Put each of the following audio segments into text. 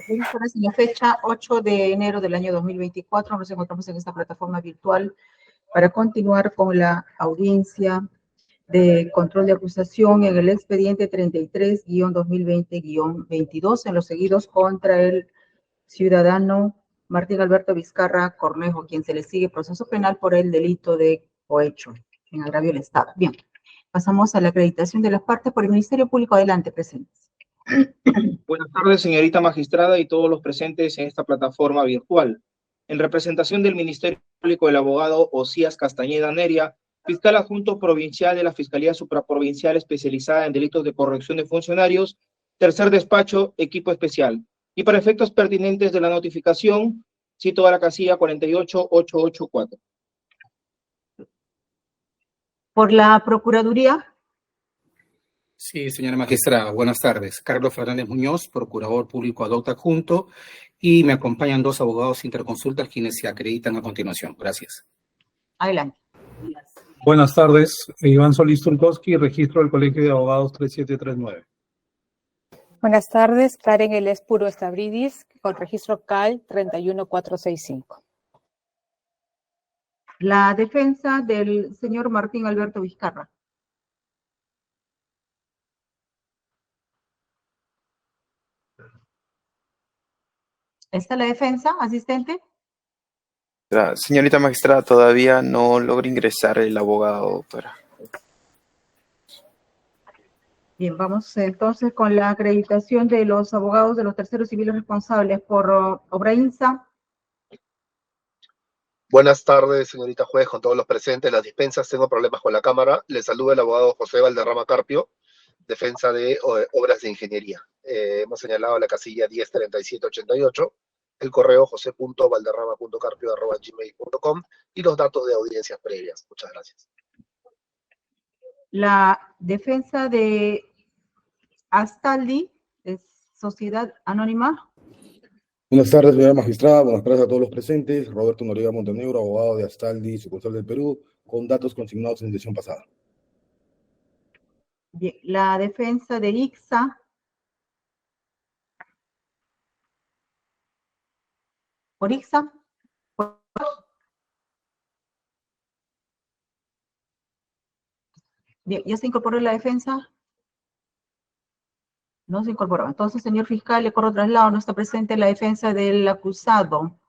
En la fecha 8 de enero del año 2024 nos encontramos en esta plataforma virtual para continuar con la audiencia de control de acusación en el expediente 33-2020-22 en los seguidos contra el ciudadano Martín Alberto Vizcarra Cornejo, quien se le sigue proceso penal por el delito de cohecho en agravio del Estado. Bien, pasamos a la acreditación de las partes por el Ministerio Público. Adelante, presentes. Buenas tardes, señorita magistrada y todos los presentes en esta plataforma virtual. En representación del Ministerio Público, el abogado Osías Castañeda Neria, fiscal adjunto provincial de la Fiscalía Supraprovincial especializada en delitos de corrección de funcionarios, tercer despacho, equipo especial. Y para efectos pertinentes de la notificación, cito a la casilla 48884. Por la Procuraduría. Sí, señora magistrada, buenas tardes. Carlos Fernández Muñoz, procurador público ad hoc adjunto, y me acompañan dos abogados interconsultas quienes se acreditan a continuación. Gracias. Adelante. Buenas tardes, Iván Solís Turkowski, registro del Colegio de Abogados 3739. Buenas tardes, Karen Elés Puro Estabridis, con registro CAL 31465. La defensa del señor Martín Alberto Vizcarra. ¿Está la defensa, asistente? Señorita magistrada, todavía no logra ingresar el abogado, doctora. Bien, vamos entonces con la acreditación de los abogados de los terceros civiles responsables por Obrainsa. Buenas tardes, señorita juez, con todos los presentes. Las dispensas, tengo problemas con la cámara. Le saluda el abogado José Valderrama Carpio, defensa de obras de ingeniería. Hemos señalado la casilla 103788, el correo jose.valderrama.carpio@gmail.com y los datos de audiencias previas. Muchas gracias. La defensa de Astaldi, es Sociedad Anónima. Buenas tardes, señora magistrada. Buenas tardes a todos los presentes. Roberto Noriega Montenegro, abogado de Astaldi, sucursal del Perú, con datos consignados en sesión pasada. Bien, la defensa de ICSA. ¿Por ICSA? Bien, ¿ya se incorporó la defensa? No se incorporó. Entonces, señor fiscal, le corro traslado, no está presente la defensa del acusado.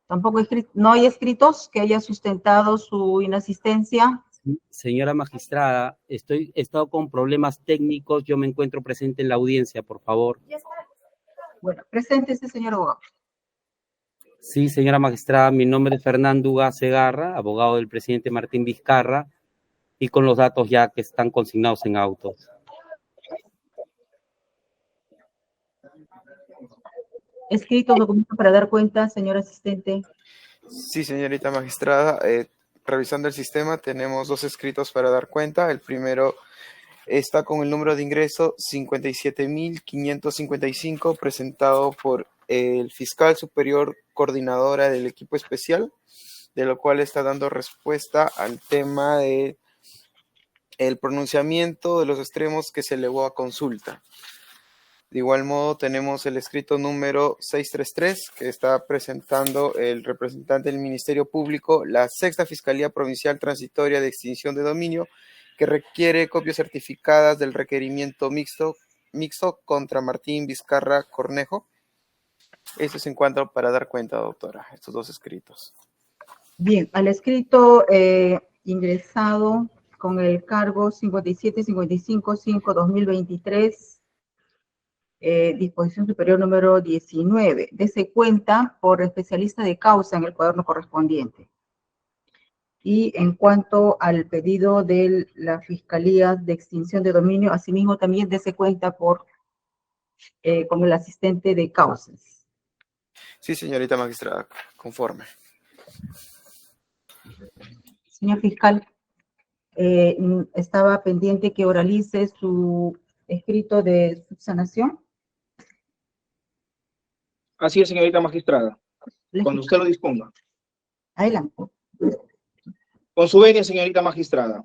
Tampoco no hay escritos que haya sustentado su inasistencia. Señora magistrada, he estado con problemas técnicos, yo me encuentro presente en la audiencia, por favor. Bueno, preséntese, señor abogado. Sí, señora magistrada, mi nombre es Fernando Uga Segarra, abogado del presidente Martín Vizcarra, y con los datos ya que están consignados en autos. Escrito documento para dar cuenta, señor asistente. Sí, señorita magistrada, revisando el sistema tenemos dos escritos para dar cuenta. El primero está con el número de ingreso 57.555, presentado por el fiscal superior coordinadora del equipo especial, de lo cual está dando respuesta al tema de el pronunciamiento de los extremos que se elevó a consulta. De igual modo tenemos el escrito número 633 que está presentando el representante del Ministerio Público, la Sexta Fiscalía Provincial Transitoria de Extinción de Dominio, que requiere copias certificadas del requerimiento mixto contra Martín Vizcarra Cornejo. Eso es en cuanto para dar cuenta, doctora, estos dos escritos. Bien, al escrito ingresado con el cargo 57-55-5-2023, disposición superior número 19, dese cuenta por especialista de causa en el cuaderno correspondiente. Y en cuanto al pedido de la Fiscalía de Extinción de Dominio, asimismo también dese cuenta por con el asistente de causas. Sí, señorita magistrada, conforme. Señor fiscal, estaba pendiente que oralice su escrito de subsanación. Así es, señorita magistrada. Cuando usted lo disponga. Adelante. Con su venia, señorita magistrada.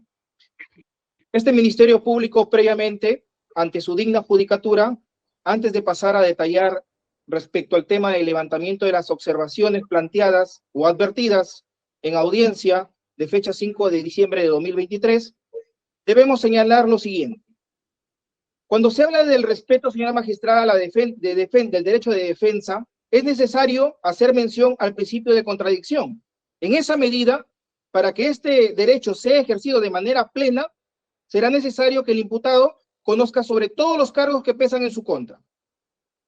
Este Ministerio Público previamente, ante su digna judicatura, antes de pasar a detallar respecto al tema del levantamiento de las observaciones planteadas o advertidas en audiencia de fecha 5 de diciembre de 2023, debemos señalar lo siguiente. Cuando se habla del respeto, señora magistrada, del derecho de defensa, es necesario hacer mención al principio de contradicción. En esa medida, para que este derecho sea ejercido de manera plena, será necesario que el imputado conozca sobre todos los cargos que pesan en su contra.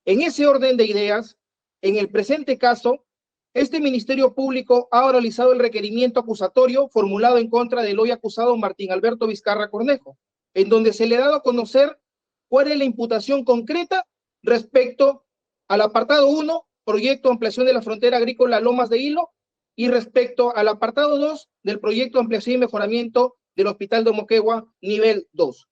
En ese orden de ideas, en el presente caso, este Ministerio Público ha oralizado el requerimiento acusatorio formulado en contra del hoy acusado Martín Alberto Vizcarra Cornejo, en donde se le ha dado a conocer cuál es la imputación concreta respecto al apartado 1, proyecto de ampliación de la frontera agrícola Lomas de Hilo, y respecto al apartado 2 del proyecto de ampliación y mejoramiento del Hospital de Moquegua, nivel 2.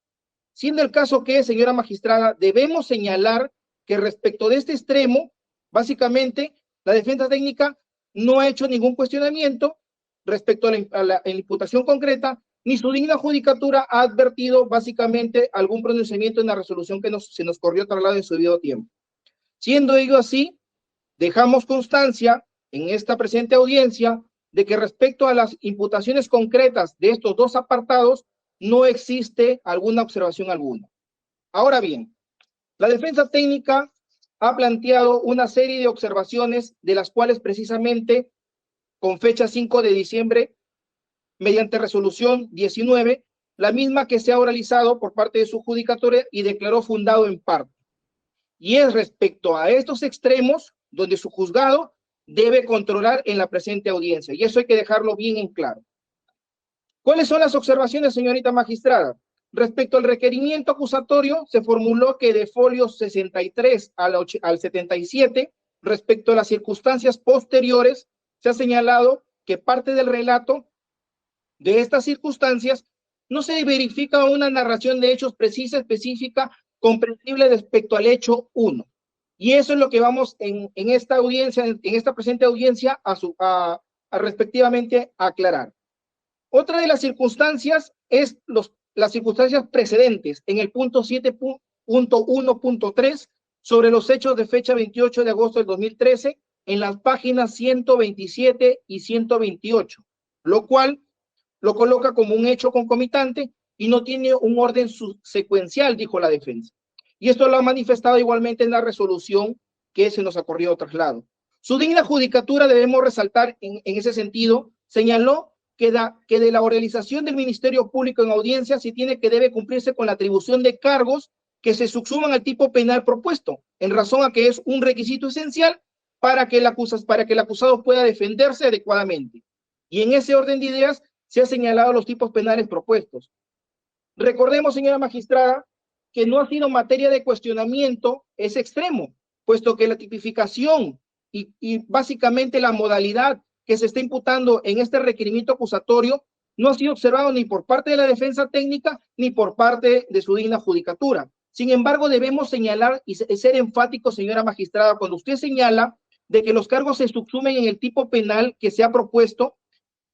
Siendo el caso que, señora magistrada, debemos señalar que respecto de este extremo, básicamente, la defensa técnica no ha hecho ningún cuestionamiento respecto a la imputación concreta, ni su digna judicatura ha advertido básicamente algún pronunciamiento en la resolución que se nos corrió traslado en su debido tiempo. Siendo ello así, dejamos constancia en esta presente audiencia de que respecto a las imputaciones concretas de estos dos apartados no existe alguna observación alguna. Ahora bien, la defensa técnica ha planteado una serie de observaciones de las cuales precisamente con fecha 5 de diciembre, mediante resolución 19, la misma que se ha oralizado por parte de su judicatura y declaró fundado en parte. Y es respecto a estos extremos donde su juzgado debe controlar en la presente audiencia, y eso hay que dejarlo bien en claro. ¿Cuáles son las observaciones, señorita magistrada? Respecto al requerimiento acusatorio, se formuló que de folios 63 al 77, respecto a las circunstancias posteriores, se ha señalado que parte del relato de estas circunstancias no se verifica una narración de hechos precisa, específica, comprensible respecto al hecho 1. Y eso es lo que vamos en esta audiencia, en esta presente audiencia, a respectivamente aclarar. Otra de las circunstancias es las circunstancias precedentes en el punto 7.1.3 sobre los hechos de fecha 28 de agosto del 2013 en las páginas 127 y 128, lo cual lo coloca como un hecho concomitante y no tiene un orden secuencial, dijo la defensa. Y esto lo ha manifestado igualmente en la resolución que se nos ha corrido traslado. Su digna judicatura, debemos resaltar en ese sentido, señaló que de la oralización del Ministerio Público en audiencia debe cumplirse con la atribución de cargos que se subsuman al tipo penal propuesto, en razón a que es un requisito esencial para que el acusado pueda defenderse adecuadamente. Y en ese orden de ideas se han señalado los tipos penales propuestos. Recordemos, señora magistrada, que no ha sido materia de cuestionamiento ese extremo, puesto que la tipificación y básicamente la modalidad que se está imputando en este requerimiento acusatorio no ha sido observado ni por parte de la defensa técnica ni por parte de su digna judicatura. Sin embargo, debemos señalar y ser enfáticos, señora magistrada, cuando usted señala de que los cargos se subsumen en el tipo penal que se ha propuesto.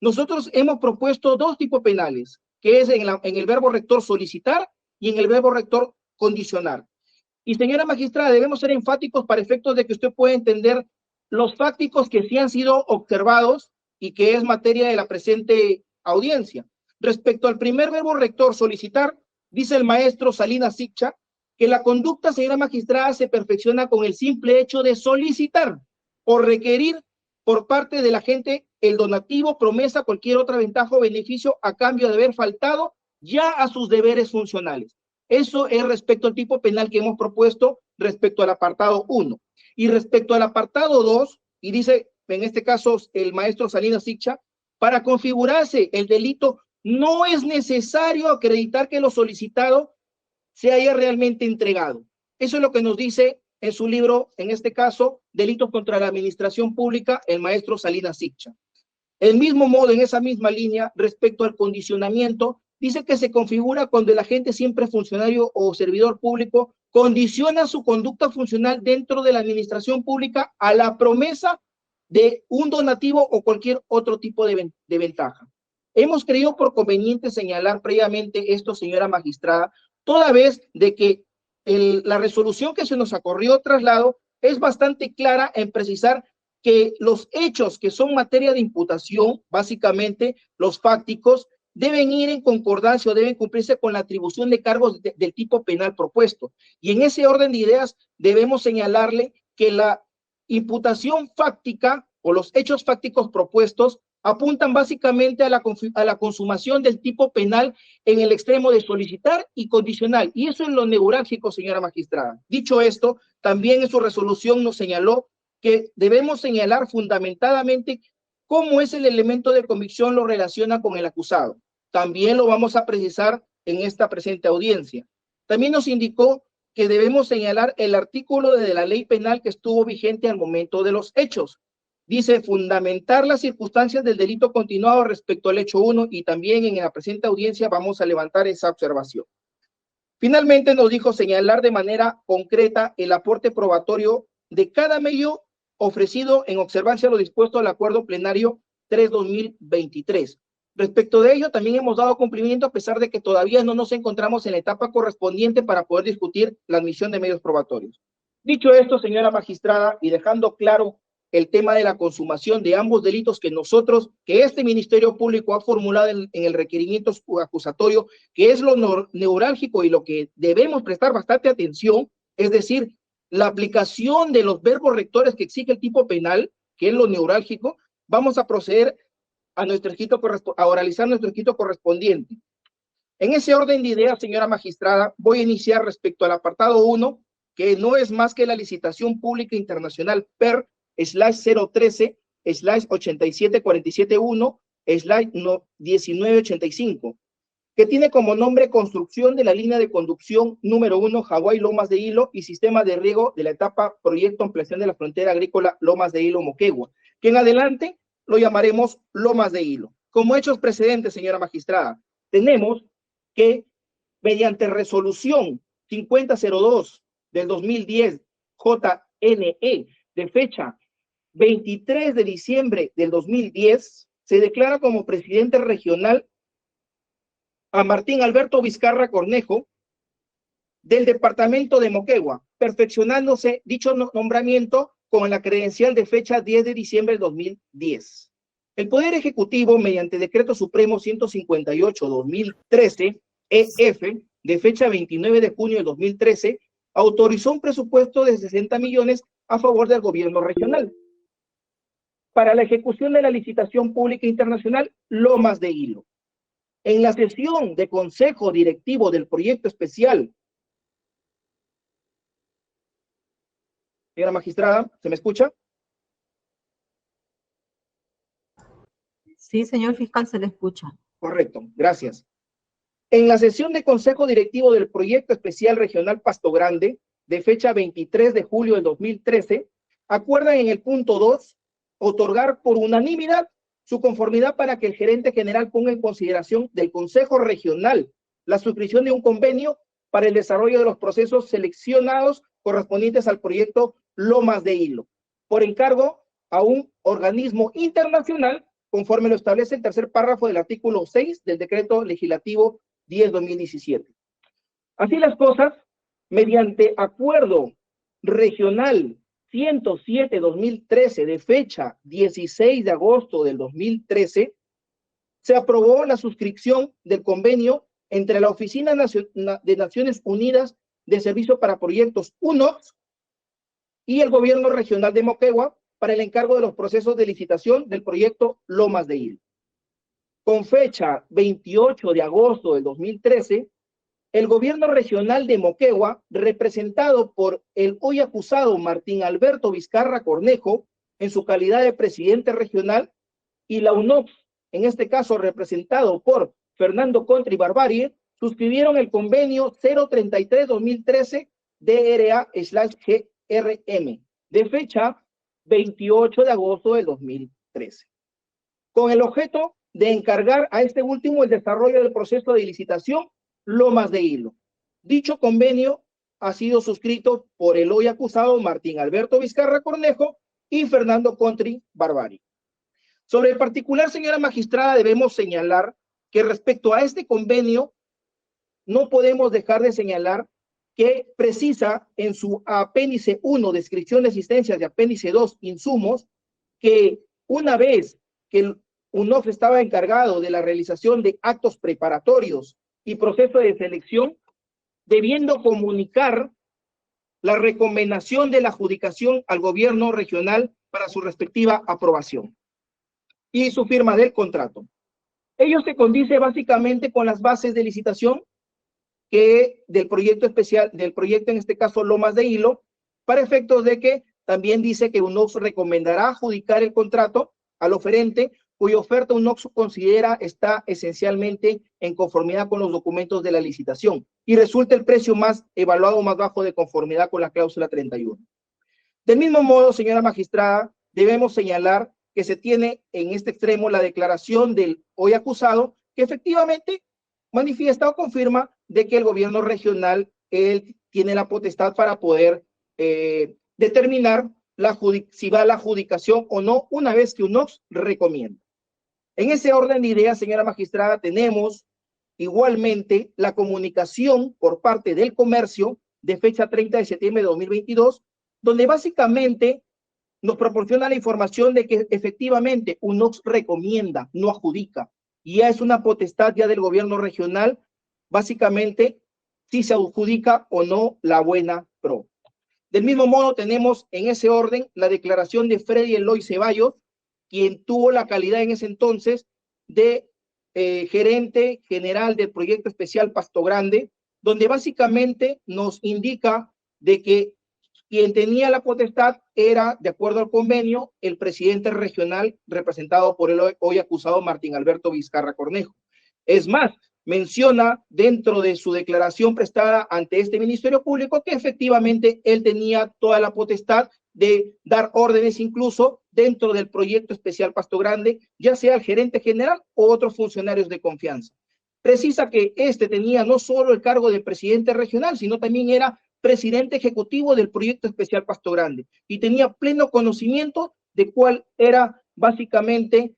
Nosotros hemos propuesto dos tipos penales, que es en el verbo rector solicitar y en el verbo rector condicionar. Y señora magistrada, debemos ser enfáticos para efectos de que usted pueda entender los fácticos que sí han sido observados y que es materia de la presente audiencia. Respecto al primer verbo rector solicitar, dice el maestro Salinas Siccha que la conducta, señora magistrada, se perfecciona con el simple hecho de solicitar o requerir por parte de la gente el donativo, promesa, cualquier otra ventaja o beneficio a cambio de haber faltado ya a sus deberes funcionales. Eso es respecto al tipo penal que hemos propuesto respecto al apartado 1. Y respecto al apartado 2, y dice en este caso el maestro Salinas Siccha, para configurarse el delito no es necesario acreditar que lo solicitado se haya realmente entregado. Eso es lo que nos dice en su libro, en este caso, Delitos contra la Administración Pública, el maestro Salinas Siccha. El mismo modo, en esa misma línea, respecto al condicionamiento, dice que se configura cuando el agente, siempre funcionario o servidor público, condiciona su conducta funcional dentro de la administración pública a la promesa de un donativo o cualquier otro tipo de ventaja. Hemos creído por conveniente señalar previamente esto, señora magistrada, toda vez de que la resolución que se nos ocurrió traslado es bastante clara en precisar que los hechos que son materia de imputación, básicamente los fácticos, deben ir en concordancia o deben cumplirse con la atribución de cargos del tipo penal propuesto. Y en ese orden de ideas debemos señalarle que la imputación fáctica o los hechos fácticos propuestos apuntan básicamente a la consumación del tipo penal en el extremo de solicitar y condicional. Y eso es lo neurálgico, señora magistrada. Dicho esto, también en su resolución nos señaló que debemos señalar fundamentadamente cómo es el elemento de convicción lo relaciona con el acusado. También lo vamos a precisar en esta presente audiencia. También nos indicó que debemos señalar el artículo de la ley penal que estuvo vigente al momento de los hechos. Dice fundamentar las circunstancias del delito continuado respecto al hecho 1 y también en la presente audiencia vamos a levantar esa observación. Finalmente nos dijo señalar de manera concreta el aporte probatorio de cada medio ofrecido en observancia a lo dispuesto al acuerdo plenario 3/2023. Respecto de ello, también hemos dado cumplimiento a pesar de que todavía no nos encontramos en la etapa correspondiente para poder discutir la admisión de medios probatorios. Dicho esto, señora magistrada, y dejando claro el tema de la consumación de ambos delitos que este Ministerio Público ha formulado en el requerimiento acusatorio, que es lo neurálgico y lo que debemos prestar bastante atención, es decir, la aplicación de los verbos rectores que exige el tipo penal, que es lo neurálgico, vamos a proceder a oralizar nuestro escrito correspondiente. En ese orden de ideas, señora magistrada, voy a iniciar respecto al apartado 1, que no es más que la licitación pública internacional PER/87471/1985, que tiene como nombre construcción de la línea de conducción número 1 Hawái Lomas de Hilo y sistema de riego de la etapa proyecto ampliación de la frontera agrícola Lomas de Hilo Moquegua, que en adelante lo llamaremos Lomas de Hilo. Como hechos precedentes, señora magistrada, tenemos que mediante resolución 5002 del 2010 JNE de fecha 23 de diciembre del 2010, se declara como presidente regional a Martín Alberto Vizcarra Cornejo del departamento de Moquegua, perfeccionándose dicho nombramiento con la credencial de fecha 10 de diciembre del 2010. El Poder Ejecutivo, mediante Decreto Supremo 158/2013, EF, de fecha 29 de junio de 2013, autorizó un presupuesto de 60 millones a favor del gobierno regional para la ejecución de la licitación pública internacional Lomas de Hilo. En la sesión de consejo directivo del proyecto especial, señora magistrada, ¿se me escucha? Sí, señor fiscal, se le escucha. Correcto, gracias. En la sesión de consejo directivo del proyecto especial regional Pasto Grande, de fecha 23 de julio del 2013, acuerdan en el punto 2 otorgar por unanimidad su conformidad para que el gerente general ponga en consideración del Consejo Regional la suscripción de un convenio para el desarrollo de los procesos seleccionados correspondientes al proyecto Lomas de Hilo, por encargo a un organismo internacional, conforme lo establece el tercer párrafo del artículo 6 del Decreto Legislativo 10/2017. Así las cosas, mediante acuerdo regional 107/2013 de fecha 16 de agosto del 2013, se aprobó la suscripción del convenio entre la Oficina de Naciones Unidas de Servicio para Proyectos UNOPS y el Gobierno Regional de Moquegua para el encargo de los procesos de licitación del proyecto Lomas de Hilo. Con fecha 28 de agosto del 2013, el Gobierno Regional de Moquegua, representado por el hoy acusado Martín Alberto Vizcarra Cornejo, en su calidad de presidente regional, y la UNOPS, en este caso representado por Fernando Contri Barbarie, suscribieron el convenio 033/2013 DRA/GRM, de fecha 28 de agosto del 2013, con el objeto de encargar a este último el desarrollo del proceso de licitación Lomas de Hilo. Dicho convenio ha sido suscrito por el hoy acusado Martín Alberto Vizcarra Cornejo y Fernando Contri Barbarie. Sobre el particular, señora magistrada, debemos señalar que respecto a este convenio no podemos dejar de señalar que precisa en su apéndice 1, descripción de existencias, de apéndice 2, insumos, que una vez que el UNOPS estaba encargado de la realización de actos preparatorios y proceso de selección, debiendo comunicar la recomendación de la adjudicación al gobierno regional para su respectiva aprobación y su firma del contrato. Ello se condice básicamente con las bases de licitación que del proyecto especial, del proyecto en este caso Lomas de Hilo, para efectos de que también dice que UNOPS recomendará adjudicar el contrato al oferente cuya oferta UNOPS considera está esencialmente en conformidad con los documentos de la licitación y resulta el precio más evaluado más bajo de conformidad con la cláusula 31. Del mismo modo, señora magistrada, debemos señalar que se tiene en este extremo la declaración del hoy acusado que efectivamente manifiesta o confirma de que el gobierno regional él tiene la potestad para poder determinar si va a la adjudicación o no una vez que UNOPS recomienda. En ese orden de ideas, señora magistrada, tenemos igualmente la comunicación por parte del comercio de fecha 30 de septiembre de 2022, donde básicamente nos proporciona la información de que efectivamente UNOPS recomienda, no adjudica, y ya es una potestad ya del gobierno regional, básicamente, si se adjudica o no la buena pro. Del mismo modo, tenemos en ese orden la declaración de Freddy Eloy Ceballos, quien tuvo la calidad en ese entonces de gerente general del proyecto especial Pasto Grande, donde básicamente nos indica de que quien tenía la potestad era, de acuerdo al convenio, el presidente regional representado por el hoy acusado Martín Alberto Vizcarra Cornejo. Es más, menciona dentro de su declaración prestada ante este Ministerio Público que efectivamente él tenía toda la potestad de dar órdenes incluso dentro del proyecto especial Pasto Grande, ya sea el gerente general o otros funcionarios de confianza. Precisa que este tenía no solo el cargo de presidente regional, sino también era presidente ejecutivo del proyecto especial Pasto Grande y tenía pleno conocimiento de cuál era básicamente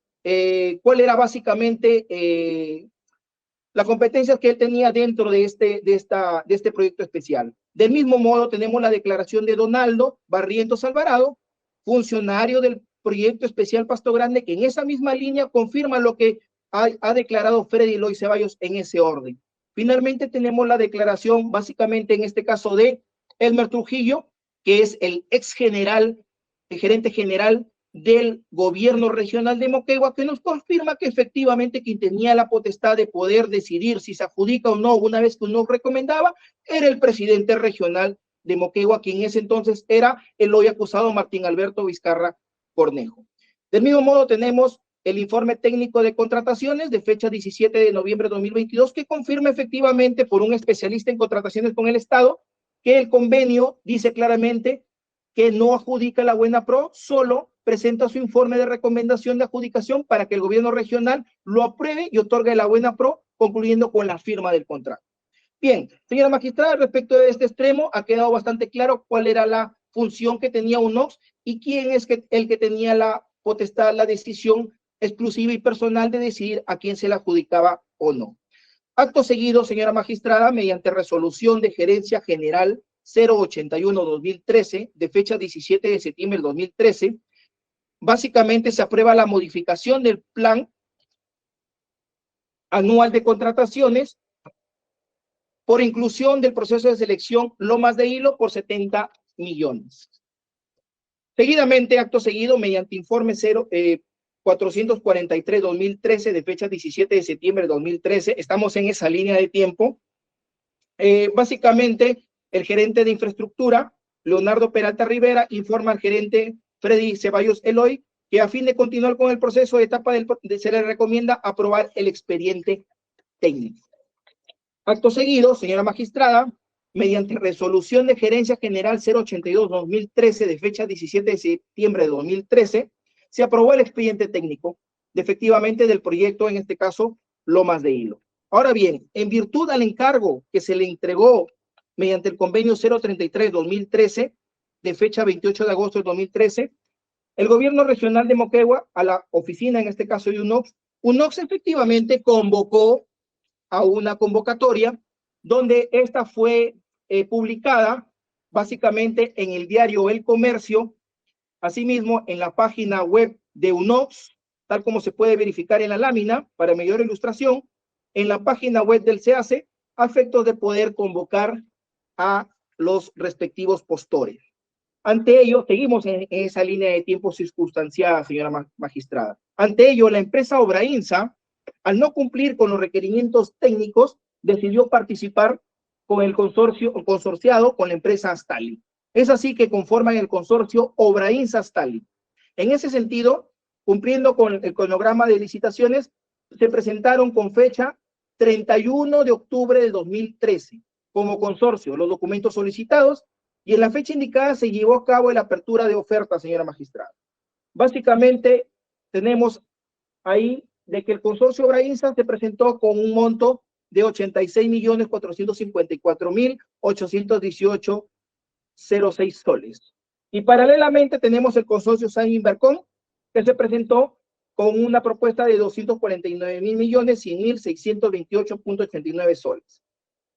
la competencia que él tenía dentro de este proyecto especial. Del mismo modo, tenemos la declaración de Donaldo Barrientos Alvarado, funcionario del proyecto especial Pasto Grande, que en esa misma línea confirma lo que ha declarado Freddy Eloy Ceballos en ese orden. Finalmente, tenemos la declaración, básicamente en este caso, de Elmer Trujillo, que es el gerente general del gobierno regional de Moquegua, que nos confirma que efectivamente quien tenía la potestad de poder decidir si se adjudica o no una vez que uno recomendaba, era el presidente regional de Moquegua, quien en ese entonces era el hoy acusado Martín Alberto Vizcarra Cornejo. Del mismo modo tenemos el informe técnico de contrataciones de fecha 17 de noviembre de 2022, que confirma efectivamente por un especialista en contrataciones con el Estado que el convenio dice claramente que no adjudica la buena pro, solo presenta su informe de recomendación de adjudicación para que el gobierno regional lo apruebe y otorgue la buena pro, concluyendo con la firma del contrato. Bien, señora magistrada, respecto de este extremo, ha quedado bastante claro cuál era la función que tenía UNOPS y quién es el que tenía la potestad, la decisión exclusiva y personal de decidir a quién se la adjudicaba o no. Acto seguido, señora magistrada, mediante resolución de gerencia general 081-2013, de fecha 17 de septiembre del 2013, básicamente se aprueba la modificación del plan anual de contrataciones por inclusión del proceso de selección Lomas de Hilo por 70 millones. Seguidamente, acto seguido, mediante informe 443-2013, de fecha 17 de septiembre de 2013, estamos en esa línea de tiempo, básicamente el gerente de infraestructura, Leonardo Peralta Rivera, informa al gerente Freddy Ceballos Eloy que a fin de continuar con el proceso de etapa se le recomienda aprobar el expediente técnico. Acto seguido, señora magistrada, mediante resolución de gerencia general 082-2013 de fecha 17 de septiembre de 2013, se aprobó el expediente técnico efectivamente del proyecto, en este caso, Lomas de Hilo. Ahora bien, en virtud al encargo que se le entregó mediante el convenio 033-2013, de fecha 28 de agosto de 2013, el gobierno regional de Moquegua, a la oficina, en este caso de UNOPS efectivamente convocó a una convocatoria donde esta fue publicada básicamente en el diario El Comercio, asimismo en la página web de UNOX, tal como se puede verificar en la lámina, para mayor ilustración, en la página web del SEACE, a efectos de poder convocar a los respectivos postores. Ante ello, seguimos en esa línea de tiempo circunstanciada, señora magistrada. Ante ello, la empresa Obrainsa, al no cumplir con los requerimientos técnicos, decidió participar con el consorciado con la empresa Astali. Es así que conforman el consorcio Obrainsa-Astali. En ese sentido, cumpliendo con el cronograma de licitaciones, se presentaron con fecha 31 de octubre de 2013 como consorcio los documentos solicitados, y en la fecha indicada se llevó a cabo la apertura de oferta, señora magistrada. Básicamente, tenemos ahí de que el consorcio Obrainsa se presentó con un monto de 86.454.818.06 soles. Y paralelamente tenemos el consorcio San Invercon, que se presentó con una propuesta de 249.100.100.628.89 soles,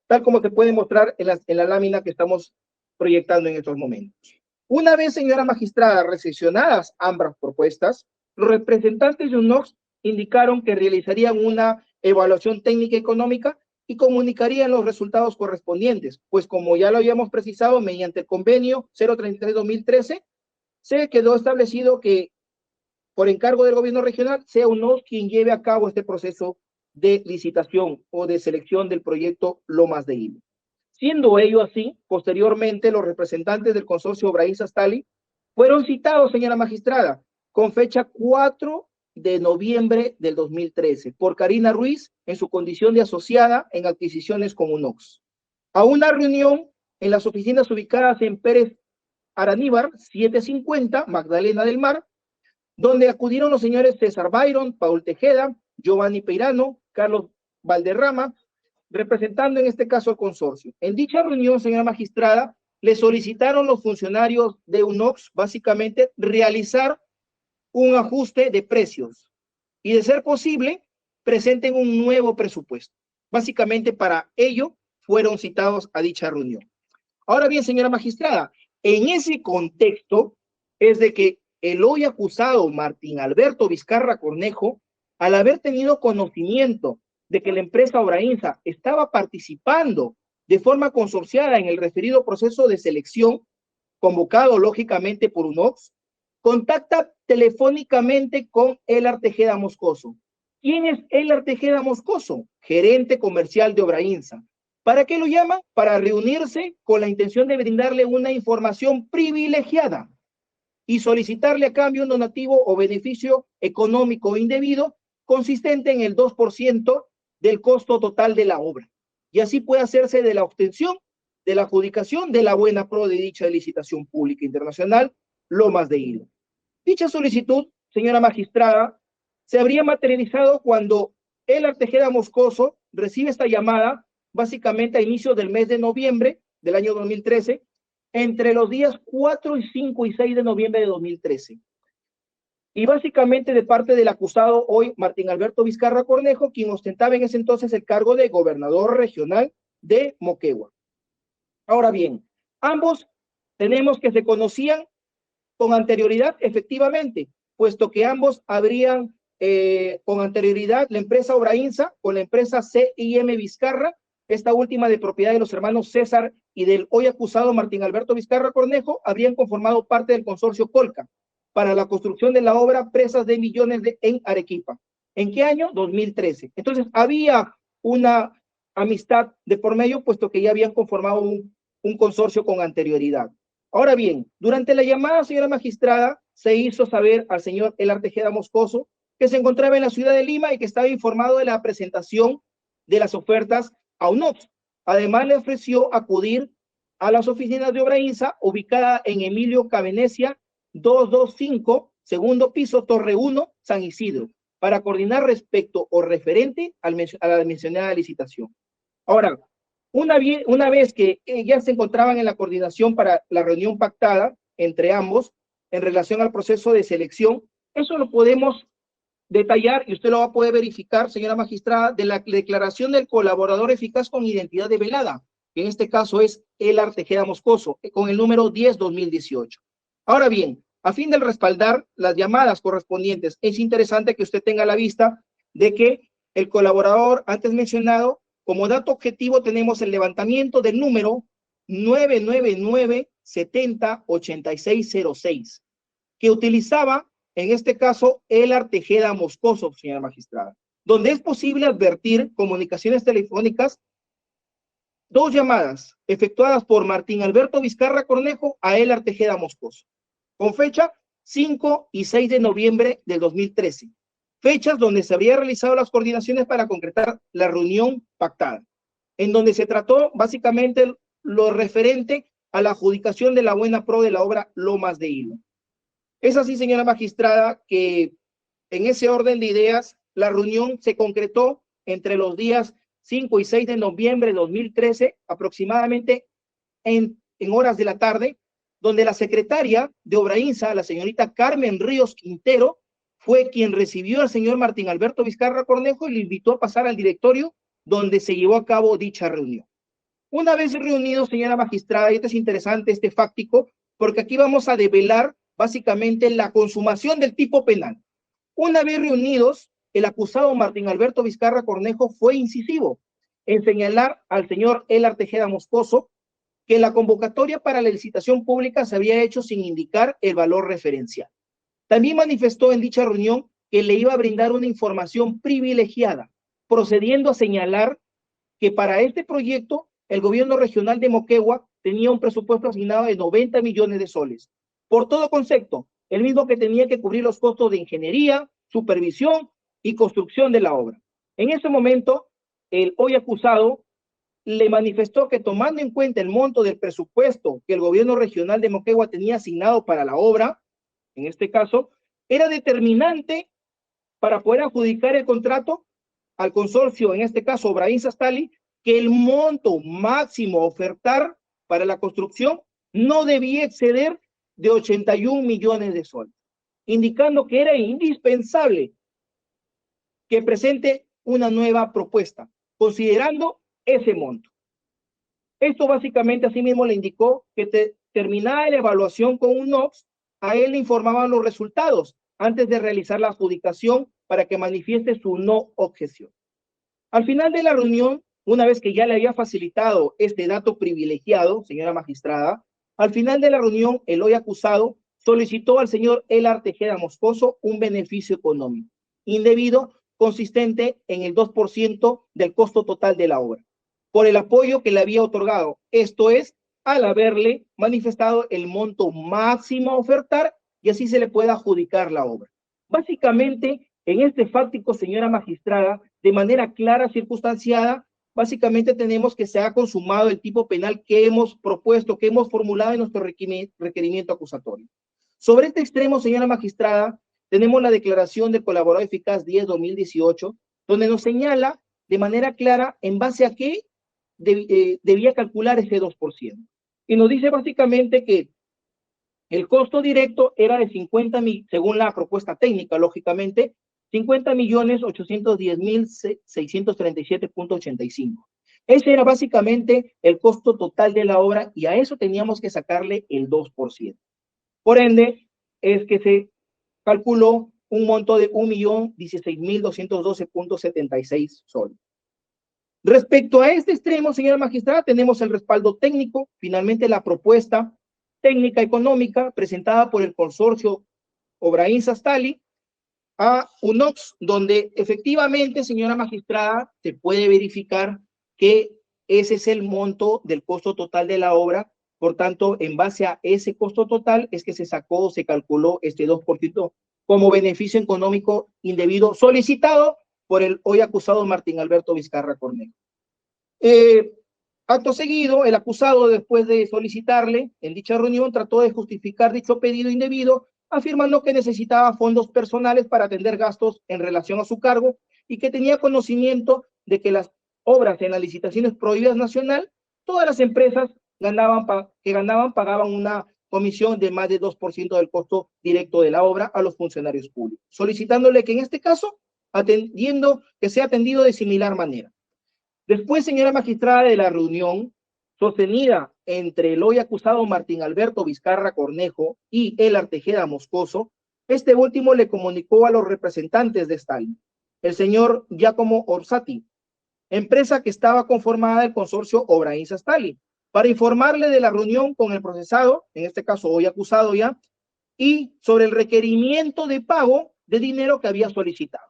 tal como se puede mostrar en la lámina que estamos proyectando en estos momentos. Una vez, señora magistrada, recepcionadas ambas propuestas, los representantes de UNOX indicaron que realizarían una evaluación técnica y económica y comunicarían los resultados correspondientes, pues como ya lo habíamos precisado mediante el convenio 033-2013, se quedó establecido que por encargo del gobierno regional sea UNOX quien lleve a cabo este proceso de licitación o de selección del proyecto Lomas de Hilo. Siendo ello así, posteriormente los representantes del consorcio Obrainsa-Astali fueron citados, señora magistrada, con fecha 4 de noviembre del 2013 por Karina Ruiz en su condición de asociada en adquisiciones con UNOX, a una reunión en las oficinas ubicadas en Pérez Araníbar 750, Magdalena del Mar, donde acudieron los señores César Byron, Paul Tejeda, Giovanni Peirano, Carlos Valderrama, representando en este caso al consorcio. En dicha reunión, señora magistrada, le solicitaron los funcionarios de UNOX básicamente realizar un ajuste de precios y, de ser posible, presenten un nuevo presupuesto. Básicamente para ello fueron citados a dicha reunión. Ahora bien, señora magistrada, en ese contexto es de que el hoy acusado Martín Alberto Vizcarra Cornejo, al haber tenido conocimiento de que la empresa Obrainsa estaba participando de forma consorciada en el referido proceso de selección, convocado lógicamente por UNOX, contacta telefónicamente con Elar Tejeda Moscoso. ¿Quién es Elar Tejeda Moscoso? Gerente comercial de Obrainsa. ¿Para qué lo llama? Para reunirse con la intención de brindarle una información privilegiada y solicitarle a cambio un donativo o beneficio económico indebido consistente en el 2% del costo total de la obra. Y así puede hacerse de la obtención, de la adjudicación, de la buena pro de dicha licitación pública internacional, Lomas de Hilo. Dicha solicitud, señora magistrada, se habría materializado cuando Elar Tejeda Moscoso recibe esta llamada básicamente a inicios del mes de noviembre del año 2013, entre los días 4, 5 y 6 de noviembre de 2013. Y básicamente de parte del acusado hoy, Martín Alberto Vizcarra Cornejo, quien ostentaba en ese entonces el cargo de gobernador regional de Moquegua. Ahora bien, ambos tenemos que se conocían con anterioridad, efectivamente, puesto que ambos habrían con anterioridad la empresa Obrainsa con la empresa CIM Vizcarra, esta última de propiedad de los hermanos César y del hoy acusado Martín Alberto Vizcarra Cornejo, habrían conformado parte del consorcio Colca para la construcción de la obra Presas de Millones en Arequipa. ¿En qué año? 2013. Entonces, había una amistad de por medio, puesto que ya habían conformado un consorcio con anterioridad. Ahora bien, durante la llamada, señora magistrada, se hizo saber al señor Elar Tejeda Moscoso que se encontraba en la ciudad de Lima y que estaba informado de la presentación de las ofertas a UNOX. Además, le ofreció acudir a las oficinas de Obrainsa, ubicada en Emilio Cavenecia 225, segundo piso, Torre 1, San Isidro, para coordinar respecto o referente a la mencionada licitación. Ahora, una vez que ya se encontraban en la coordinación para la reunión pactada entre ambos en relación al proceso de selección, eso lo podemos detallar y usted lo va a poder verificar, señora magistrada, de la declaración del colaborador eficaz con identidad develada, que en este caso es Elar Tejeda Moscoso, con el número 10/2018. Ahora bien, a fin de respaldar las llamadas correspondientes, es interesante que usted tenga a la vista de que el colaborador antes mencionado, como dato objetivo tenemos el levantamiento del número 999-70-8606, que utilizaba en este caso Elar Tejeda Moscoso, señora magistrada, donde es posible advertir comunicaciones telefónicas, dos llamadas efectuadas por Martín Alberto Vizcarra Cornejo a Elar Tejeda Moscoso, con fecha 5 y 6 de noviembre del 2013, fechas donde se habría realizado las coordinaciones para concretar la reunión pactada, en donde se trató básicamente lo referente a la adjudicación de la buena pro de la obra Lomas de Hilo. Es así, señora magistrada, que en ese orden de ideas, la reunión se concretó entre los días 5 y 6 de noviembre de 2013, aproximadamente en horas de la tarde, donde la secretaria de Obrainsa, la señorita Carmen Ríos Quintero, fue quien recibió al señor Martín Alberto Vizcarra Cornejo y le invitó a pasar al directorio donde se llevó a cabo dicha reunión. Una vez reunidos, señora magistrada, y esto es interesante, este fáctico, porque aquí vamos a develar básicamente la consumación del tipo penal. Una vez reunidos, el acusado Martín Alberto Vizcarra Cornejo fue incisivo en señalar al señor Elar Tejeda Moscoso que la convocatoria para la licitación pública se había hecho sin indicar el valor referencial. También manifestó en dicha reunión que le iba a brindar una información privilegiada, procediendo a señalar que para este proyecto el gobierno regional de Moquegua tenía un presupuesto asignado de 90 millones de soles. Por todo concepto, el mismo que tenía que cubrir los costos de ingeniería, supervisión y construcción de la obra. En ese momento, el hoy acusado le manifestó que tomando en cuenta el monto del presupuesto que el gobierno regional de Moquegua tenía asignado para la obra, en este caso, era determinante para poder adjudicar el contrato al consorcio, en este caso Obrainsa Stali, que el monto máximo a ofertar para la construcción no debía exceder de 81 millones de soles, indicando que era indispensable que presente una nueva propuesta, considerando ese monto. Esto básicamente asimismo le indicó que terminada la evaluación con un NOx, a él le informaban los resultados antes de realizar la adjudicación para que manifieste su no objeción. Al final de la reunión, una vez que ya le había facilitado este dato privilegiado, señora magistrada, al final de la reunión, el hoy acusado solicitó al señor Elar Tejeda Moscoso un beneficio económico indebido consistente en el 2% del costo total de la obra, por el apoyo que le había otorgado, esto es, al haberle manifestado el monto máximo a ofertar y así se le pueda adjudicar la obra. Básicamente, en este fáctico, señora magistrada, de manera clara, circunstanciada, básicamente tenemos que se ha consumado el tipo penal que hemos propuesto, que hemos formulado en nuestro requerimiento acusatorio. Sobre este extremo, señora magistrada, tenemos la declaración del colaborador eficaz 10/2018, donde nos señala de manera clara en base a qué debía calcular ese 2%. Y nos dice básicamente que el costo directo era de 50.000, según la propuesta técnica, lógicamente, 50.810.637.85. Ese era básicamente el costo total de la obra y a eso teníamos que sacarle el 2%. Por ende, es que se calculó un monto de 1.016.212.76 soles. Respecto a este extremo, señora magistrada, tenemos el respaldo técnico, finalmente la propuesta técnica económica presentada por el consorcio Obrainsa Stali a UNOX, donde efectivamente, señora magistrada, se puede verificar que ese es el monto del costo total de la obra. Por tanto, en base a ese costo total es que se sacó, se calculó este 2% como beneficio económico indebido solicitado por el hoy acusado Martín Alberto Vizcarra Cornejo. Acto seguido, el acusado, después de solicitarle en dicha reunión, trató de justificar dicho pedido indebido, afirmando que necesitaba fondos personales para atender gastos en relación a su cargo y que tenía conocimiento de que las obras en las licitaciones prohibidas nacional, todas las empresas que ganaban pagaban una comisión de más de 2% del costo directo de la obra a los funcionarios públicos, solicitándole que en este caso, atendiendo que sea atendido de similar manera. Después, señora magistrada, de la reunión, sostenida entre el hoy acusado Martín Alberto Vizcarra Cornejo y el Artejeda Moscoso, este último le comunicó a los representantes de Stalin, el señor Giacomo Orsatti, empresa que estaba conformada el consorcio Obrainsa-Stalin, para informarle de la reunión con el procesado, en este caso hoy acusado ya, y sobre el requerimiento de pago de dinero que había solicitado,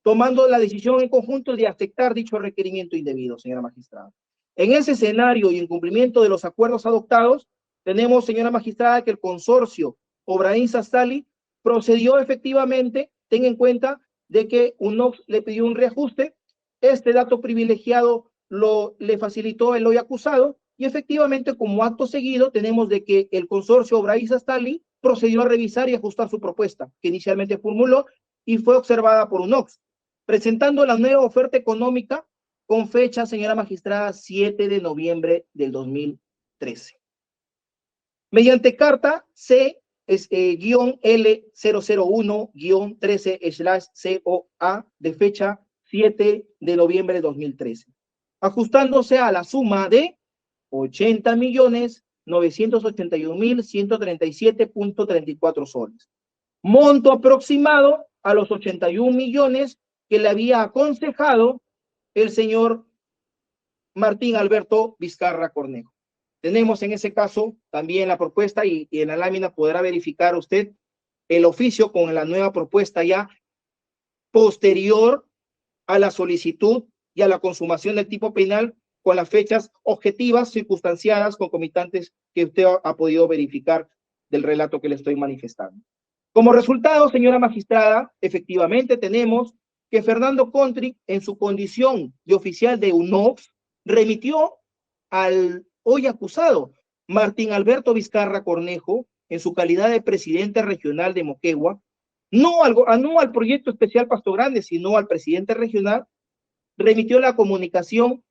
tomando la decisión en conjunto de aceptar dicho requerimiento indebido, señora magistrada. En ese escenario y en cumplimiento de los acuerdos adoptados, tenemos, señora magistrada, que el consorcio Obrainsa-Stalin procedió efectivamente, ten en cuenta de que UNOPS le pidió un reajuste, este dato privilegiado le facilitó el hoy acusado, y efectivamente como acto seguido tenemos de que el consorcio Obrainsa-Stalin procedió a revisar y ajustar su propuesta, que inicialmente formuló y fue observada por UNOPS, presentando la nueva oferta económica con fecha, señora magistrada, 7 de noviembre del 2013. Mediante carta C-L001-13/COA de fecha 7 de noviembre de 2013, ajustándose a la suma de 80.981.137.34 soles. Monto aproximado a los 81 millones que le había aconsejado el señor Martín Alberto Vizcarra Cornejo. Tenemos en ese caso también la propuesta y en la lámina podrá verificar usted el oficio con la nueva propuesta ya posterior a la solicitud y a la consumación del tipo penal con las fechas objetivas, circunstanciadas, concomitantes que usted ha podido verificar del relato que le estoy manifestando. Como resultado, señora magistrada, efectivamente tenemos que Fernando Contri, en su condición de oficial de UNOPS, remitió al hoy acusado Martín Alberto Vizcarra Cornejo, en su calidad de presidente regional de Moquegua, no al proyecto especial Pasto Grande, sino al presidente regional, remitió la comunicación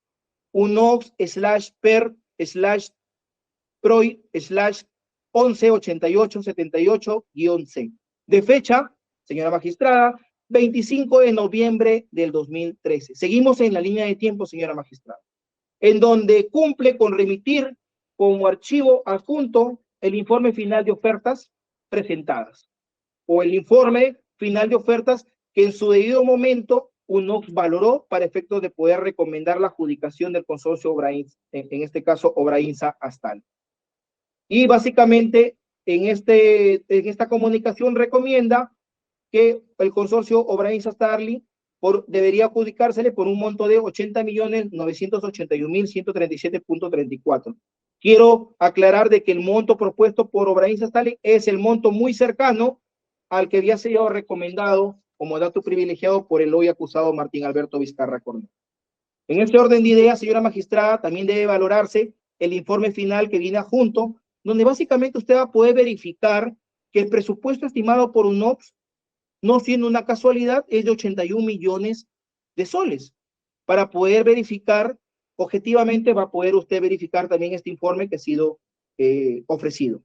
UNOPS/per/PROI/118878-C, de fecha, señora magistrada, 25 de noviembre del 2013. Seguimos en la línea de tiempo, señora magistrada, en donde cumple con remitir como archivo adjunto el informe final de ofertas presentadas, o el informe final de ofertas que en su debido momento UNOPS valoró para efectos de poder recomendar la adjudicación del consorcio Obrainsa, en este caso Obrainsa-Stalin. Y básicamente en esta comunicación recomienda que el consorcio Obrainsa-Stalin debería adjudicársele por un monto de 80.981.137.34. Quiero aclarar de que el monto propuesto por Obrainsa-Stalin es el monto muy cercano al que había sido recomendado como dato privilegiado por el hoy acusado Martín Alberto Vizcarra Cornejo. En este orden de ideas, señora magistrada, también debe valorarse el informe final que viene adjunto, donde básicamente usted va a poder verificar que el presupuesto estimado por UNOPS, no siendo una casualidad, es de 81 millones de soles. Para poder verificar objetivamente, va a poder usted verificar también este informe que ha sido ofrecido.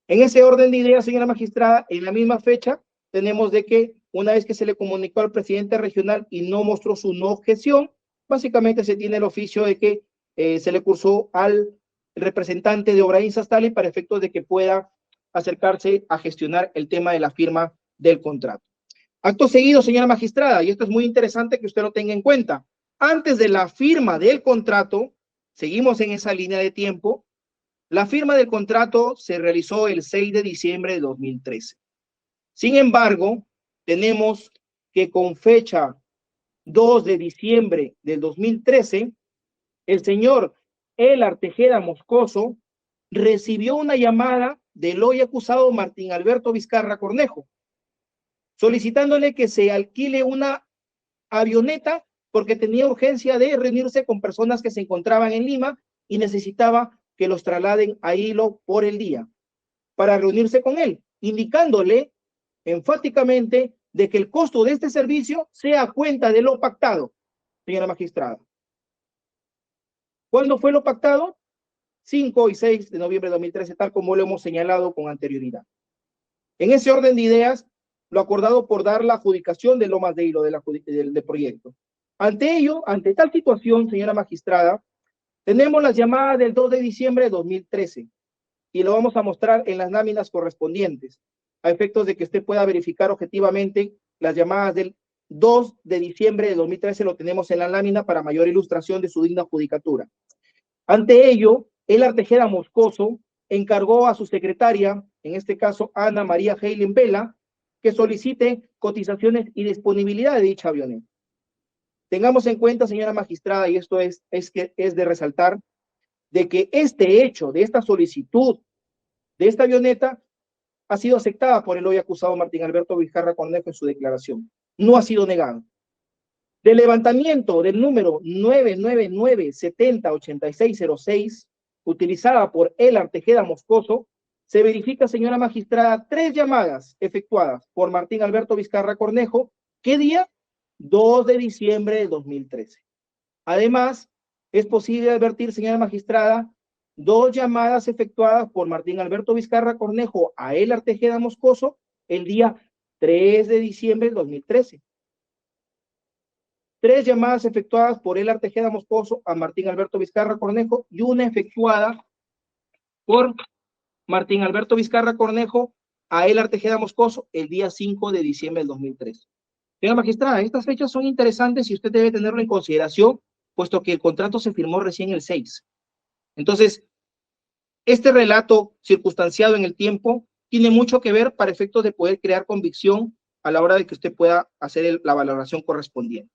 En ese orden de ideas, señora magistrada, en la misma fecha, tenemos de que una vez que se le comunicó al presidente regional y no mostró su no objeción, básicamente se tiene el oficio de que se le cursó al representante de Obrainsa-Stalin para efectos de que pueda acercarse a gestionar el tema de la firma del contrato. Acto seguido, señora magistrada, y esto es muy interesante que usted lo tenga en cuenta, antes de la firma del contrato, seguimos en esa línea de tiempo, la firma del contrato se realizó el 6 de diciembre de 2013. Sin embargo, tenemos que con fecha 2 de diciembre del 2013, el señor El Artejeda Moscoso recibió una llamada del hoy acusado Martín Alberto Vizcarra Cornejo, solicitándole que se alquile una avioneta porque tenía urgencia de reunirse con personas que se encontraban en Lima y necesitaba que los trasladen a Hilo por el día para reunirse con él, indicándole enfáticamente de que el costo de este servicio sea a cuenta de lo pactado, señora magistrada. ¿Cuándo fue lo pactado? 5 y 6 de noviembre de 2013, tal como lo hemos señalado con anterioridad. En ese orden de ideas, lo acordado por dar la adjudicación de Lomas de Hilo del proyecto. Ante ello, ante tal situación, señora magistrada, Tenemos las llamadas del 2 de diciembre de 2013 y lo vamos a mostrar en las láminas correspondientes, a efectos de que usted pueda verificar objetivamente las llamadas del 2 de diciembre de 2013, lo tenemos en la lámina para mayor ilustración de su digna judicatura. Ante ello, Elar Tejeda Moscoso encargó a su secretaria, en este caso Ana María Heylen Vela, que solicite cotizaciones y disponibilidad de dicha avioneta. Tengamos en cuenta, señora magistrada, y esto es de resaltar, de que este hecho, de esta solicitud de esta avioneta, ha sido aceptada por el hoy acusado Martín Alberto Vizcarra Cornejo en su declaración. No ha sido negado. Del levantamiento del número 999-70-8606, utilizada por Elar Tejeda Moscoso, se verifica, señora magistrada, 3 llamadas efectuadas por Martín Alberto Vizcarra Cornejo. ¿Qué día? 2 de diciembre de 2013. Además, es posible advertir, señora magistrada, 2 llamadas efectuadas por Martín Alberto Vizcarra Cornejo a Elar Tejeda Moscoso el día 3 de diciembre de 2013. 3 llamadas efectuadas por Elar Tejeda Moscoso a Martín Alberto Vizcarra Cornejo y una efectuada por Martín Alberto Vizcarra Cornejo a Elar Tejeda Moscoso el día 5 de diciembre del 2013. Señora magistrada, estas fechas son interesantes y usted debe tenerlo en consideración, puesto que el contrato se firmó recién el 6. Entonces, este relato circunstanciado en el tiempo tiene mucho que ver para efectos de poder crear convicción a la hora de que usted pueda hacer la valoración correspondiente.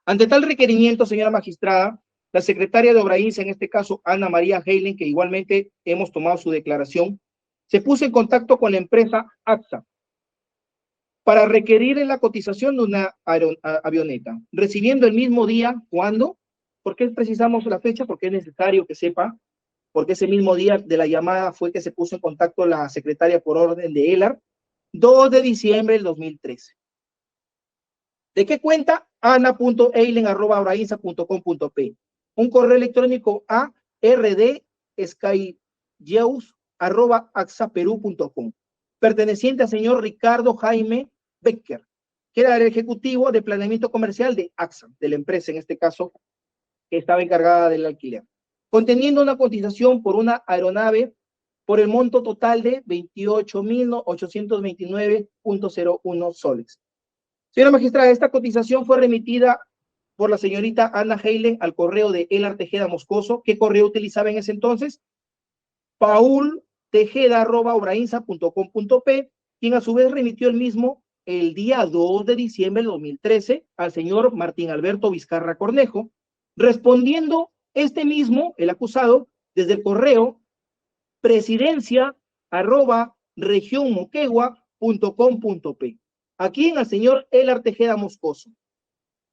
Ante tal requerimiento, señora magistrada, la secretaria de Obrainsa, en este caso Ana María Heylen, que igualmente hemos tomado su declaración, se puso en contacto con la empresa AXA para requerir la cotización de una avioneta, recibiendo el mismo día. ¿Cuándo? ¿Por qué precisamos la fecha? Porque es necesario que sepa, porque ese mismo día de la llamada fue que se puso en contacto la secretaria por orden de Elar, 2 de diciembre del 2013. ¿De qué cuenta? ana.eilen@obrainsa.com.p. Un correo electrónico a rdskygeus@axaperú.com, perteneciente al señor Ricardo Jaime Becker, que era el ejecutivo de planeamiento comercial de AXA, de la empresa en este caso, que estaba encargada del alquiler, conteniendo una cotización por una aeronave por el monto total de 28.829.01 soles. Señora magistrada, esta cotización fue remitida por la señorita Ana Heylen al correo de Elar Tejeda Moscoso. ¿Qué correo utilizaba en ese entonces? paultejeda@obrainsa.com.p, quien a su vez remitió el mismo el día 2 de diciembre de 2013 al señor Martín Alberto Vizcarra Cornejo, respondiendo este mismo, el acusado, desde el correo presidencia@regionmoquegua.com.p. Aquí en el señor Elar Tejeda Moscoso.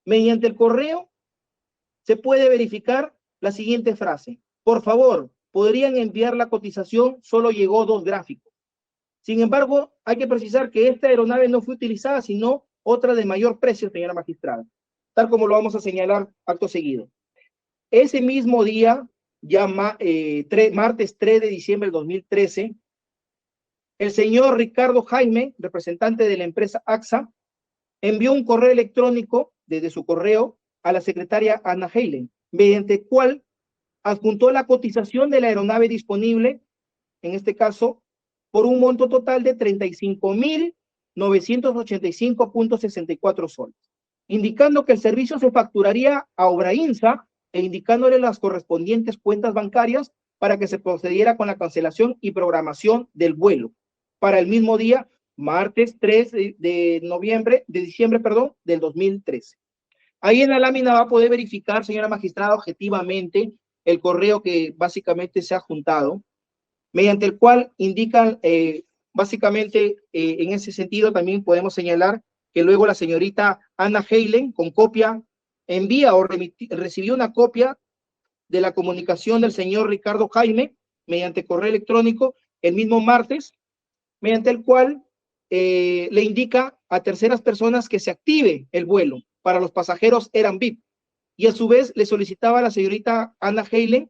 Mediante el correo se puede verificar la siguiente frase: por favor, podrían enviar la cotización, solo llegó 2 gráficos. Sin embargo, hay que precisar que esta aeronave no fue utilizada, sino otra de mayor precio, señora magistrada, tal como lo vamos a señalar acto seguido. Ese mismo día, martes 3 de diciembre del 2013, el señor Ricardo Jaime, representante de la empresa AXA, envió un correo electrónico desde su correo a la secretaria Ana Heylen, mediante el cual adjuntó la cotización de la aeronave disponible, en este caso, por un monto total de 35.985.64 soles, indicando que el servicio se facturaría a Obrainsa e indicándole las correspondientes cuentas bancarias para que se procediera con la cancelación y programación del vuelo para el mismo día, martes 3 de diciembre, del 2013. Ahí en la lámina va a poder verificar, señora magistrada, objetivamente el correo que básicamente se ha juntado, mediante el cual indican, básicamente, en ese sentido también podemos señalar que luego la señorita Ana Heylen, con copia, envía o recibió una copia de la comunicación del señor Ricardo Jaime, mediante correo electrónico, el mismo martes, mediante el cual le indica a terceras personas que se active el vuelo para los pasajeros eran VIP, y a su vez le solicitaba a la señorita Ana Heylen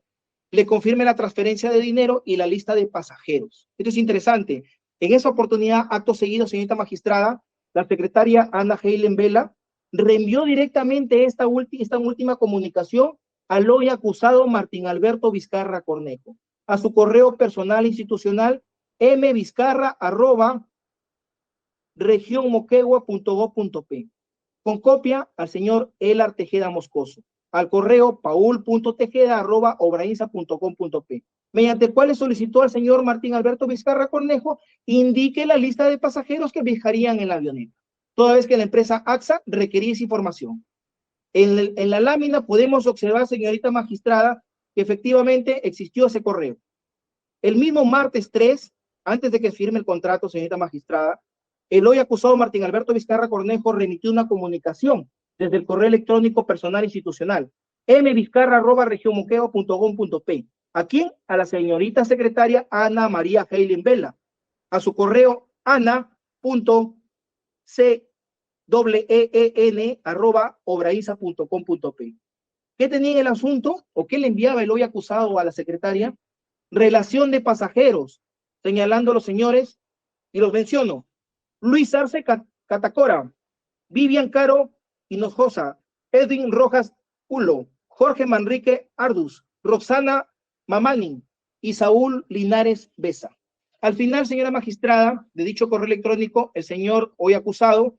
le confirme la transferencia de dinero y la lista de pasajeros. Esto es interesante. En esa oportunidad, acto seguido, señorita magistrada, la secretaria Ana Heylen Vela reenvió directamente esta última comunicación al hoy acusado Martín Alberto Vizcarra Cornejo, a su correo personal institucional mvizcarra@regionmoquegua.gov.p, con copia al señor Elar Tejeda Moscoso, al correo paul.tejeda@obrainsa.com.p, mediante el cual le solicitó al señor Martín Alberto Vizcarra Cornejo indique la lista de pasajeros que viajarían en la avioneta, toda vez que la empresa AXA requería esa información. En la lámina podemos observar, señorita magistrada, que efectivamente existió ese correo. El mismo martes 3, antes de que firme el contrato, señorita magistrada, el hoy acusado Martín Alberto Vizcarra Cornejo remitió una comunicación desde el correo electrónico personal institucional mvizcarra@regionmoquegua.gov.p. ¿A quién? A la señorita secretaria Ana María Helen Vela, a su correo ana.ceen@obrainsa.com.p. ¿Qué tenía en el asunto o qué le enviaba el hoy acusado a la secretaria? Relación de pasajeros, señalando a los señores, y los menciono: Luis Arce Catacora, Vivian Caro Hinojosa, Edwin Rojas Ulo, Jorge Manrique Arduz, Roxana Mamani y Saúl Linares Besa. Al final, señora magistrada, de dicho correo electrónico, el señor hoy acusado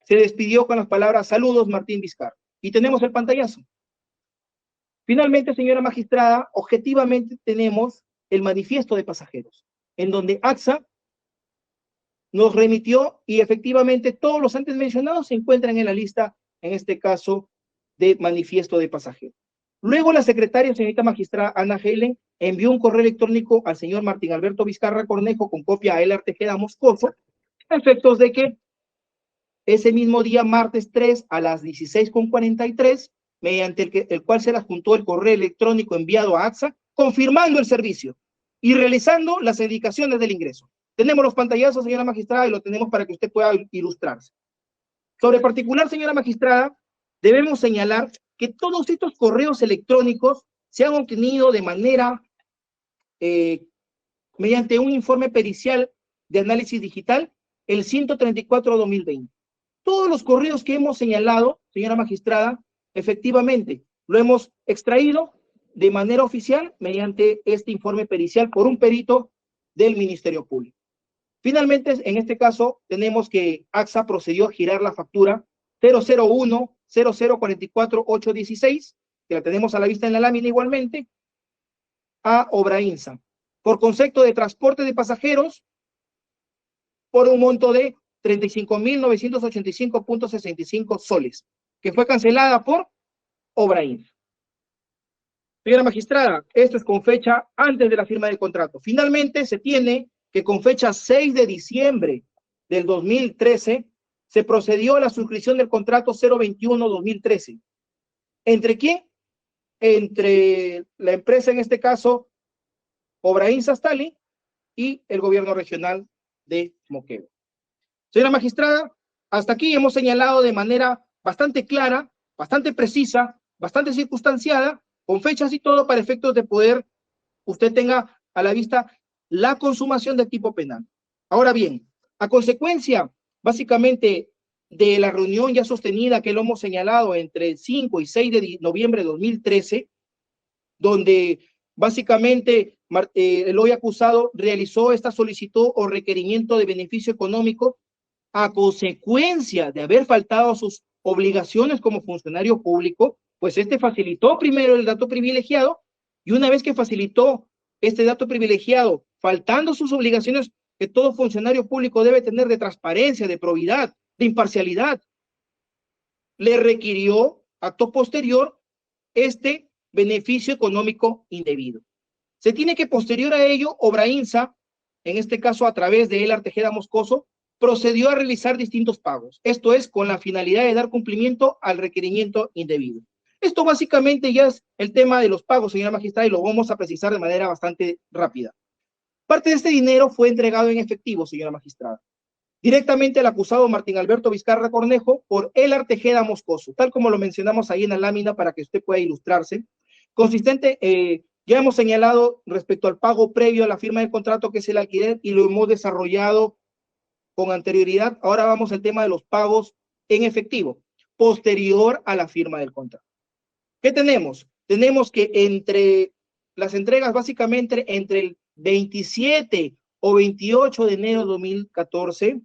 se despidió con las palabras: saludos, Martín Vizcarra. Y tenemos el pantallazo. Finalmente, señora magistrada, objetivamente tenemos el manifiesto de pasajeros, en donde AXA nos remitió y efectivamente todos los antes mencionados se encuentran en la lista, en este caso, de manifiesto de pasajeros. Luego la secretaria, señorita magistrada Ana Helen, envió un correo electrónico al señor Martín Alberto Vizcarra Cornejo con copia a Elar Tejeda Moscoso, a efectos de que ese mismo día, martes 3, a las 16:43, mediante el cual se le adjuntó el correo electrónico enviado a AXA, confirmando el servicio y realizando las indicaciones del ingreso. Tenemos los pantallazos, señora magistrada, y lo tenemos para que usted pueda ilustrarse. Sobre particular, señora magistrada, debemos señalar que todos estos correos electrónicos se han obtenido de manera, mediante un informe pericial de análisis digital, el 134/2020. Todos los correos que hemos señalado, señora magistrada, efectivamente, lo hemos extraído de manera oficial mediante este informe pericial por un perito del Ministerio Público. Finalmente, en este caso, tenemos que AXA procedió a girar la factura 001-0044-816, que la tenemos a la vista en la lámina igualmente, a Obrainsa, por concepto de transporte de pasajeros, por un monto de 35.985.65 soles, que fue cancelada por Obrainsa. Señora magistrada, esto es con fecha antes de la firma del contrato. Finalmente, se tiene que con fecha 6 de diciembre del 2013, se procedió a la suscripción del contrato 021-2013. ¿Entre quién? Entre la empresa, en este caso, Obrainsa Stali, y el gobierno regional de Moquegua. Señora magistrada, hasta aquí hemos señalado de manera bastante clara, bastante precisa, bastante circunstanciada, con fechas y todo, para efectos de poder usted tenga a la vista la consumación del tipo penal. Ahora bien, a consecuencia, básicamente, de la reunión ya sostenida que lo hemos señalado entre el 5 y 6 de noviembre de 2013, donde básicamente el hoy acusado realizó esta solicitud o requerimiento de beneficio económico a consecuencia de haber faltado a sus obligaciones como funcionario público, pues este facilitó primero el dato privilegiado, y una vez que facilitó este dato privilegiado, faltando sus obligaciones que todo funcionario público debe tener de transparencia, de probidad, de imparcialidad, le requirió, acto posterior, este beneficio económico indebido. Se tiene que, posterior a ello, Obrainsa, en este caso a través de Elar Tejeda Moscoso, procedió a realizar distintos pagos. Esto es con la finalidad de dar cumplimiento al requerimiento indebido. Esto básicamente ya es el tema de los pagos, señora magistrada, y lo vamos a precisar de manera bastante rápida. Parte de este dinero fue entregado en efectivo, señora magistrada, directamente al acusado Martín Alberto Vizcarra Cornejo por Elar Tejeda Moscoso, tal como lo mencionamos ahí en la lámina para que usted pueda ilustrarse. Consistente, ya hemos señalado respecto al pago previo a la firma del contrato, que es el alquiler, y lo hemos desarrollado con anterioridad. Ahora vamos al tema de los pagos en efectivo, posterior a la firma del contrato. ¿Qué tenemos? Tenemos que entre las entregas, básicamente entre el 27 o 28 de enero de 2014,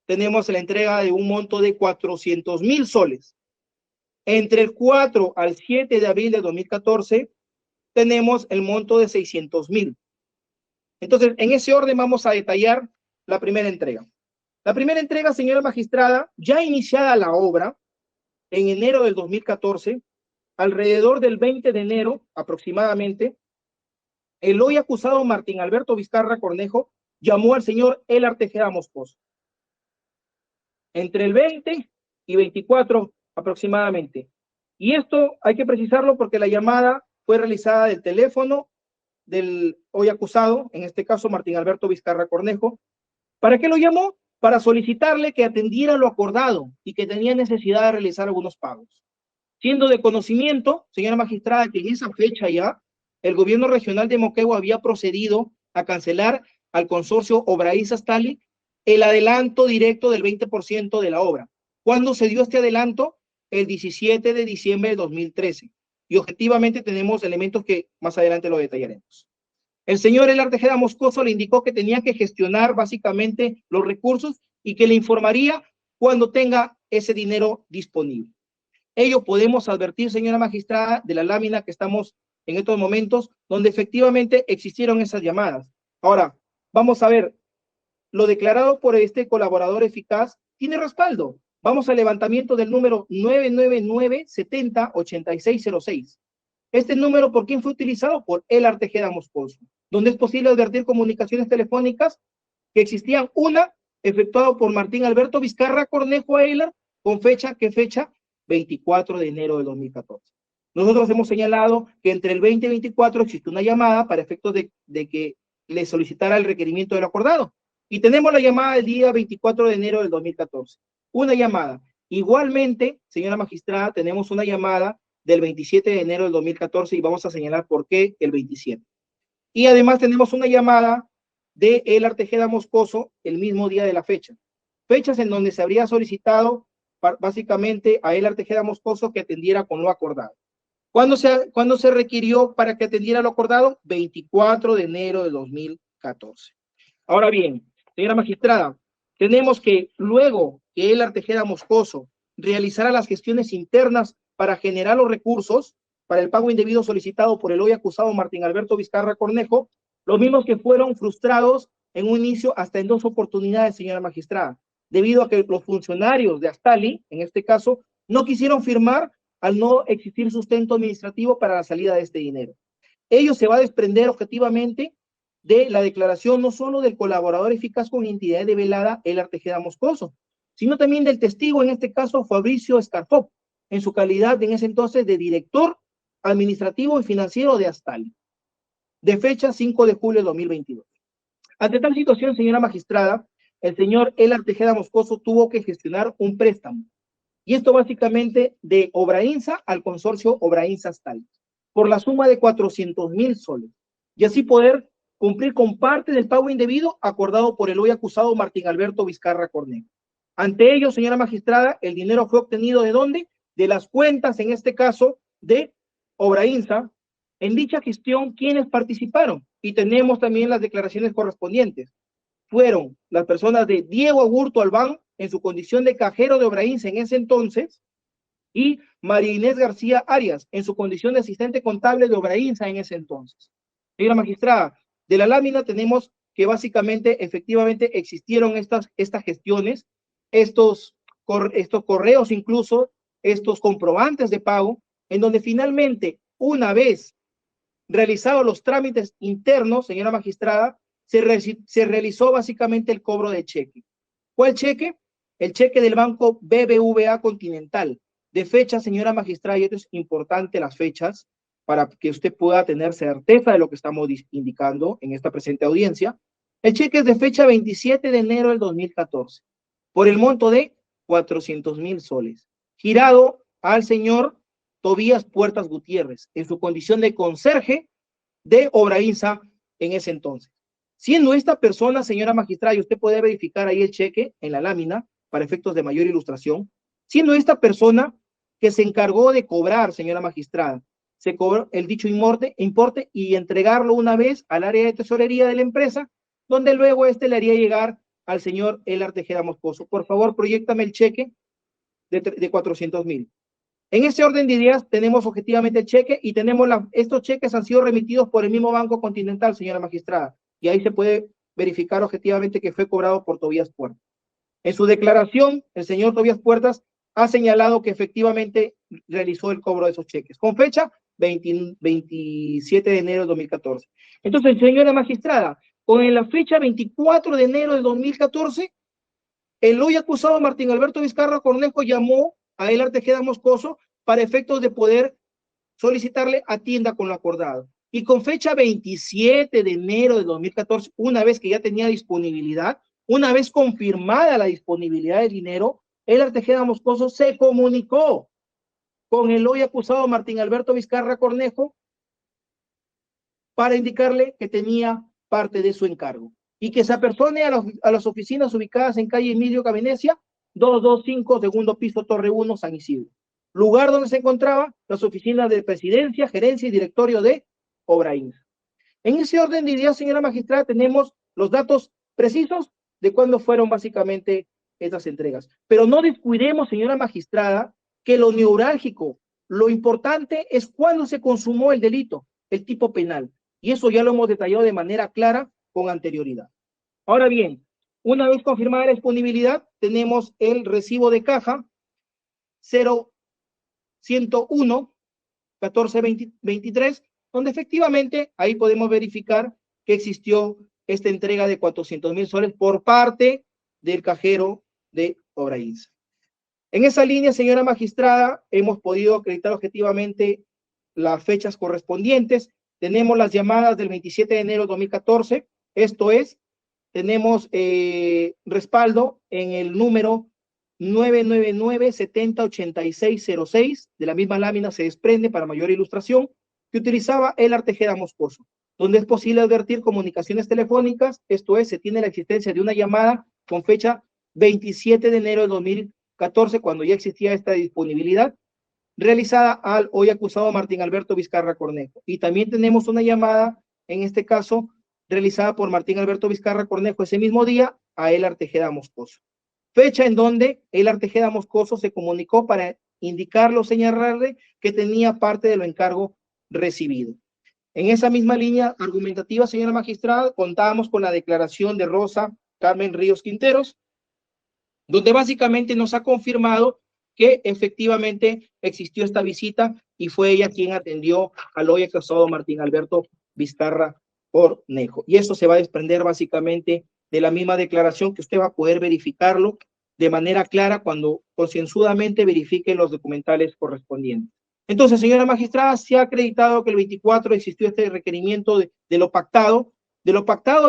tenemos la entrega de un monto de 400.000 soles. Entre el 4 al 7 de abril de 2014, tenemos el monto de 600.000. Entonces, en ese orden vamos a detallar la primera entrega. La primera entrega, señora magistrada, ya iniciada la obra en enero del 2014, alrededor del 20 de enero aproximadamente, el hoy acusado Martín Alberto Vizcarra Cornejo llamó al señor Elar Tejeda Moscoso. Entre el 20 y 24 aproximadamente. Y esto hay que precisarlo porque la llamada fue realizada del teléfono del hoy acusado, en este caso Martín Alberto Vizcarra Cornejo. ¿Para qué lo llamó? Para solicitarle que atendiera lo acordado y que tenía necesidad de realizar algunos pagos. Siendo de conocimiento, señora magistrada, que en esa fecha ya el gobierno regional de Moquegua había procedido a cancelar al consorcio Obraíza-Astali el adelanto directo del 20% de la obra. ¿Cuándo se dio este adelanto? El 17 de diciembre de 2013. Y objetivamente tenemos elementos que más adelante lo detallaremos. El señor Elar Tejeda Moscoso le indicó que tenía que gestionar básicamente los recursos y que le informaría cuando tenga ese dinero disponible. Ello podemos advertir, señora magistrada, de la lámina que estamos en estos momentos, donde efectivamente existieron esas llamadas. Ahora, vamos a ver, lo declarado por este colaborador eficaz tiene respaldo. Vamos al levantamiento del número 999-70-8606. Este número, ¿por quién fue utilizado? Por Elar Tejeda Moscoso, donde es posible advertir comunicaciones telefónicas que existían. Una, efectuado por Martín Alberto Vizcarra Cornejo a Elar, con fecha, ¿qué fecha? 24 de enero de 2014. Nosotros hemos señalado que entre el 20 y 24 existe una llamada para efectos de que le solicitara el requerimiento del acordado. Y tenemos la llamada del día 24 de enero del 2014. Una llamada. Igualmente, señora magistrada, tenemos una llamada del 27 de enero del 2014 y vamos a señalar por qué el 27. Y además tenemos una llamada de Elar Tejeda Moscoso el mismo día de la fecha. Fechas en donde se habría solicitado básicamente a Elar Tejeda Moscoso que atendiera con lo acordado. ¿Cuándo se requirió para que atendiera lo acordado? 24 de enero de 2014. Ahora bien, señora magistrada, tenemos que luego que Elar Tejeda Moscoso realizara las gestiones internas para generar los recursos para el pago indebido solicitado por el hoy acusado Martín Alberto Vizcarra Cornejo, los mismos que fueron frustrados en un inicio hasta en 2 oportunidades, señora magistrada, debido a que los funcionarios de Astali, en este caso, no quisieron firmar al no existir sustento administrativo para la salida de este dinero. Ello se va a desprender objetivamente de la declaración no solo del colaborador eficaz con identidad develada, Elar Tejeda Moscoso, sino también del testigo, en este caso, Fabricio Escarfop, en su calidad en ese entonces de director administrativo y financiero de Astali, de fecha 5 de julio de 2022. Ante tal situación, señora magistrada, el señor Elar Tejeda Moscoso tuvo que gestionar un préstamo, y esto básicamente de Obrainsa al consorcio Obrainsa-Astali, por la suma de 400.000 soles, y así poder cumplir con parte del pago indebido acordado por el hoy acusado Martín Alberto Vizcarra Cornejo. Ante ello, señora magistrada, el dinero fue obtenido ¿de dónde? De las cuentas, en este caso, de Obrainsa. En dicha gestión, ¿quiénes participaron? Y tenemos también las declaraciones correspondientes. Fueron las personas de Diego Agurto Albán, en su condición de cajero de Obrainsa en ese entonces, y María Inés García Arias, en su condición de asistente contable de Obrainsa en ese entonces. Señora magistrada, de la lámina tenemos que básicamente, efectivamente, existieron estas gestiones, estos correos incluso, estos comprobantes de pago, en donde finalmente, una vez realizados los trámites internos, señora magistrada, se realizó básicamente el cobro de cheque. ¿Cuál cheque? El cheque del banco BBVA Continental, de fecha, señora magistrada, y esto es importante las fechas, para que usted pueda tener certeza de lo que estamos indicando en esta presente audiencia. El cheque es de fecha 27 de enero del 2014, por el monto de 400.000 soles, girado al señor Tobías Puertas Gutiérrez, en su condición de conserje de Obrainsa en ese entonces. Siendo esta persona, señora magistrada, y usted puede verificar ahí el cheque en la lámina, para efectos de mayor ilustración, siendo esta persona que se encargó de cobrar, señora magistrada. Se cobró el dicho importe y entregarlo una vez al área de tesorería de la empresa, donde luego le haría llegar al señor Elar Tejeda Moscoso. Por favor, proyéctame el cheque de 400,000. En ese orden de ideas tenemos objetivamente el cheque y tenemos estos cheques han sido remitidos por el mismo Banco Continental, señora magistrada, y ahí se puede verificar objetivamente que fue cobrado por Tobías Puertas. En su declaración, el señor Tobías Puertas ha señalado que efectivamente realizó el cobro de esos cheques, con fecha 27 de enero de 2014. Entonces, señora magistrada, con la fecha 24 de enero de 2014, el hoy acusado Martín Alberto Vizcarra Cornejo llamó a Elar Tejeda Moscoso para efectos de poder solicitarle atienda con lo acordado. Y con fecha 27 de enero de 2014, una vez que ya tenía disponibilidad, una vez confirmada la disponibilidad de dinero, Elar Tejeda Moscoso se comunicó con el hoy acusado Martín Alberto Vizcarra Cornejo para indicarle que tenía parte de su encargo y que se apersone a las oficinas ubicadas en calle Emilio Cavenecia, 225, segundo piso, Torre 1, San Isidro, lugar donde se encontraban las oficinas de presidencia, gerencia y directorio de Obrainsa. En ese orden de ideas, señora magistrada, tenemos los datos precisos de cuándo fueron básicamente estas entregas. Pero no descuidemos, señora magistrada, que lo neurálgico, lo importante es cuándo se consumó el delito, el tipo penal. Y eso ya lo hemos detallado de manera clara con anterioridad. Ahora bien, una vez confirmada la disponibilidad, tenemos el recibo de caja 0101 1423, donde efectivamente ahí podemos verificar que existió esta entrega de 400,000 soles por parte del cajero de Obrainsa. En esa línea, señora magistrada, hemos podido acreditar objetivamente las fechas correspondientes. Tenemos las llamadas del 27 de enero de 2014, esto es, tenemos respaldo en el número 999-708606, de la misma lámina se desprende para mayor ilustración, que utilizaba Elar Tejeda Moscoso, donde es posible advertir comunicaciones telefónicas, esto es, se tiene la existencia de una llamada con fecha 27 de enero de 2014, cuando ya existía esta disponibilidad, realizada al hoy acusado Martín Alberto Vizcarra Cornejo. Y también tenemos una llamada, en este caso, realizada por Martín Alberto Vizcarra Cornejo ese mismo día a Elar Tejeda Moscoso. Fecha en donde Elar Tejeda Moscoso se comunicó para indicarle o señalarle que tenía parte de lo encargo recibido. En esa misma línea argumentativa, señora magistrada, contábamos con la declaración de Rosa Carmen Ríos Quinteros, donde básicamente nos ha confirmado que efectivamente existió esta visita y fue ella quien atendió al hoy acusado Martín Alberto Vizcarra Cornejo. Y eso se va a desprender básicamente de la misma declaración que usted va a poder verificarlo de manera clara cuando concienzudamente verifique los documentales correspondientes. Entonces, señora magistrada, se ha acreditado que el 24 existió este requerimiento de lo pactado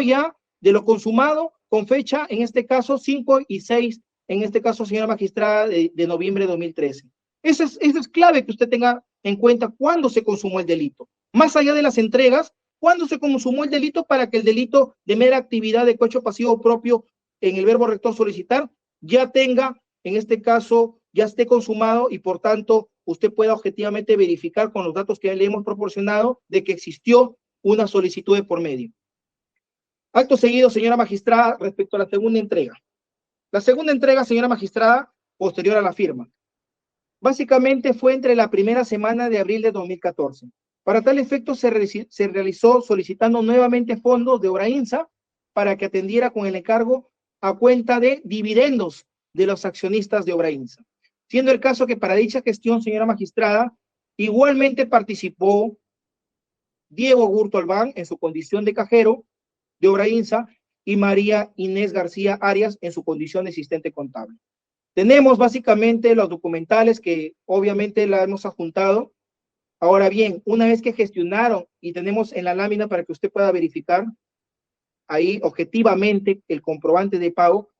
ya, de lo consumado, con fecha, en este caso, 5 y 6, en este caso, señora magistrada, de noviembre de 2013. Eso es clave que usted tenga en cuenta cuándo se consumó el delito. Más allá de las entregas, cuándo se consumó el delito para que el delito de mera actividad de cohecho pasivo propio en el verbo rector solicitar ya tenga, en este caso, ya esté consumado y por tanto usted pueda objetivamente verificar con los datos que le hemos proporcionado de que existió una solicitud de por medio. Acto seguido, señora magistrada, respecto a la segunda entrega. La segunda entrega, señora magistrada, posterior a la firma, básicamente fue entre la primera semana de abril de 2014. Para tal efecto se realizó solicitando nuevamente fondos de Obrainsa para que atendiera con el encargo a cuenta de dividendos de los accionistas de Obrainsa. Siendo el caso que para dicha gestión, señora magistrada, igualmente participó Diego Gurto Albán en su condición de cajero de Obrainsa y María Inés García Arias en su condición de asistente contable. Tenemos básicamente los documentales que obviamente la hemos adjuntado. Ahora bien, una vez que gestionaron y tenemos en la lámina para que usted pueda verificar ahí objetivamente el comprobante de pago,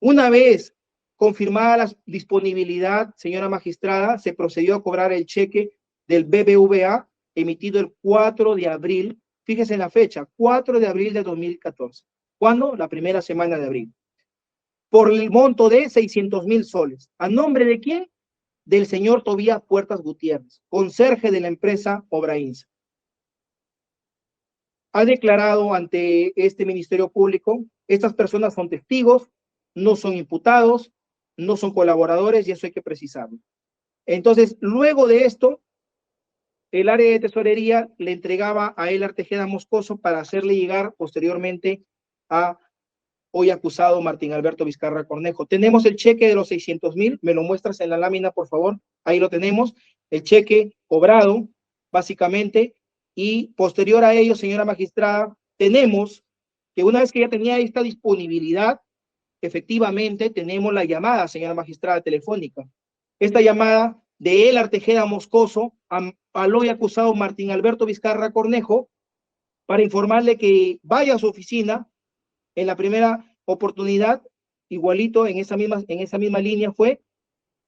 una vez confirmada la disponibilidad, señora magistrada, se procedió a cobrar el cheque del BBVA emitido el 4 de abril, fíjese en la fecha, 4 de abril de 2014. ¿Cuándo? La primera semana de abril. Por el monto de 600,000 soles. ¿A nombre de quién? del señor Tobías Puertas Gutiérrez, conserje de la empresa Obrainsa. Ha declarado ante este Ministerio Público, estas personas son testigos, no son imputados, no son colaboradores, y eso hay que precisarlo. Entonces, luego de esto, el área de tesorería le entregaba a Elar Tejeda Moscoso para hacerle llegar posteriormente a hoy acusado Martín Alberto Vizcarra Cornejo. Tenemos el cheque de los 600,000, me lo muestras en la lámina, por favor. Ahí lo tenemos, el cheque cobrado, básicamente, y posterior a ello, señora magistrada, tenemos que una vez que ya tenía esta disponibilidad, efectivamente tenemos la llamada, señora magistrada telefónica. Esta llamada de Elar Tejeda Moscoso al hoy acusado Martín Alberto Vizcarra Cornejo para informarle que vaya a su oficina. En la primera oportunidad, igualito en esa misma línea fue,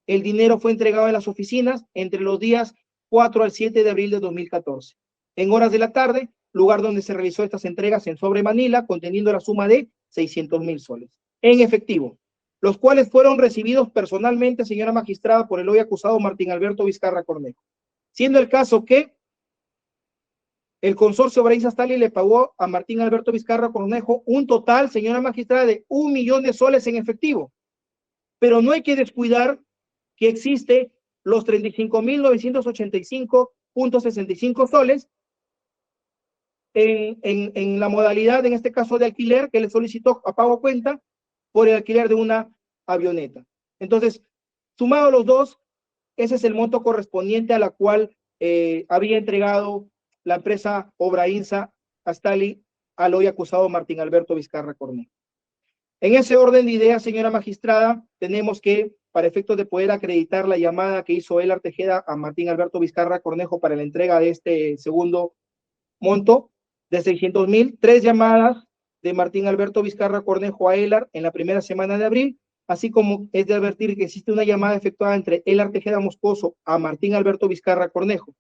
el dinero fue entregado en las oficinas entre los días 4 al 7 de abril de 2014. En horas de la tarde, lugar donde se realizó estas entregas en sobre Manila, conteniendo la suma de 600,000 soles en efectivo, los cuales fueron recibidos personalmente, señora magistrada, por el hoy acusado Martín Alberto Vizcarra Cornejo, siendo el caso que el consorcio Obrainsa Stali le pagó a Martín Alberto Vizcarra Cornejo un total, señora magistrada, de 1 millón de soles en efectivo. Pero no hay que descuidar que existe los 35,985.65 soles en la modalidad, en este caso de alquiler, que le solicitó a pago cuenta por el alquiler de una avioneta. Entonces, sumados los dos, ese es el monto correspondiente a la cual había entregado la empresa Obrainsa Stali al hoy acusado Martín Alberto Vizcarra Cornejo. En ese orden de ideas, señora magistrada, tenemos que, para efectos de poder acreditar la llamada que hizo Elar Tejeda a Martín Alberto Vizcarra Cornejo para la entrega de este segundo monto de 600,000, 3 llamadas de Martín Alberto Vizcarra Cornejo a Elar en la primera semana de abril, así como es de advertir que existe una llamada efectuada entre Elar Tejeda Moscoso a Martín Alberto Vizcarra Cornejo.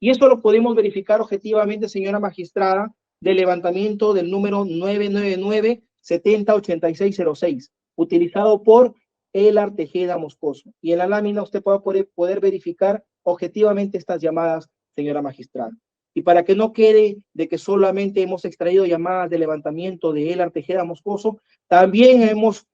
Y esto lo podemos verificar objetivamente, señora magistrada, del levantamiento del número 999-708606, utilizado por Elar Tejeda Moscoso. Y en la lámina usted va a poder verificar objetivamente estas llamadas, señora magistrada. Y para que no quede de que solamente hemos extraído llamadas de levantamiento de Elar Tejeda Moscoso, también hemos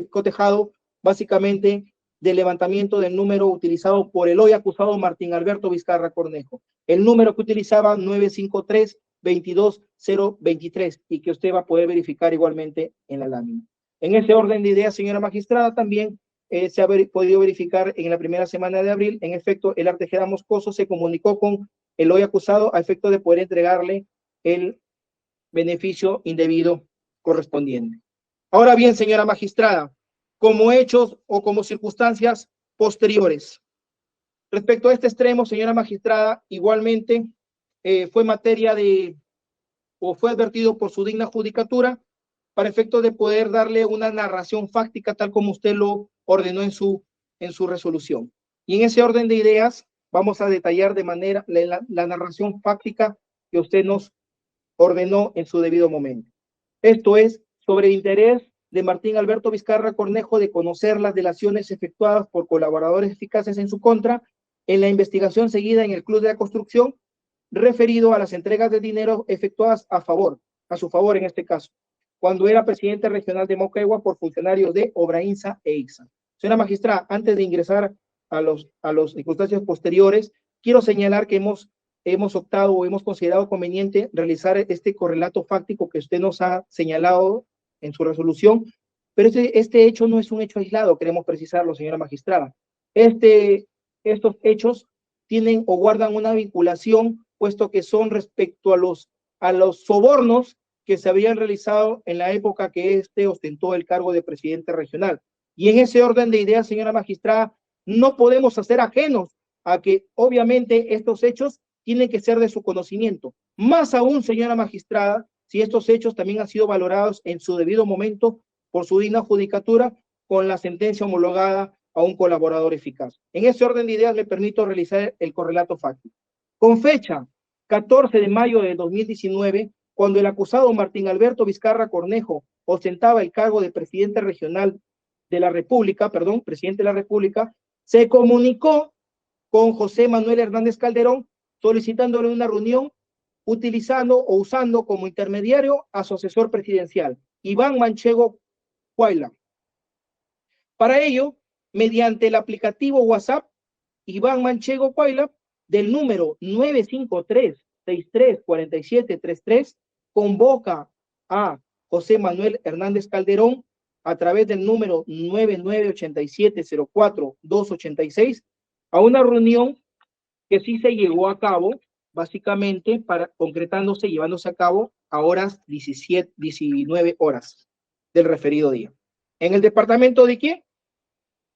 cotejado básicamente del levantamiento del número utilizado por el hoy acusado Martín Alberto Vizcarra Cornejo, el número que utilizaba 953-22023 y que usted va a poder verificar igualmente en la lámina. En ese orden de ideas, señora magistrada, también se ha podido verificar en la primera semana de abril, en efecto, Elar Tejeda Moscoso se comunicó con el hoy acusado a efecto de poder entregarle el beneficio indebido correspondiente. Ahora bien, señora magistrada, como hechos o como circunstancias posteriores. Respecto a este extremo, señora magistrada, igualmente fue materia de, o fue advertido por su digna judicatura para efecto de poder darle una narración fáctica tal como usted lo ordenó en su resolución. Y en ese orden de ideas vamos a detallar de manera la narración fáctica que usted nos ordenó en su debido momento. Esto es sobre el interés de Martín Alberto Vizcarra Cornejo de conocer las delaciones efectuadas por colaboradores eficaces en su contra en la investigación seguida en el Club de la Construcción, referido a las entregas de dinero efectuadas a su favor en este caso, cuando era presidente regional de Moquegua por funcionarios de Obrainsa e ICSA. Señora magistrada, antes de ingresar a los circunstancias posteriores, quiero señalar que hemos optado o hemos considerado conveniente realizar este correlato fáctico que usted nos ha señalado en su resolución, pero este hecho no es un hecho aislado, queremos precisarlo, señora magistrada. Estos hechos tienen o guardan una vinculación, puesto que son respecto a los sobornos que se habían realizado en la época que ostentó el cargo de presidente regional. Y en ese orden de ideas, señora magistrada, no podemos hacer ajenos a que obviamente estos hechos tienen que ser de su conocimiento. Más aún, señora magistrada, si estos hechos también han sido valorados en su debido momento por su digna judicatura con la sentencia homologada a un colaborador eficaz. En ese orden de ideas me permito realizar el correlato fáctico. Con fecha 14 de mayo de 2019, cuando el acusado Martín Alberto Vizcarra Cornejo ostentaba el cargo de presidente regional de la República, presidente de la República, se comunicó con José Manuel Hernández Calderón solicitándole una reunión utilizando o usando como intermediario a su asesor presidencial, Iván Manchego Cuayla. Para ello, mediante el aplicativo WhatsApp, Iván Manchego Cuayla, del número 953-634733, convoca a José Manuel Hernández Calderón a través del número 998704-286 a una reunión que sí se llevó a cabo, básicamente concretándose, llevándose a cabo a horas 19 horas del referido día. ¿En el departamento de qué?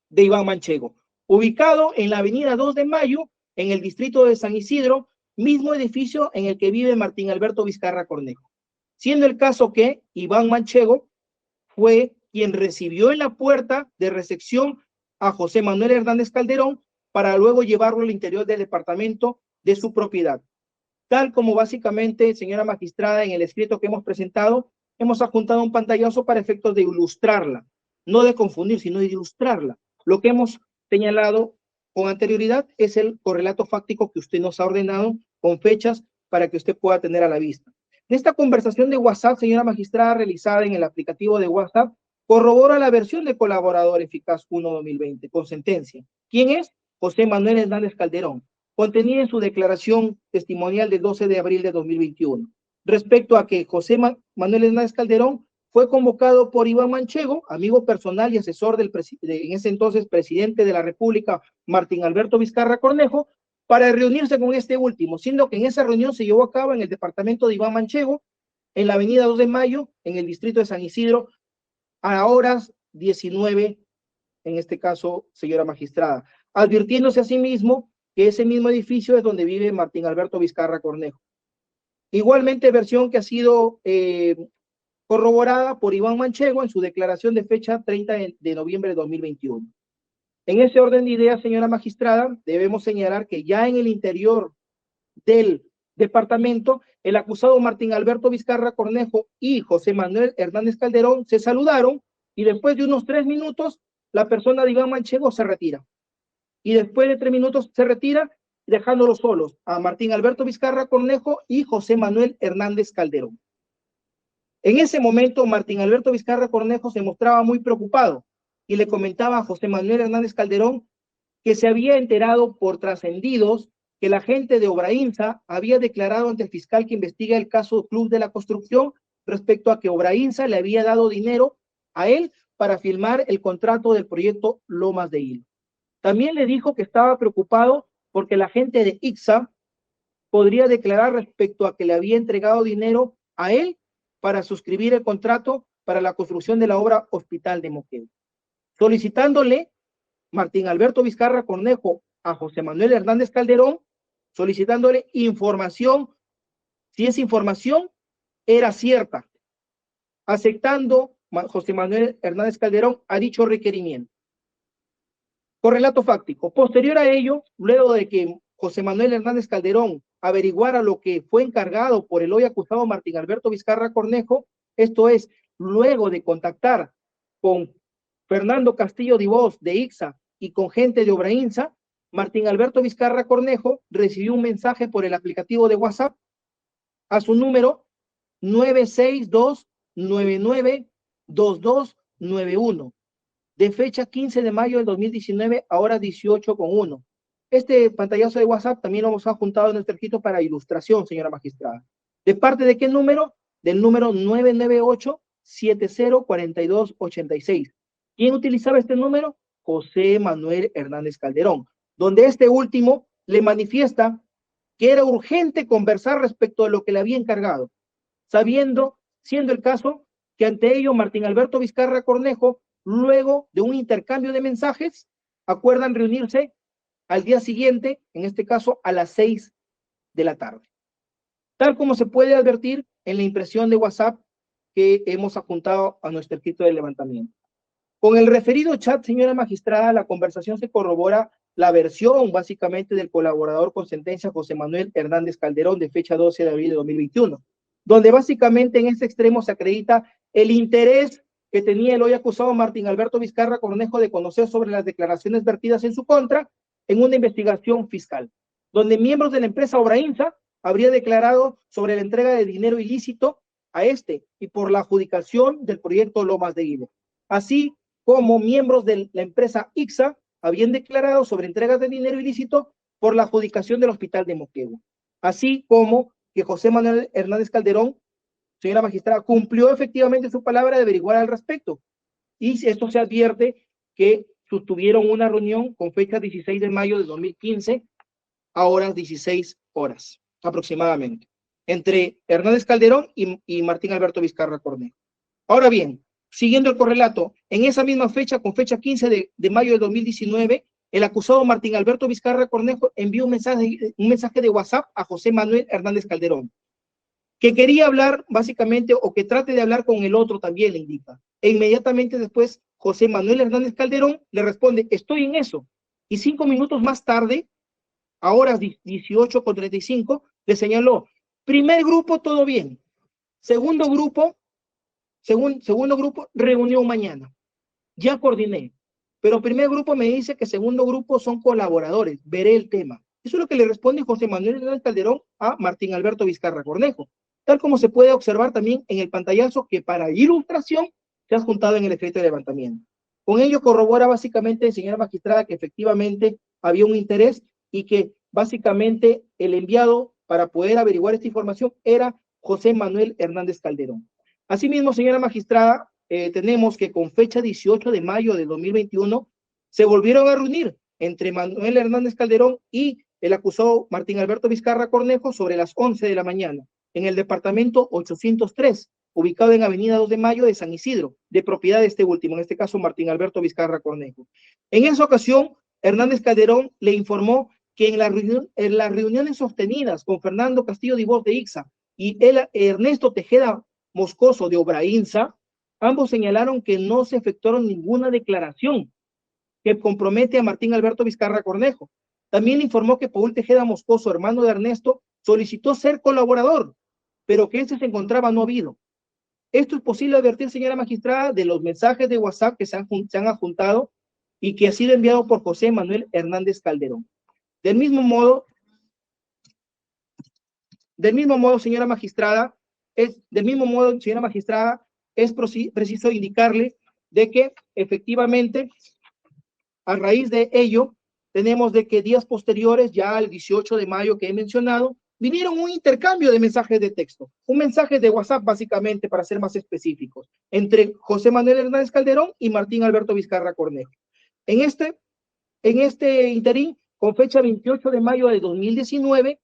De Iván Manchego, ubicado en la avenida 2 de Mayo, en el distrito de San Isidro, mismo edificio en el que vive Martín Alberto Vizcarra Cornejo. Siendo el caso que Iván Manchego fue quien recibió en la puerta de recepción a José Manuel Hernández Calderón para luego llevarlo al interior del departamento de su propiedad. Tal como básicamente, señora magistrada, en el escrito que hemos presentado, hemos adjuntado un pantallazo para efectos de ilustrarla, no de confundir, sino de ilustrarla. Lo que hemos señalado con anterioridad es el correlato fáctico que usted nos ha ordenado con fechas para que usted pueda tener a la vista. En esta conversación de WhatsApp, señora magistrada, realizada en el aplicativo de WhatsApp, corrobora la versión de colaborador eficaz 1-2020 con sentencia. ¿Quién es? José Manuel Hernández Calderón, contenida en su declaración testimonial del 12 de abril de 2021, respecto a que José Manuel Hernández Calderón fue convocado por Iván Manchego, amigo personal y asesor en ese entonces presidente de la República, Martín Alberto Vizcarra Cornejo, para reunirse con este último, siendo que en esa reunión se llevó a cabo en el departamento de Iván Manchego, en la avenida 2 de Mayo, en el distrito de San Isidro, a horas 19, en este caso, señora magistrada, advirtiéndose a sí mismo que ese mismo edificio es donde vive Martín Alberto Vizcarra Cornejo. Igualmente, versión que ha sido corroborada por Iván Manchego en su declaración de fecha 30 de noviembre de 2021. En ese orden de ideas, señora magistrada, debemos señalar que ya en el interior del departamento, el acusado Martín Alberto Vizcarra Cornejo y José Manuel Hernández Calderón se saludaron y después de unos 3 minutos, la persona de Iván Manchego se retira. Y después de 3 minutos se retira, dejándolos solos a Martín Alberto Vizcarra Cornejo y José Manuel Hernández Calderón. En ese momento, Martín Alberto Vizcarra Cornejo se mostraba muy preocupado y le comentaba a José Manuel Hernández Calderón que se había enterado por trascendidos que la gente de Obrainsa había declarado ante el fiscal que investiga el caso Club de la Construcción respecto a que Obrainsa le había dado dinero a él para firmar el contrato del proyecto Lomas de Hilo. También le dijo que estaba preocupado porque la gente de ICSA podría declarar respecto a que le había entregado dinero a él para suscribir el contrato para la construcción de la obra Hospital de Moquegua, solicitándole Martín Alberto Vizcarra Cornejo a José Manuel Hernández Calderón, solicitándole información, si esa información era cierta, aceptando José Manuel Hernández Calderón a dicho requerimiento. Correlato fáctico. Posterior a ello, luego de que José Manuel Hernández Calderón averiguara lo que fue encargado por el hoy acusado Martín Alberto Vizcarra Cornejo, esto es, luego de contactar con Fernando Castillo Dibós de ICSA y con gente de Obrainsa, Martín Alberto Vizcarra Cornejo recibió un mensaje por el aplicativo de WhatsApp a su número 962992291 de fecha 15 de mayo del 2019 a horas 18:01. Este pantallazo de WhatsApp también lo hemos adjuntado en nuestro escrito para ilustración, señora magistrada. ¿De parte de qué número? Del número 998-704286. ¿Quién utilizaba este número? José Manuel Hernández Calderón, donde este último le manifiesta que era urgente conversar respecto de lo que le había encargado, siendo el caso que ante ello Martín Alberto Vizcarra Cornejo, luego de un intercambio de mensajes, acuerdan reunirse al día siguiente, en este caso a las 6 de la tarde. Tal como se puede advertir en la impresión de WhatsApp que hemos adjuntado a nuestro escrito de levantamiento. Con el referido chat, señora magistrada, la conversación se corrobora la versión básicamente del colaborador con sentencia José Manuel Hernández Calderón de fecha 12 de abril de 2021, donde básicamente en este extremo se acredita el interés que tenía el hoy acusado Martín Alberto Vizcarra Cornejo de conocer sobre las declaraciones vertidas en su contra en una investigación fiscal, donde miembros de la empresa Obrainsa habría declarado sobre la entrega de dinero ilícito a este y por la adjudicación del proyecto Lomas de Hilo, así como miembros de la empresa ICSA habían declarado sobre entregas de dinero ilícito por la adjudicación del hospital de Moquegua, así como que José Manuel Hernández Calderón, señora magistrada, cumplió efectivamente su palabra de averiguar al respecto. Y esto se advierte que sostuvieron una reunión con fecha 16 de mayo de 2015 a horas 16 horas aproximadamente, entre Hernández Calderón y Martín Alberto Vizcarra Cornejo. Ahora bien, siguiendo el correlato, en esa misma fecha, con fecha 15 de mayo de 2019, el acusado Martín Alberto Vizcarra Cornejo envió un mensaje de WhatsApp a José Manuel Hernández Calderón, que quería hablar básicamente, o que trate de hablar con el otro también, le indica. E inmediatamente después, José Manuel Hernández Calderón le responde, estoy en eso. Y 5 minutos más tarde, a horas 18:35, le señaló, primer grupo, todo bien. Segundo grupo, reunión mañana. Ya coordiné. Pero primer grupo me dice que segundo grupo son colaboradores. Veré el tema. Eso es lo que le responde José Manuel Hernández Calderón a Martín Alberto Vizcarra Cornejo. Tal como se puede observar también en el pantallazo que para ilustración se ha juntado en el escrito de levantamiento. Con ello corrobora básicamente, señora magistrada, que efectivamente había un interés y que básicamente el enviado para poder averiguar esta información era José Manuel Hernández Calderón. Asimismo, señora magistrada, tenemos que con fecha 18 de mayo de 2021 se volvieron a reunir entre Manuel Hernández Calderón y el acusado Martín Alberto Vizcarra Cornejo sobre las 11 de la mañana en el departamento 803, ubicado en Avenida 2 de Mayo de San Isidro, de propiedad de este último, en este caso Martín Alberto Vizcarra Cornejo. En esa ocasión, Hernández Calderón le informó que en las reuniones sostenidas con Fernando Castillo Dibós de ICSA y Ernesto Tejeda Moscoso de Obrainsa, ambos señalaron que no se efectuaron ninguna declaración que compromete a Martín Alberto Vizcarra Cornejo. También informó que Paul Tejeda Moscoso, hermano de Ernesto, solicitó ser colaborador, pero que este se encontraba no habido. Esto es posible advertir, señora magistrada, de los mensajes de WhatsApp que se han adjuntado y que ha sido enviado por José Manuel Hernández Calderón. Del mismo modo, señora magistrada, es preciso indicarle de que efectivamente, a raíz de ello, tenemos de que días posteriores, ya al 18 de mayo que he mencionado, vinieron un intercambio de mensajes de texto, un mensaje de WhatsApp básicamente, para ser más específicos, entre José Manuel Hernández Calderón y Martín Alberto Vizcarra Cornejo. En este interín, con fecha 28 de mayo de 2019,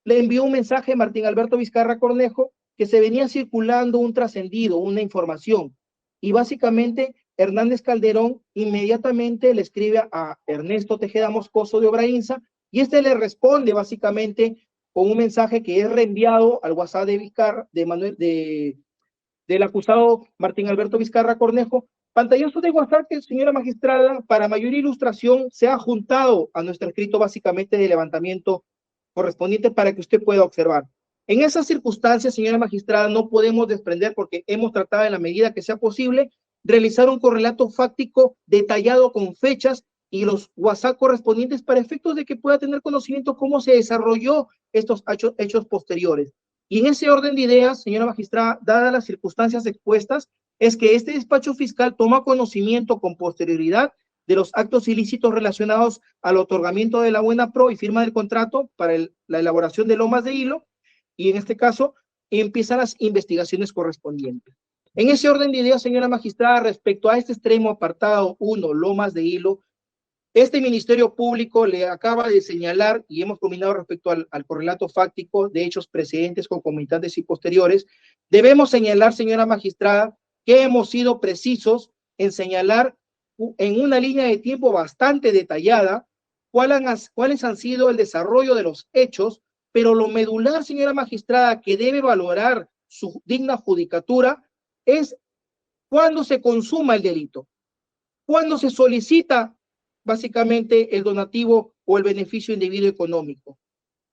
le envió un mensaje a Martín Alberto Vizcarra Cornejo que se venía circulando un trascendido, una información, y básicamente Hernández Calderón inmediatamente le escribe a Ernesto Tejeda Moscoso de Obrainsa, y este le responde básicamente con un mensaje que es reenviado al WhatsApp de Vizcarra, del acusado Martín Alberto Vizcarra Cornejo. Pantallazo de WhatsApp que, señora magistrada, para mayor ilustración, se ha juntado a nuestro escrito básicamente de levantamiento correspondiente para que usted pueda observar. En esas circunstancias, señora magistrada, no podemos desprender, porque hemos tratado en la medida que sea posible, realizar un correlato fáctico detallado con fechas y los WhatsApp correspondientes para efectos de que pueda tener conocimiento cómo se desarrolló estos hechos posteriores. Y en ese orden de ideas, señora magistrada, dadas las circunstancias expuestas, es que este despacho fiscal toma conocimiento con posterioridad de los actos ilícitos relacionados al otorgamiento de la buena pro y firma del contrato para la elaboración de Lomas de Hilo, y en este caso empiezan las investigaciones correspondientes. En ese orden de ideas, señora magistrada, respecto a este extremo apartado 1, Lomas de Hilo, este Ministerio Público le acaba de señalar, y hemos combinado respecto al correlato fáctico de hechos precedentes, concomitantes y posteriores, debemos señalar, señora magistrada, que hemos sido precisos en señalar en una línea de tiempo bastante detallada cuáles han sido el desarrollo de los hechos, pero lo medular, señora magistrada, que debe valorar su digna judicatura es cuándo se consuma el delito, cuándo se solicita básicamente el donativo o el beneficio indebido económico.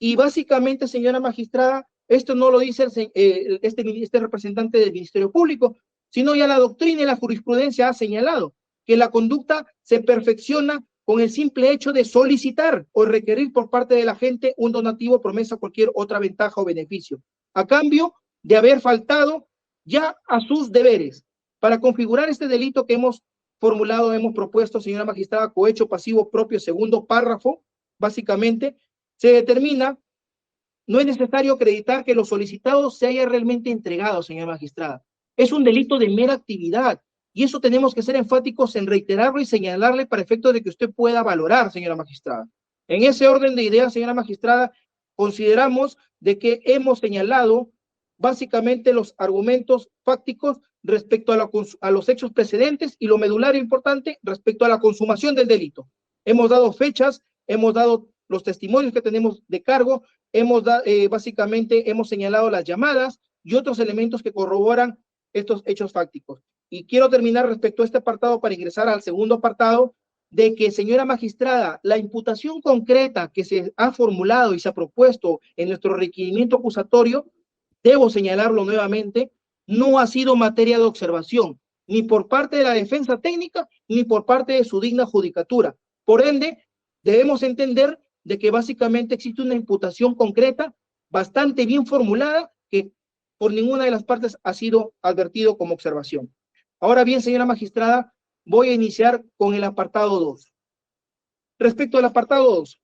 Y básicamente, señora magistrada, esto no lo dice este representante del Ministerio Público, sino ya la doctrina y la jurisprudencia ha señalado que la conducta se perfecciona con el simple hecho de solicitar o requerir por parte de la gente un donativo, promesa, cualquier otra ventaja o beneficio, a cambio de haber faltado ya a sus deberes. Para configurar este delito que hemos formulado, hemos propuesto, señora magistrada, cohecho pasivo propio, segundo párrafo, básicamente, se determina, no es necesario acreditar que lo solicitado se haya realmente entregado, señora magistrada. Es un delito de mera actividad, y eso tenemos que ser enfáticos en reiterarlo y señalarle para efecto de que usted pueda valorar, señora magistrada. En ese orden de ideas, señora magistrada, consideramos de que hemos señalado básicamente los argumentos fácticos respecto a los hechos precedentes y lo medular importante respecto a la consumación del delito. Hemos dado fechas, hemos dado los testimonios que tenemos de cargo, básicamente hemos señalado las llamadas y otros elementos que corroboran estos hechos fácticos. Y quiero terminar respecto a este apartado para ingresar al segundo apartado de que, señora magistrada, la imputación concreta que se ha formulado y se ha propuesto en nuestro requerimiento acusatorio, debo señalarlo nuevamente, no ha sido materia de observación, ni por parte de la defensa técnica, ni por parte de su digna judicatura. Por ende, debemos entender de que básicamente existe una imputación concreta, bastante bien formulada, que por ninguna de las partes ha sido advertido como observación. Ahora bien, señora magistrada, voy a iniciar con el apartado 2. Respecto al apartado 2,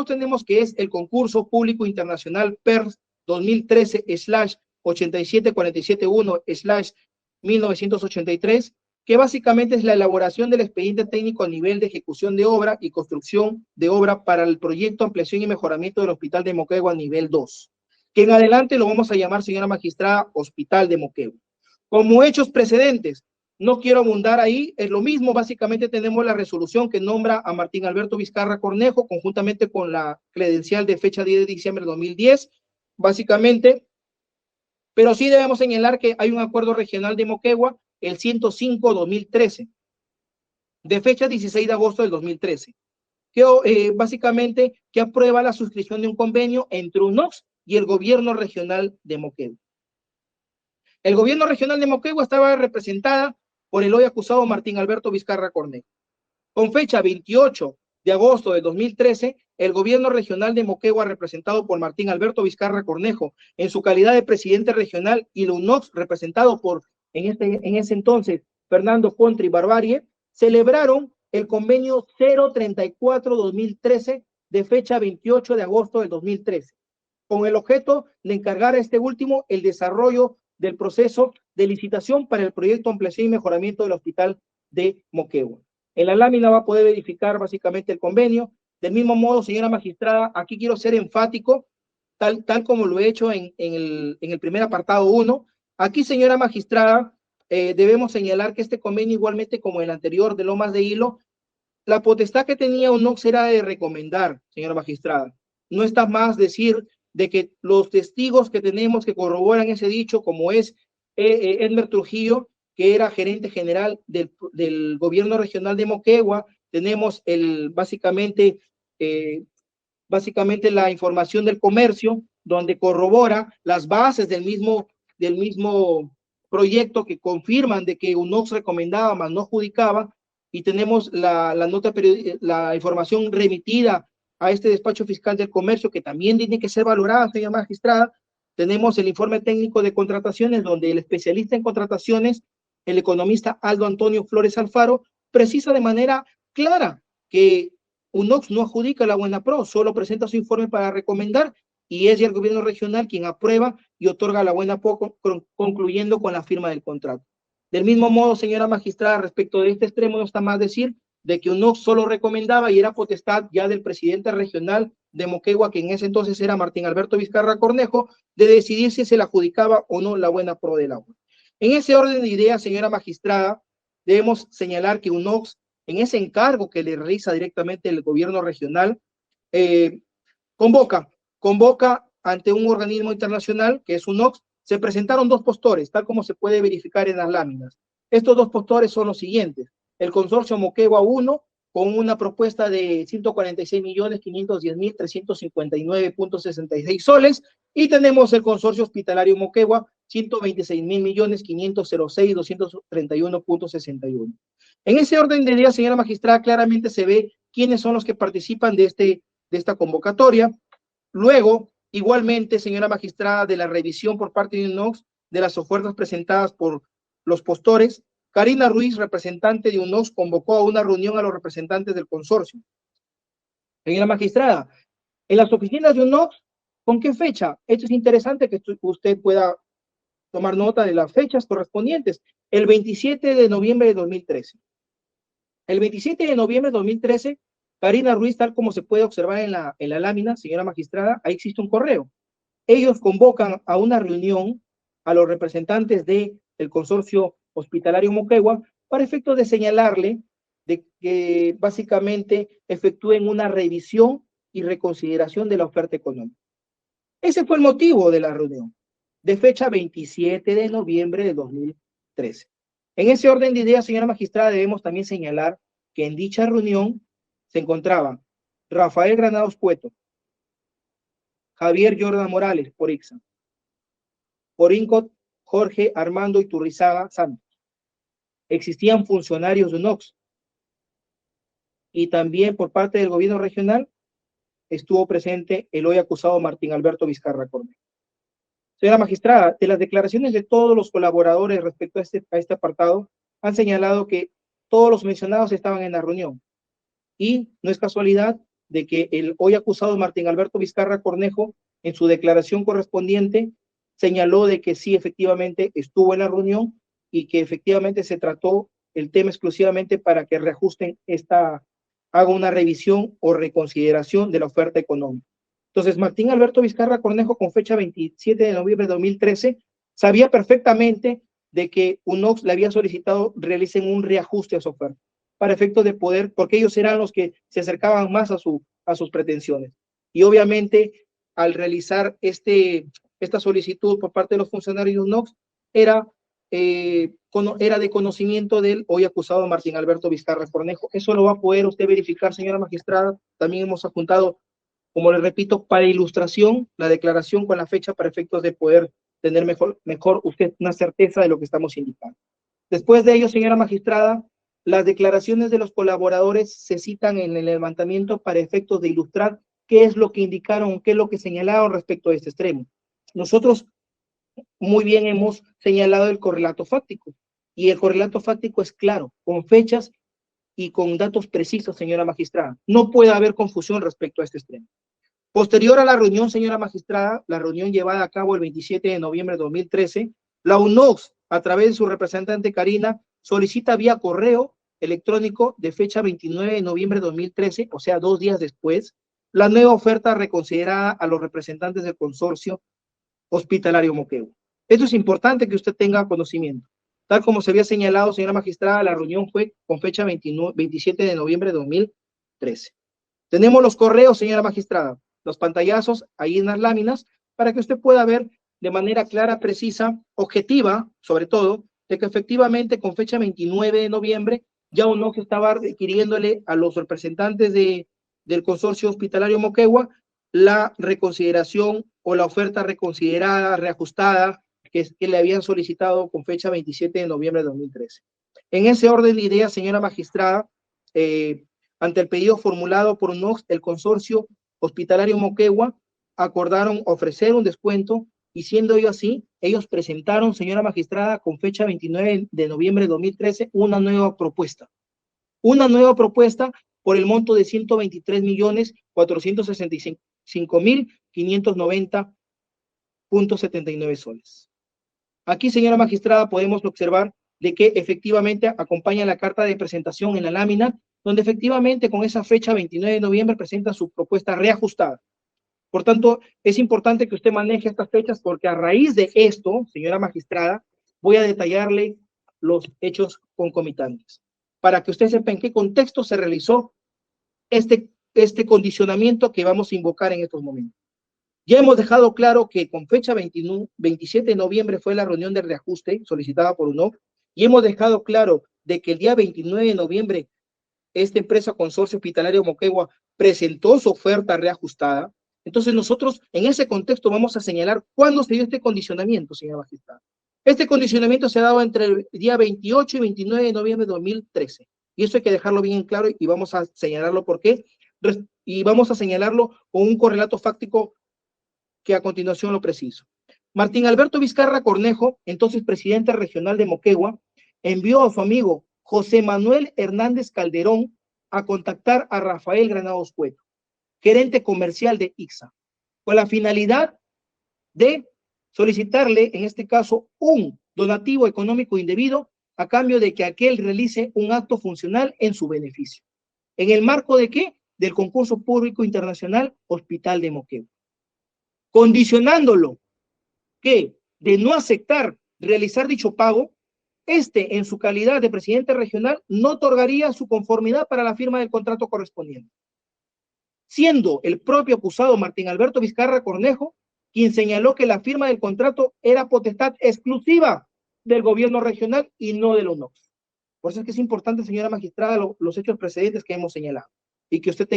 tenemos que es el concurso público internacional PERS 2013/87471/1983, que básicamente es la elaboración del expediente técnico a nivel de ejecución de obra y construcción de obra para el proyecto ampliación y mejoramiento del Hospital de Moquegua nivel 2, que en adelante lo vamos a llamar, señora magistrada, Hospital de Moquegua. Como hechos precedentes, no quiero abundar ahí, es lo mismo, básicamente tenemos la resolución que nombra a Martín Alberto Vizcarra Cornejo, conjuntamente con la credencial de fecha 10 de diciembre de 2010, básicamente, pero sí debemos señalar que hay un acuerdo regional de Moquegua, el 105-2013, de fecha 16 de agosto del 2013, que básicamente que aprueba la suscripción de un convenio entre UNOX y el gobierno regional de Moquegua. El gobierno regional de Moquegua estaba representada por el hoy acusado Martín Alberto Vizcarra Cornejo. Con fecha 28 de agosto de 2013, el gobierno regional de Moquegua, representado por Martín Alberto Vizcarra Cornejo, en su calidad de presidente regional, y la UNOX, representado por, en ese entonces, Fernando Contri Barbarie, celebraron el convenio 034-2013 de fecha 28 de agosto del 2013, con el objeto de encargar a este último el desarrollo del proceso de licitación para el proyecto ampliación y mejoramiento del Hospital de Moquegua. En la lámina va a poder verificar básicamente el convenio. Del mismo modo, señora magistrada, aquí quiero ser enfático, tal como lo he hecho en el primer apartado 1. Aquí, señora magistrada, debemos señalar que este convenio, igualmente como el anterior de Lomas de Hilo, la potestad que tenía UNOX era de recomendar, señora magistrada. No está más decir de que los testigos que tenemos que corroboran ese dicho, como es Edmer Trujillo, que era gerente general del gobierno regional de Moquegua, tenemos básicamente la información del comercio, donde corrobora las bases del mismo proyecto que confirman de que UNOX recomendaba, mas no adjudicaba, y tenemos la información remitida a este despacho fiscal del comercio, que también tiene que ser valorada, señora magistrada. Tenemos el informe técnico de contrataciones, donde el especialista en contrataciones, el economista Aldo Antonio Flores Alfaro, precisa de manera clara que UNOX no adjudica la buena pro, solo presenta su informe para recomendar, y es ya el gobierno regional quien aprueba y otorga la buena pro, concluyendo con la firma del contrato. Del mismo modo, señora magistrada, respecto de este extremo, no está más decir de que UNOX solo recomendaba y era potestad ya del presidente regional de Moquegua, que en ese entonces era Martín Alberto Vizcarra Cornejo, de decidir si se le adjudicaba o no la buena pro del agua. En ese orden de ideas, señora magistrada, debemos señalar que UNOX, en ese encargo que le realiza directamente el gobierno regional, convoca ante un organismo internacional, que es UNOX. Se presentaron dos postores, tal como se puede verificar en las láminas. Estos dos postores son los siguientes: el consorcio Moquegua 1 con una propuesta de 146.510.359.66 soles, y tenemos el consorcio hospitalario Moquegua, 126.506.231.61. En ese orden de ideas, señora magistrada, claramente se ve quiénes son los que participan de esta convocatoria. Luego, igualmente, señora magistrada, de la revisión por parte de UNOX de las ofertas presentadas por los postores, Karina Ruiz, representante de UNOX, convocó a una reunión a los representantes del consorcio. Señora magistrada, en las oficinas de UNOX, ¿con qué fecha? Esto es interesante que usted pueda tomar nota de las fechas correspondientes. El 27 de noviembre de 2013. El 27 de noviembre de 2013, Karina Ruiz, tal como se puede observar en la lámina, señora magistrada, ahí existe un correo. Ellos convocan a una reunión a los representantes del consorcio hospitalario Moquegua para efecto de señalarle de que básicamente efectúen una revisión y reconsideración de la oferta económica. Ese fue el motivo de la reunión, de fecha 27 de noviembre de 2013. En ese orden de ideas, señora magistrada, debemos también señalar que en dicha reunión se encontraban Rafael Granados Cueto, Javier Jordan Morales, por ICSA, por INCOT, Jorge Armando Iturrizaga Santos. Existían funcionarios de UNOX, y también por parte del gobierno regional estuvo presente el hoy acusado Martín Alberto Vizcarra Cornejo. Señora magistrada, de las declaraciones de todos los colaboradores respecto a este apartado, han señalado que todos los mencionados estaban en la reunión, y no es casualidad de que el hoy acusado Martín Alberto Vizcarra Cornejo, en su declaración correspondiente, señaló de que sí, efectivamente estuvo en la reunión y que efectivamente se trató el tema exclusivamente para que reajusten haga una revisión o reconsideración de la oferta económica. Entonces, Martín Alberto Vizcarra Cornejo, con fecha 27 de noviembre de 2013, sabía perfectamente de que UNOX le había solicitado realicen un reajuste a su oferta, para efecto de poder, porque ellos eran los que se acercaban más a sus pretensiones. Y obviamente, al realizar esta solicitud por parte de los funcionarios de UNOX, era de conocimiento del hoy acusado Martín Alberto Vizcarra Cornejo. Eso lo va a poder usted verificar, señora magistrada. También hemos apuntado, como le repito, para ilustración, la declaración con la fecha para efectos de poder tener mejor usted una certeza de lo que estamos indicando. Después de ello, señora magistrada, las declaraciones de los colaboradores se citan en el levantamiento para efectos de ilustrar qué es lo que indicaron, qué es lo que señalaron respecto a este extremo. Nosotros muy bien hemos señalado el correlato fáctico, y el correlato fáctico es claro, con fechas y con datos precisos, señora magistrada. No puede haber confusión respecto a este extremo. Posterior a la reunión, señora magistrada, la reunión llevada a cabo el 27 de noviembre de 2013, la UNOX, a través de su representante Karina, solicita vía correo electrónico de fecha 29 de noviembre de 2013, o sea, 2 días después, la nueva oferta reconsiderada a los representantes del consorcio hospitalario Moquegua. Esto es importante que usted tenga conocimiento. Tal como se había señalado, señora magistrada, la reunión fue con fecha 27 de noviembre de 2013. Tenemos los correos, señora magistrada, los pantallazos ahí en las láminas, para que usted pueda ver de manera clara, precisa, objetiva, sobre todo, de que efectivamente con fecha 29 de noviembre ya UNOX estaba requiriéndole a los representantes del consorcio hospitalario Moquegua la reconsideración o la oferta reconsiderada, reajustada, que le habían solicitado con fecha 27 de noviembre de 2013. En ese orden de ideas, señora magistrada, ante el pedido formulado por UNOX, el consorcio hospitalario Moquegua acordaron ofrecer un descuento, y siendo ello así, ellos presentaron, señora magistrada, con fecha 29 de noviembre de 2013, una nueva propuesta por el monto de 123.465.590.79 soles. Aquí, señora magistrada, podemos observar de que efectivamente acompaña la carta de presentación en la lámina, donde efectivamente con esa fecha 29 de noviembre presenta su propuesta reajustada. Por tanto, es importante que usted maneje estas fechas, porque a raíz de esto, señora magistrada, voy a detallarle los hechos concomitantes, para que usted sepa en qué contexto se realizó este condicionamiento que vamos a invocar en estos momentos. Ya hemos dejado claro que con fecha 27 de noviembre fue la reunión de reajuste solicitada por UNOX, y hemos dejado claro de que el día 29 de noviembre esta empresa Consorcio Hospitalario Moquegua presentó su oferta reajustada. Entonces nosotros en ese contexto vamos a señalar cuándo se dio este condicionamiento, señora magistrada. Este condicionamiento se ha dado entre el día 28 y 29 de noviembre de 2013. Y eso hay que dejarlo bien en claro y vamos a señalarlo por qué. Y vamos a señalarlo con un correlato fáctico que a continuación lo preciso. Martín Alberto Vizcarra Cornejo, entonces presidente regional de Moquegua, envió a su amigo José Manuel Hernández Calderón a contactar a Rafael Granados Cueto, gerente comercial de ICSA, con la finalidad de solicitarle, en este caso, un donativo económico indebido a cambio de que aquel realice un acto funcional en su beneficio. ¿En el marco de qué? Del concurso público internacional Hospital de Moquegua. Condicionándolo que de no aceptar realizar dicho pago, en su calidad de presidente regional, no otorgaría su conformidad para la firma del contrato correspondiente, siendo el propio acusado Martín Alberto Vizcarra Cornejo quien señaló que la firma del contrato era potestad exclusiva del gobierno regional y no de la UNOPS. Por eso es que es importante, señora magistrada, los hechos precedentes que hemos señalado y que usted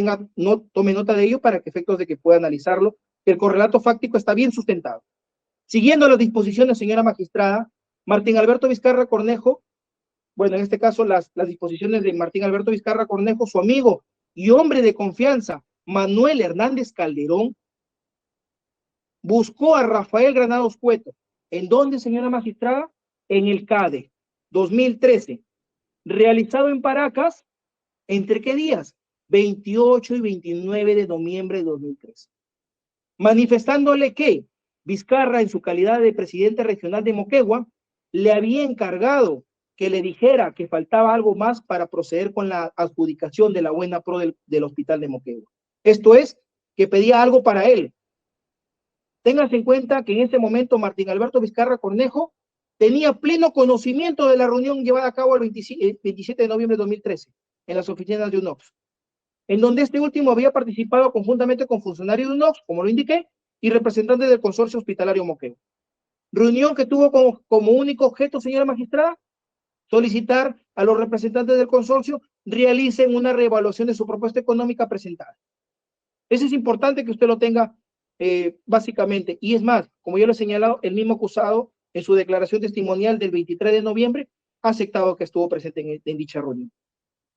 tome nota de ello para que efectos de que pueda analizarlo, que el correlato fáctico está bien sustentado. Siguiendo las disposiciones, señora magistrada, Martín Alberto Vizcarra Cornejo, bueno, en este caso las disposiciones de Martín Alberto Vizcarra Cornejo, su amigo y hombre de confianza, Manuel Hernández Calderón, buscó a Rafael Granados Cueto. ¿En dónde, señora magistrada? En el CADE 2013, realizado en Paracas, ¿entre qué días? 28 y 29 de noviembre de 2013. Manifestándole que Vizcarra, en su calidad de presidente regional de Moquegua, le había encargado que le dijera que faltaba algo más para proceder con la adjudicación de la buena pro del Hospital de Moquegua. Esto es, que pedía algo para él. Téngase en cuenta que en ese momento Martín Alberto Vizcarra Cornejo tenía pleno conocimiento de la reunión llevada a cabo el 27 de noviembre de 2013 en las oficinas de UNOPS, en donde este último había participado conjuntamente con funcionarios de UNOPS, como lo indiqué, y representantes del Consorcio Hospitalario Moquegua. Reunión que tuvo como único objeto, señora magistrada, solicitar a los representantes del consorcio realicen una reevaluación de su propuesta económica presentada. Eso es importante que usted lo tenga básicamente. Y es más, como yo lo he señalado, el mismo acusado en su declaración testimonial del 23 de noviembre ha aceptado que estuvo presente en dicha reunión.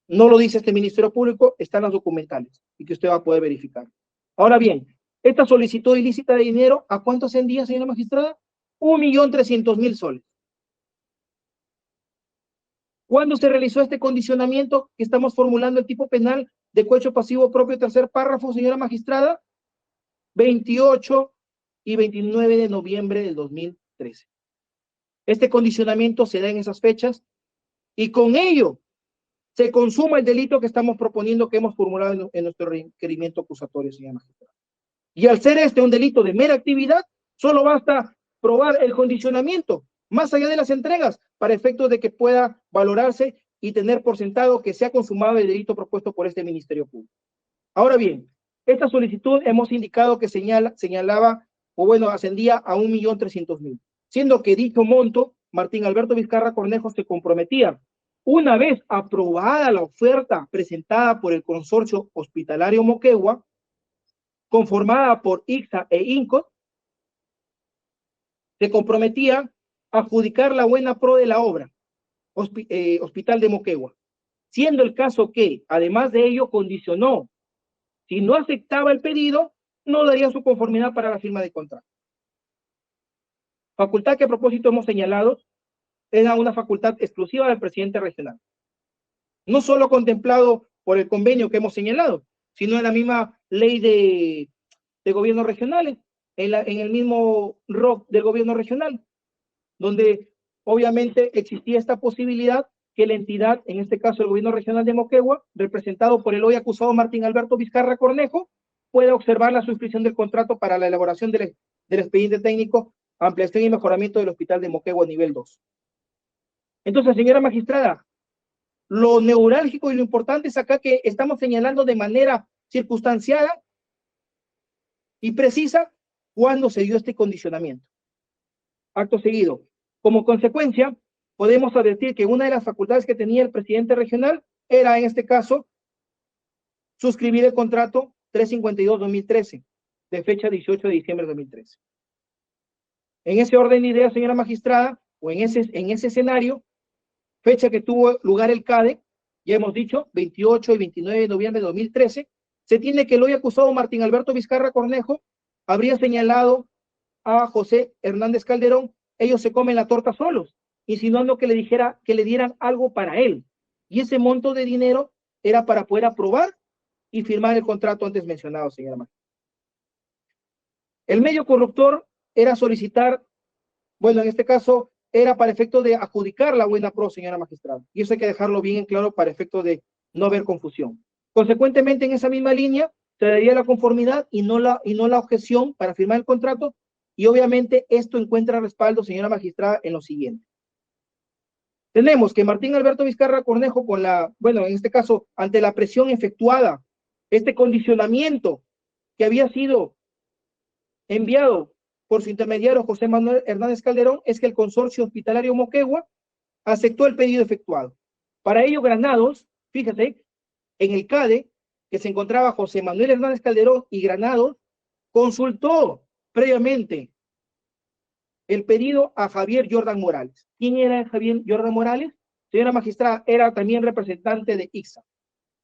No lo dice este Ministerio Público, están las documentales y que usted va a poder verificar. Ahora bien, esta solicitud ilícita de dinero, ¿a cuánto ascendía, señora magistrada? 1.300.000 soles. ¿Cuándo se realizó este condicionamiento que estamos formulando el tipo penal de cohecho pasivo propio, tercer párrafo, señora magistrada? 28 y 29 de noviembre del 2013. Este condicionamiento se da en esas fechas y con ello se consuma el delito que estamos proponiendo, que hemos formulado en nuestro requerimiento acusatorio, señora magistrada. Y al ser un delito de mera actividad, solo basta probar el condicionamiento, más allá de las entregas, para efectos de que pueda valorarse y tener por sentado que se ha consumado el delito propuesto por este Ministerio Público. Ahora bien, esta solicitud hemos indicado que señalaba, o bueno, ascendía a 1.300.000, siendo que dicho monto, Martín Alberto Vizcarra Cornejo se comprometía, una vez aprobada la oferta presentada por el Consorcio Hospitalario Moquegua, conformada por ICSA e INCOT, se comprometía a adjudicar la buena pro de la obra, Hospital de Moquegua, siendo el caso que, además de ello, condicionó, si no aceptaba el pedido, no daría su conformidad para la firma de contrato. Facultad que a propósito hemos señalado, era una facultad exclusiva del presidente regional. No solo contemplado por el convenio que hemos señalado, sino en la misma ley de gobiernos regionales, en el mismo ROC del gobierno regional, donde obviamente existía esta posibilidad que la entidad, en este caso el gobierno regional de Moquegua, representado por el hoy acusado Martín Alberto Vizcarra Cornejo, pueda observar la suscripción del contrato para la elaboración del expediente técnico, ampliación y mejoramiento del Hospital de Moquegua nivel 2. Entonces, señora magistrada, lo neurálgico y lo importante es acá que estamos señalando de manera circunstanciada y precisa cuándo se dio este condicionamiento. Acto seguido, como consecuencia, podemos advertir que una de las facultades que tenía el presidente regional era en este caso suscribir el contrato 352-2013, de fecha 18 de diciembre de 2013. En ese orden de ideas, señora magistrada, o en ese escenario, fecha que tuvo lugar el CADE, ya hemos dicho, 28 y 29 de noviembre de 2013, se tiene que el hoy acusado Martín Alberto Vizcarra Cornejo habría señalado a José Hernández Calderón, ellos se comen la torta solos, insinuando que le dieran algo para él. Y ese monto de dinero era para poder aprobar y firmar el contrato antes mencionado, señora magistrada. El medio corruptor era solicitar, bueno, en este caso era para efecto de adjudicar la buena pro, señora magistrada. Y eso hay que dejarlo bien en claro para efecto de no haber confusión. Consecuentemente, en esa misma línea, se daría la conformidad y no la objeción para firmar el contrato. Y obviamente esto encuentra respaldo, señora magistrada, en lo siguiente. Tenemos que Martín Alberto Vizcarra Cornejo en este caso, ante la presión efectuada, este condicionamiento que había sido enviado por su intermediario José Manuel Hernández Calderón, es que el consorcio hospitalario Moquegua aceptó el pedido efectuado. Para ello, Granados, fíjate, en el CADE, que se encontraba José Manuel Hernández Calderón y Granados, consultó previamente el pedido a Javier Jordan Morales. ¿Quién era Javier Jordan Morales? Señora magistrada, era también representante de ICSA,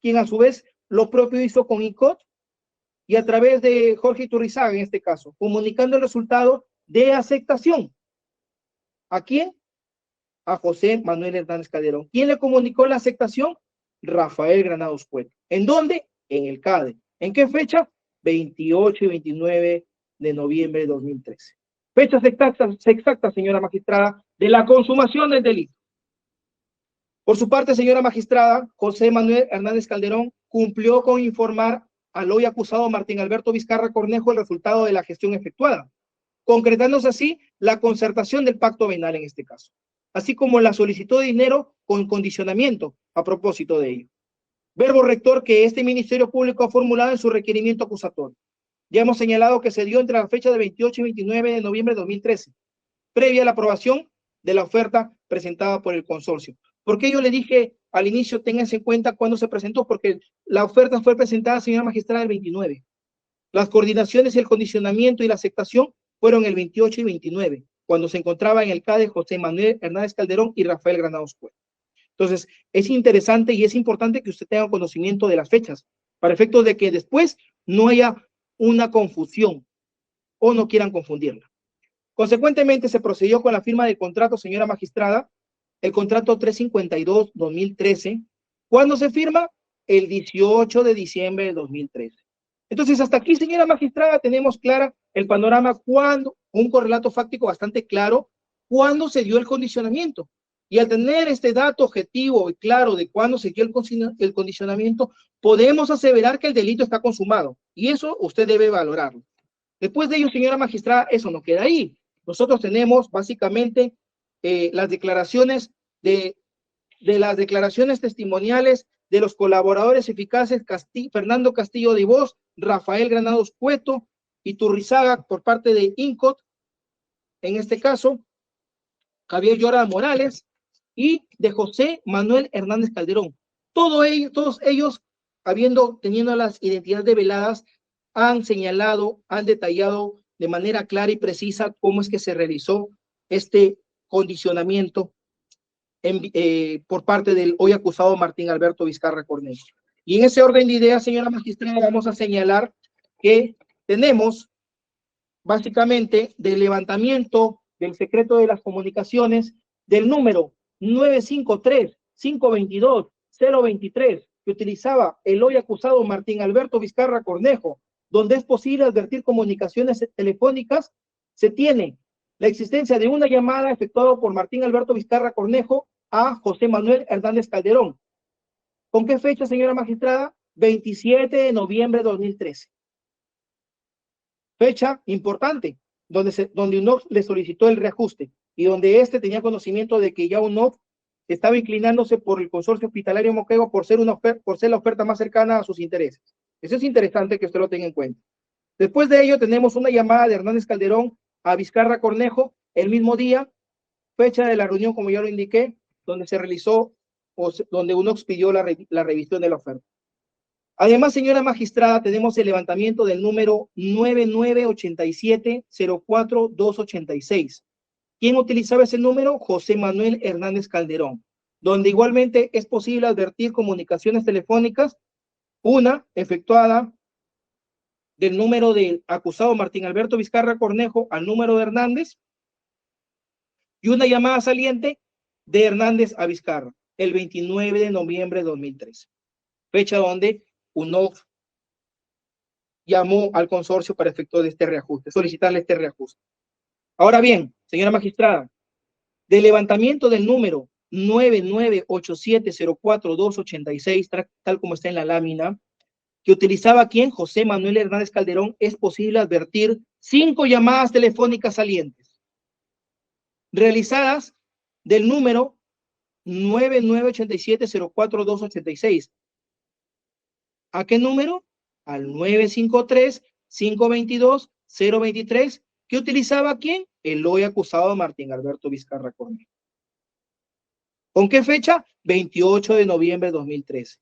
quien a su vez lo propio hizo con ICOT y a través de Jorge Iturrizaga, en este caso, comunicando el resultado de aceptación. ¿A quién? A José Manuel Hernández Calderón. ¿Quién le comunicó la aceptación? Rafael Granados Cueto. ¿En dónde? En el CADE. ¿En qué fecha? 28 y 29 de noviembre de 2013. Fechas exactas, señora magistrada, de la consumación del delito. Por su parte, señora magistrada, José Manuel Hernández Calderón cumplió con informar al hoy acusado Martín Alberto Vizcarra Cornejo el resultado de la gestión efectuada, concretándose así la concertación del pacto venal en este caso, así como la solicitud de dinero con condicionamiento a propósito de ello. Verbo rector que este Ministerio Público ha formulado en su requerimiento acusatorio. Ya hemos señalado que se dio entre la fecha de 28 y 29 de noviembre de 2013, previa a la aprobación de la oferta presentada por el consorcio. ¿Por qué yo le dije al inicio, ténganse en cuenta cuándo se presentó? Porque la oferta fue presentada, señora magistrada, el 29. Las coordinaciones, el condicionamiento y la aceptación fueron el 28 y 29, cuando se encontraba en el CADE José Manuel Hernández Calderón y Rafael Granados Cueto. Entonces, es interesante y es importante que usted tenga conocimiento de las fechas, para efectos de que después no haya una confusión o no quieran confundirla. Consecuentemente, se procedió con la firma del contrato, señora magistrada, el contrato 352-2013, ¿cuándo se firma? El 18 de diciembre de 2013. Entonces, hasta aquí, señora magistrada, tenemos clara el panorama cuando, un correlato fáctico bastante claro, cuándo se dio el condicionamiento. Y al tener este dato objetivo y claro de cuándo se dio el condicionamiento, podemos aseverar que el delito está consumado. Y eso usted debe valorarlo. Después de ello, señora magistrada, eso no queda ahí. Nosotros tenemos básicamente las declaraciones de las declaraciones testimoniales de los colaboradores eficaces Fernando Castillo de Vos, Rafael Granados Cueto y Turrizaga por parte de INCOT, en este caso, Javier Jordan Morales y de José Manuel Hernández Calderón. Todos ellos, teniendo las identidades develadas, han señalado, han detallado de manera clara y precisa cómo es que se realizó este condicionamiento por parte del hoy acusado Martín Alberto Vizcarra Cornejo. Y en ese orden de ideas, señora magistrada, vamos a señalar que tenemos básicamente del levantamiento del secreto de las comunicaciones del número 953-522-023 que utilizaba el hoy acusado Martín Alberto Vizcarra Cornejo, donde es posible advertir comunicaciones telefónicas, se tiene la existencia de una llamada efectuada por Martín Alberto Vizcarra Cornejo a José Manuel Hernández Calderón. ¿Con qué fecha, señora magistrada? 27 de noviembre de 2013. Fecha importante, donde UNOPS le solicitó el reajuste y donde éste tenía conocimiento de que ya UNOPS estaba inclinándose por el consorcio hospitalario Moquegua por ser la oferta más cercana a sus intereses. Eso es interesante que usted lo tenga en cuenta. Después de ello tenemos una llamada de Hernández Calderón a Vizcarra Cornejo el mismo día, fecha de la reunión como ya lo indiqué, donde se realizó donde uno expidió la revisión de la oferta. Además, señora magistrada, tenemos el levantamiento del número 9987-04-286. ¿Quién utilizaba ese número? José Manuel Hernández Calderón, donde igualmente es posible advertir comunicaciones telefónicas, una efectuada del número del acusado Martín Alberto Vizcarra Cornejo al número de Hernández y una llamada saliente de Hernández a Vizcarra el 29 de noviembre de 2013, fecha donde UNOF llamó al consorcio para efectuar este reajuste, solicitarle este reajuste. Ahora bien, señora magistrada, del levantamiento del número 998704-286, tal como está en la lámina, que utilizaba ¿quién? José Manuel Hernández Calderón, es posible advertir 5 llamadas telefónicas salientes, realizadas del número 998704-286. ¿A qué número? Al 953-522-023, que utilizaba ¿quién? El hoy acusado Martín Alberto Vizcarra Cornejo. ¿Con qué fecha? 28 de noviembre de 2013.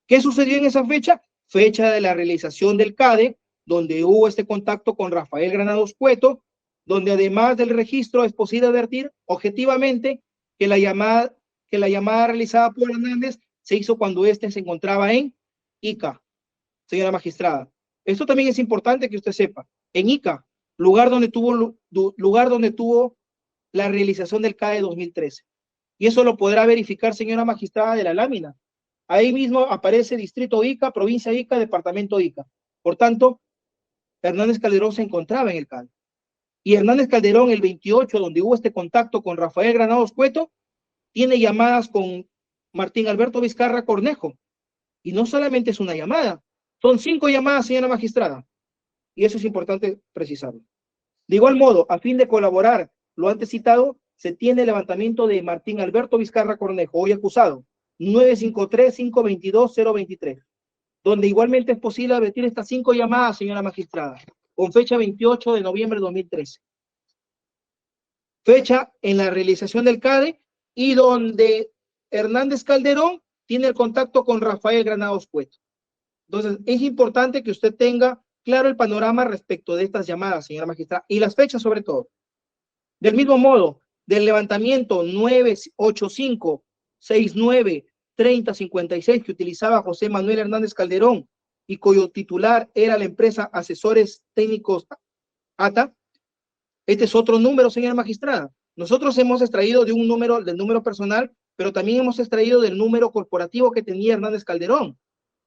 ¿Qué sucedió en esa fecha? Fecha de la realización del CADE, donde hubo este contacto con Rafael Granados Cueto, donde además del registro es posible advertir objetivamente que la llamada realizada por Hernández se hizo cuando éste se encontraba en Ica. Señora magistrada, esto también es importante que usted sepa. En Ica, lugar donde tuvo la realización del CADE 2013. Y eso lo podrá verificar, señora magistrada, de la lámina. Ahí mismo aparece Distrito Ica, Provincia Ica, Departamento Ica. Por tanto, Hernández Calderón se encontraba en el CADE. Y Hernández Calderón, el 28, donde hubo este contacto con Rafael Granados Cueto, tiene llamadas con Martín Alberto Vizcarra Cornejo. Y no solamente es una llamada, son 5 llamadas, señora magistrada. Y eso es importante precisarlo. De igual modo, a fin de colaborar lo antes citado, se tiene el levantamiento de Martín Alberto Vizcarra Cornejo, hoy acusado, 953-522-023, donde igualmente es posible advertir estas 5 llamadas, señora magistrada, con fecha 28 de noviembre de 2013. Fecha en la realización del CADE y donde Hernández Calderón tiene el contacto con Rafael Granados Cueto. Entonces, es importante que usted tenga claro el panorama respecto de estas llamadas, señora magistrada, y las fechas sobre todo. Del mismo modo, del levantamiento 985-69-3056 que utilizaba José Manuel Hernández Calderón y cuyo titular era la empresa Asesores Técnicos ATA, este es otro número, señora magistrada. Nosotros hemos extraído del número personal, pero también hemos extraído del número corporativo que tenía Hernández Calderón.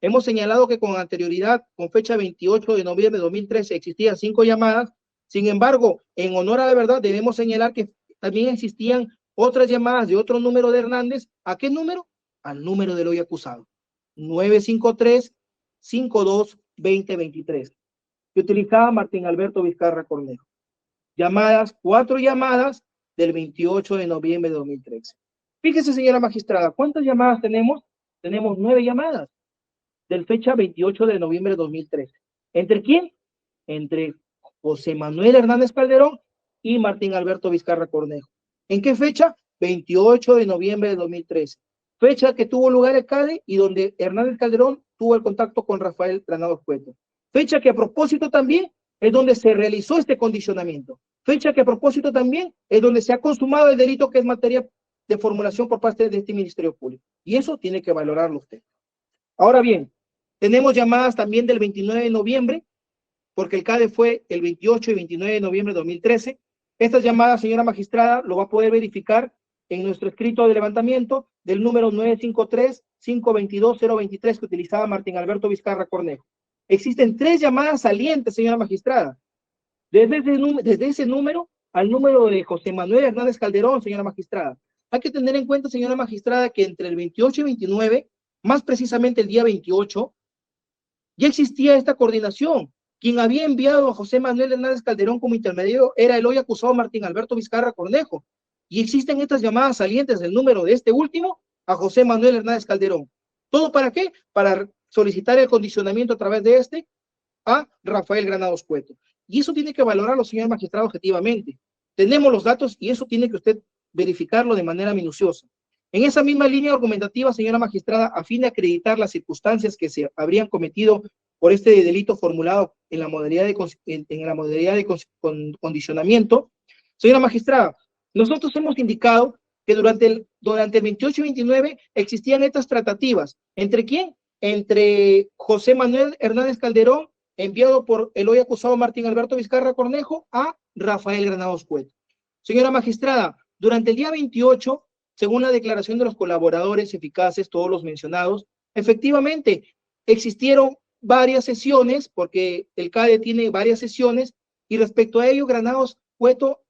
Hemos señalado que con anterioridad, con fecha 28 de noviembre de 2013, existían 5 llamadas. Sin embargo, en honor a la verdad, debemos señalar que también existían otras llamadas de otro número de Hernández. ¿A qué número? Al número del hoy acusado. 953-52-2023, que utilizaba Martín Alberto Vizcarra Cornejo. 4 llamadas del 28 de noviembre de 2013. Fíjese, señora magistrada, ¿cuántas llamadas tenemos? Tenemos 9 llamadas del fecha 28 de noviembre de 2013. ¿Entre quién? Entre José Manuel Hernández Calderón y Martín Alberto Vizcarra Cornejo. ¿En qué fecha? 28 de noviembre de 2013. Fecha que tuvo lugar el CADE y donde Hernández Calderón tuvo el contacto con Rafael Granados Cueto. Fecha que a propósito también es donde se realizó este condicionamiento. Fecha que a propósito también es donde se ha consumado el delito que es materia de formulación por parte de este Ministerio Público. Y eso tiene que valorarlo usted. Ahora bien, tenemos llamadas también del 29 de noviembre, porque el CADE fue el 28 y 29 de noviembre de 2013. Estas llamadas, señora magistrada, lo va a poder verificar en nuestro escrito de levantamiento del número 953-522-023 que utilizaba Martín Alberto Vizcarra Cornejo. Existen 3 llamadas salientes, señora magistrada. Desde ese número al número de José Manuel Hernández Calderón, señora magistrada. Hay que tener en cuenta, señora magistrada, que entre el 28 y 29, más precisamente el día 28, ya existía esta coordinación. Quien había enviado a José Manuel Hernández Calderón como intermediario era el hoy acusado Martín Alberto Vizcarra Cornejo. Y existen estas llamadas salientes del número de este último a José Manuel Hernández Calderón. ¿Todo para qué? Para solicitar el condicionamiento a través de este a Rafael Granados Cueto. Y eso tiene que valorarlo, señor magistrado, objetivamente. Tenemos los datos y eso tiene que usted verificarlo de manera minuciosa. En esa misma línea argumentativa, señora magistrada, a fin de acreditar las circunstancias que se habrían cometido por este delito formulado en la modalidad de condicionamiento, señora magistrada, nosotros hemos indicado que durante el 28 y 29 existían estas tratativas. ¿Entre quién? Entre José Manuel Hernández Calderón, enviado por el hoy acusado Martín Alberto Vizcarra Cornejo, a Rafael Granados Cueto. Señora magistrada, durante el día 28, según la declaración de los colaboradores eficaces, todos los mencionados, efectivamente existieron varias sesiones, porque el CADE tiene varias sesiones, y respecto a ello, Granados Cueto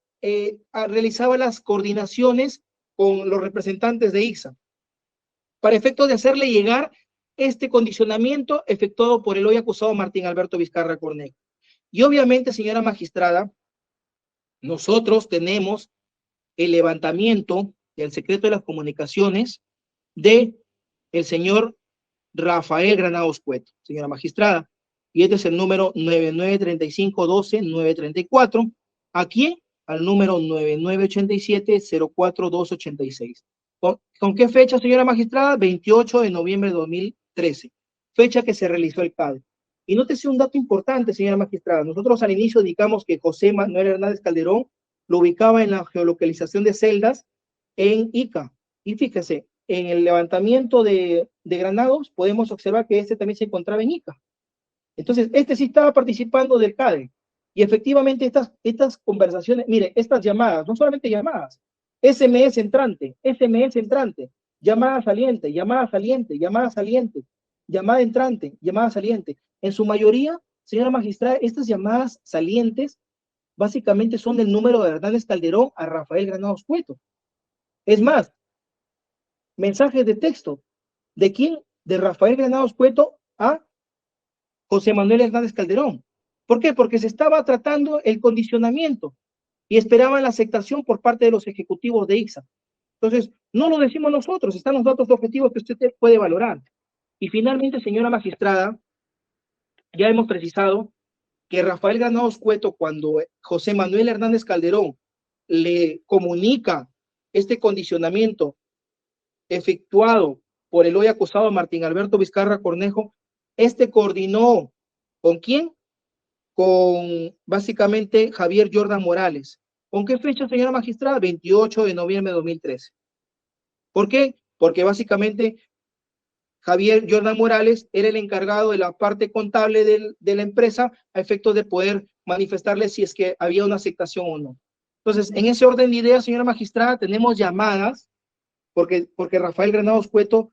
realizaba las coordinaciones con los representantes de ICSA, para efecto de hacerle llegar este condicionamiento efectuado por el hoy acusado Martín Alberto Vizcarra Cornejo. Y obviamente, señora magistrada, nosotros tenemos el levantamiento del secreto de las comunicaciones de el señor Rafael Granados Cueto, señora magistrada, y este es el número 993512-934, ¿a quién? Al número 9987-04286. ¿Con qué fecha, señora magistrada? 28 de noviembre de 2013, fecha que se realizó el CADE. Y nótese un dato importante, señora magistrada. Nosotros al inicio indicamos que José Manuel Hernández Calderón lo ubicaba en la geolocalización de celdas en Ica. Y fíjese, en el levantamiento de Granados podemos observar que este también se encontraba en Ica. Entonces, este sí estaba participando del CADE. Y efectivamente estas conversaciones, mire, estas llamadas, no solamente llamadas, SMS entrante, llamada saliente, llamada saliente, llamada saliente, llamada entrante, llamada saliente. En su mayoría, señora magistrada, estas llamadas salientes básicamente son del número de Hernández Calderón a Rafael Granados Cueto. Es más, mensajes de texto. ¿De quién? De Rafael Granados Cueto a José Manuel Hernández Calderón. ¿Por qué? Porque se estaba tratando el condicionamiento y esperaban la aceptación por parte de los ejecutivos de ICSA. Entonces, no lo decimos nosotros, están los datos objetivos que usted puede valorar. Y finalmente, señora magistrada, ya hemos precisado que Rafael Granados Cueto, cuando José Manuel Hernández Calderón le comunica este condicionamiento efectuado por el hoy acusado Martín Alberto Vizcarra Cornejo, este coordinó ¿con quién? Con básicamente Javier Jordan Morales. ¿Con qué fecha, señora magistrada? 28 de noviembre de 2013. ¿Por qué? Porque básicamente Javier Jordan Morales era el encargado de la parte contable de la empresa a efectos de poder manifestarle si es que había una aceptación o no. Entonces, en ese orden de ideas, señora magistrada, tenemos llamadas, porque Rafael Granados Cueto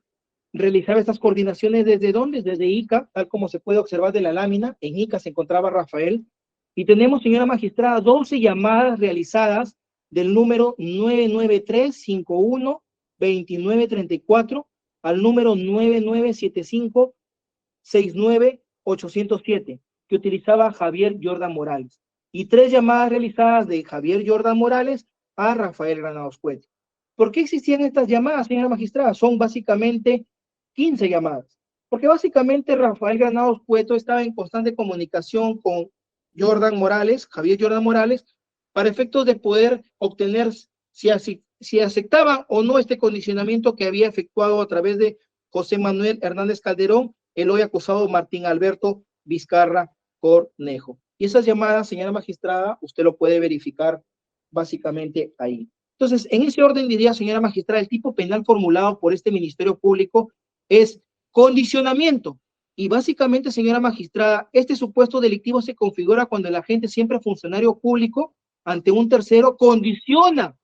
realizaba estas coordinaciones ¿desde dónde? Desde Ica, tal como se puede observar de la lámina. En Ica se encontraba Rafael. Y tenemos, señora magistrada, 12 llamadas realizadas del número 993-51-2934 al número 9975-69807, que utilizaba Javier Jordan Morales. Y 3 llamadas realizadas de Javier Jordan Morales a Rafael Granados Cueto. ¿Por qué existían estas llamadas, señora magistrada? Son básicamente 15 llamadas. Porque básicamente Rafael Granados Cueto estaba en constante comunicación con Jordan Morales, Javier Jordan Morales, para efectos de poder obtener si aceptaban o no este condicionamiento que había efectuado a través de José Manuel Hernández Calderón, el hoy acusado Martín Alberto Vizcarra Cornejo. Y esas llamadas, señora magistrada, usted lo puede verificar básicamente ahí. Entonces, en ese orden diría, señora magistrada, el tipo penal formulado por este Ministerio Público es condicionamiento. Y básicamente, señora magistrada, este supuesto delictivo se configura cuando el agente, siempre funcionario público, ante un tercero, condiciona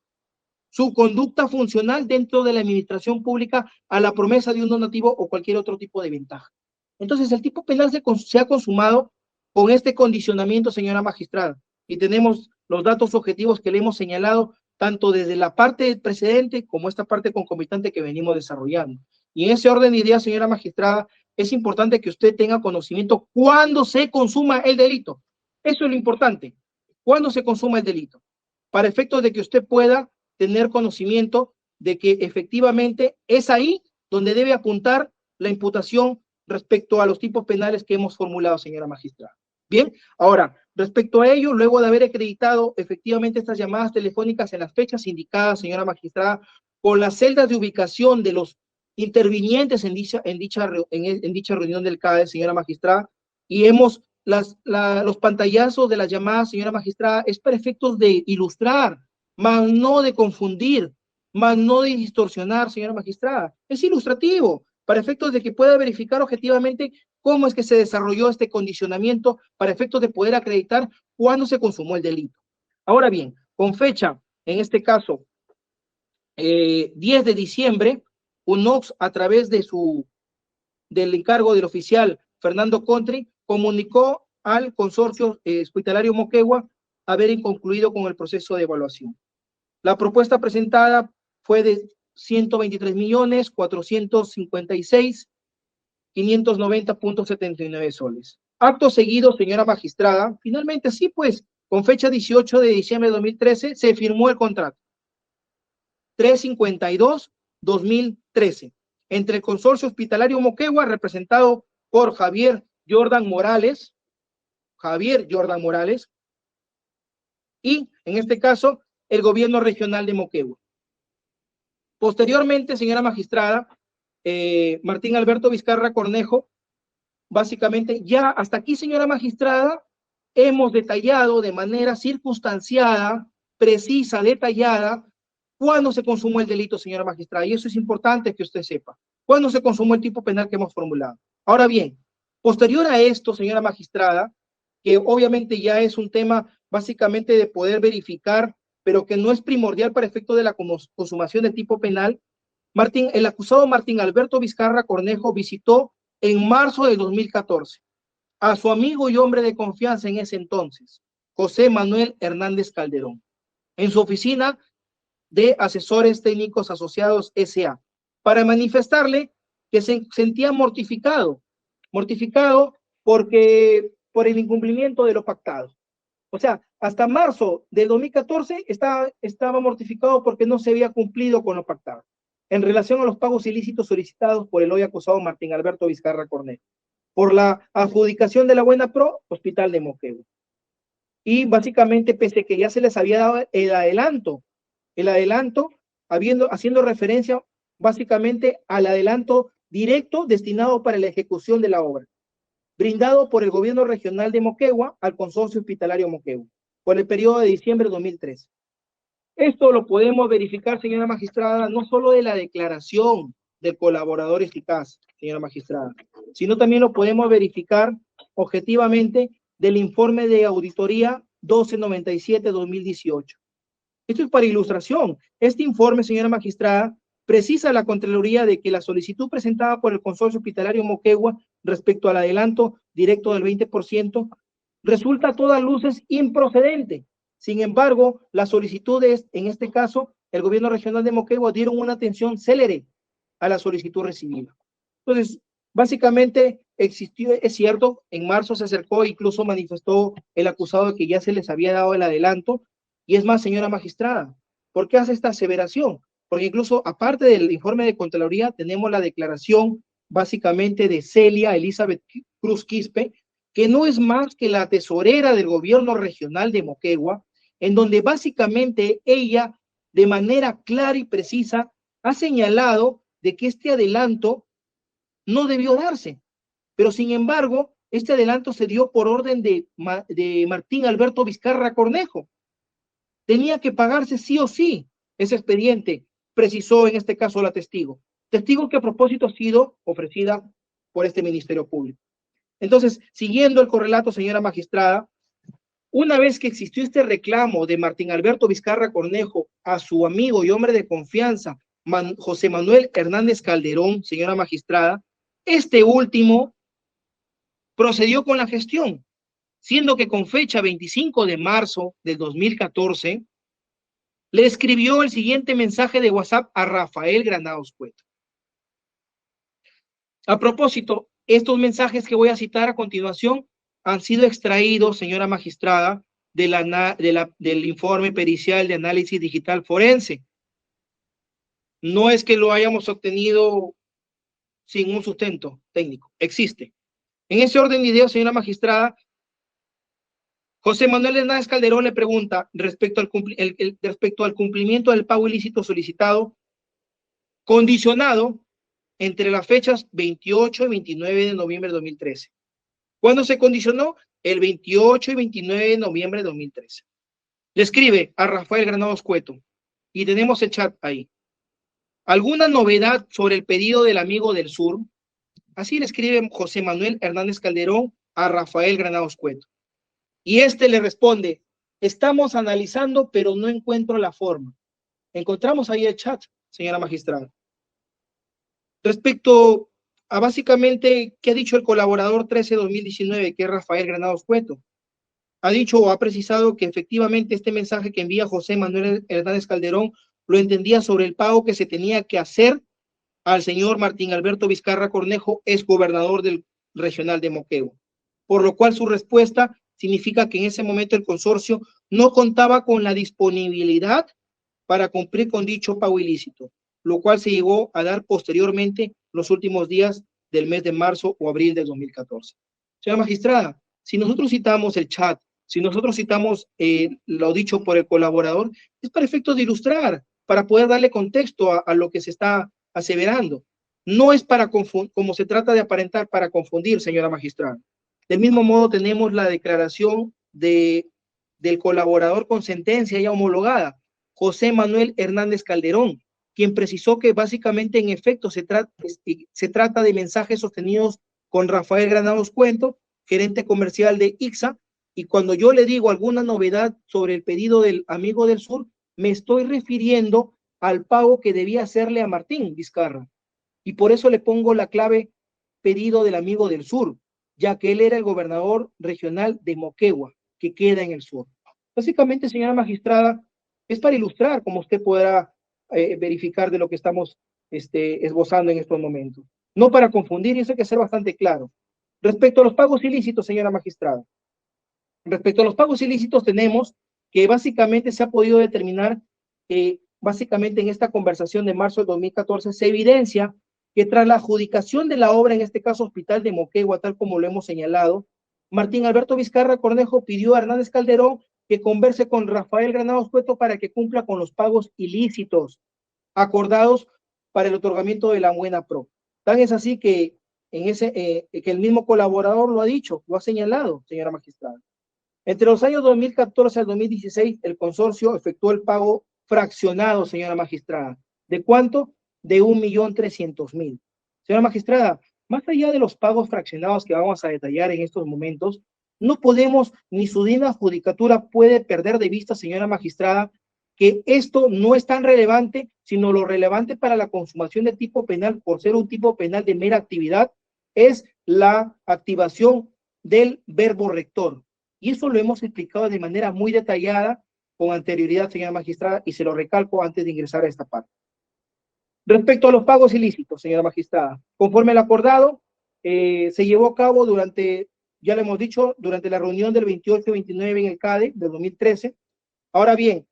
su conducta funcional dentro de la administración pública a la promesa de un donativo o cualquier otro tipo de ventaja. Entonces, el tipo penal se ha consumado con este condicionamiento, señora magistrada. Y tenemos los datos objetivos que le hemos señalado, tanto desde la parte precedente como esta parte concomitante que venimos desarrollando. Y en ese orden de ideas, señora magistrada, es importante que usted tenga conocimiento cuándo se consuma el delito. Eso es lo importante, cuándo se consuma el delito, para efectos de que usted pueda tener conocimiento de que efectivamente es ahí donde debe apuntar la imputación respecto a los tipos penales que hemos formulado, señora magistrada. Bien, ahora, respecto a ello, luego de haber acreditado efectivamente estas llamadas telefónicas en las fechas indicadas, señora magistrada, con las celdas de ubicación de los intervinientes en dicha reunión del CAE, señora magistrada, y los pantallazos de las llamadas, señora magistrada, es para efectos de ilustrar, más no de confundir, más no de distorsionar, señora magistrada. Es ilustrativo, para efectos de que pueda verificar objetivamente cómo es que se desarrolló este condicionamiento, para efectos de poder acreditar cuándo se consumó el delito. Ahora bien, con fecha, en este caso, 10 de diciembre, UNOX, a través del encargo del oficial Fernando Contri, comunicó al consorcio hospitalario Moquegua haber concluido con el proceso de evaluación. La propuesta presentada fue de 123.456.590.79 soles. Acto seguido, señora magistrada, finalmente sí, pues, con fecha 18 de diciembre de 2013, se firmó el contrato 352-2013 entre el consorcio hospitalario Moquegua, representado por Javier Jordan Morales, y en este caso el gobierno regional de Moquegua. Posteriormente, señora magistrada, Martín Alberto Vizcarra Cornejo, básicamente ya hasta aquí, señora magistrada, hemos detallado de manera circunstanciada, precisa, detallada, cuándo se consumó el delito, señora magistrada, y eso es importante que usted sepa, cuándo se consumó el tipo penal que hemos formulado. Ahora bien, posterior a esto, señora magistrada, que obviamente ya es un tema básicamente de poder verificar, pero que no es primordial para efecto de la consumación del tipo penal, el acusado Martín Alberto Vizcarra Cornejo visitó en marzo de 2014 a su amigo y hombre de confianza en ese entonces, José Manuel Hernández Calderón, en su oficina de Asesores Técnicos Asociados S.A., para manifestarle que se sentía mortificado por el incumplimiento de lo pactado. O sea, hasta marzo de 2014 estaba mortificado porque no se había cumplido con lo pactado en relación a los pagos ilícitos solicitados por el hoy acusado Martín Alberto Vizcarra Cornejo por la adjudicación de la Buena Pro Hospital de Moquegua. Y básicamente, pese a que ya se les había dado el adelanto, haciendo referencia básicamente al adelanto directo destinado para la ejecución de la obra, brindado por el gobierno regional de Moquegua al consorcio hospitalario Moquegua, por el periodo de diciembre de 2013. Esto lo podemos verificar, señora magistrada, no solo de la declaración del colaborador eficaz, señora magistrada, sino también lo podemos verificar objetivamente del informe de auditoría 1297-2018. Esto es para ilustración. Este informe, señora magistrada, precisa la Contraloría de que la solicitud presentada por el consorcio hospitalario Moquegua respecto al adelanto directo del 20% resulta a todas luces improcedente. Sin embargo, las solicitudes, en este caso, el gobierno regional de Moquegua dieron una atención célere a la solicitud recibida. Entonces, básicamente existió, es cierto, en marzo se acercó, incluso manifestó el acusado de que ya se les había dado el adelanto, y es más, señora magistrada, ¿por qué hace esta aseveración? Porque incluso, aparte del informe de Contraloría, tenemos la declaración básicamente de Celia Elizabeth Cruz Quispe, que no es más que la tesorera del gobierno regional de Moquegua, en donde básicamente ella, de manera clara y precisa, ha señalado de que este adelanto no debió darse, pero sin embargo, este adelanto se dio por orden de Martín Alberto Vizcarra Cornejo. Tenía que pagarse sí o sí ese expediente, precisó en este caso la testigo que a propósito ha sido ofrecida por este Ministerio Público. Entonces, siguiendo el correlato, señora magistrada, una vez que existió este reclamo de Martín Alberto Vizcarra Cornejo a su amigo y hombre de confianza, José Manuel Hernández Calderón, señora magistrada, este último procedió con la gestión, siendo que con fecha 25 de marzo del 2014, le escribió el siguiente mensaje de WhatsApp a Rafael Granados Cueto. A propósito, estos mensajes que voy a citar a continuación han sido extraídos, señora magistrada, del informe pericial de análisis digital forense. No es que lo hayamos obtenido sin un sustento técnico, existe. En ese orden de ideas, señora magistrada, José Manuel Hernández Calderón le pregunta respecto al cumplimiento del pago ilícito solicitado condicionado entre las fechas 28 y 29 de noviembre de 2013. ¿Cuándo se condicionó? El 28 y 29 de noviembre de 2013. Le escribe a Rafael Granados Cueto y tenemos el chat ahí. ¿Alguna novedad sobre el pedido del amigo del sur? Así le escribe José Manuel Hernández Calderón a Rafael Granados Cueto. Y este le responde, estamos analizando, pero no encuentro la forma. Encontramos ahí el chat, señora magistrada. Respecto a básicamente qué ha dicho el colaborador 13-2019, que es Rafael Granados Cueto, ha dicho o ha precisado que efectivamente este mensaje que envía José Manuel Hernández Calderón lo entendía sobre el pago que se tenía que hacer al señor Martín Alberto Vizcarra Cornejo, ex gobernador del regional de Moquegua, por lo cual su respuesta significa que en ese momento el consorcio no contaba con la disponibilidad para cumplir con dicho pago ilícito, lo cual se llegó a dar posteriormente los últimos días del mes de marzo o abril de 2014. Señora magistrada, si nosotros citamos el chat, si nosotros citamos lo dicho por el colaborador, es para efectos de ilustrar, para poder darle contexto a lo que se está aseverando. No es para confundir, como se trata de aparentar, para confundir, señora magistrada. Del mismo modo tenemos la declaración del colaborador con sentencia ya homologada, José Manuel Hernández Calderón, quien precisó que básicamente en efecto se trata de mensajes sostenidos con Rafael Granados Cueto, gerente comercial de ICSA, y cuando yo le digo alguna novedad sobre el pedido del amigo del sur, me estoy refiriendo al pago que debía hacerle a Martín Vizcarra. Y por eso le pongo la clave pedido del amigo del sur, ya que él era el gobernador regional de Moquegua, que queda en el sur. Básicamente, señora magistrada, es para ilustrar, como usted podrá verificar de lo que estamos esbozando en estos momentos. No para confundir, y eso hay que ser bastante claro. Respecto a los pagos ilícitos, señora magistrada, respecto a los pagos ilícitos tenemos que básicamente se ha podido determinar básicamente en esta conversación de marzo de 2014 se evidencia que tras la adjudicación de la obra, en este caso Hospital de Moquegua, tal como lo hemos señalado, Martín Alberto Vizcarra Cornejo pidió a Hernández Calderón que converse con Rafael Granados Cueto para que cumpla con los pagos ilícitos acordados para el otorgamiento de la Buena Pro. Tan es así que, que el mismo colaborador lo ha dicho, lo ha señalado, señora magistrada. Entre los años 2014 al 2016, el consorcio efectuó el pago fraccionado, señora magistrada. ¿De cuánto? De 1.300.000. Señora magistrada, más allá de los pagos fraccionados que vamos a detallar en estos momentos, no podemos, ni su digna judicatura puede perder de vista, señora magistrada, que esto no es tan relevante, sino lo relevante para la consumación de tipo penal, por ser un tipo penal de mera actividad, es la activación del verbo rector. Y eso lo hemos explicado de manera muy detallada con anterioridad, señora magistrada, y se lo recalco antes de ingresar a esta parte. Respecto a los pagos ilícitos, señora magistrada, conforme al acordado, se llevó a cabo durante, ya lo hemos dicho, durante la reunión del 28-29 en el CADE del 2013. Ahora bien,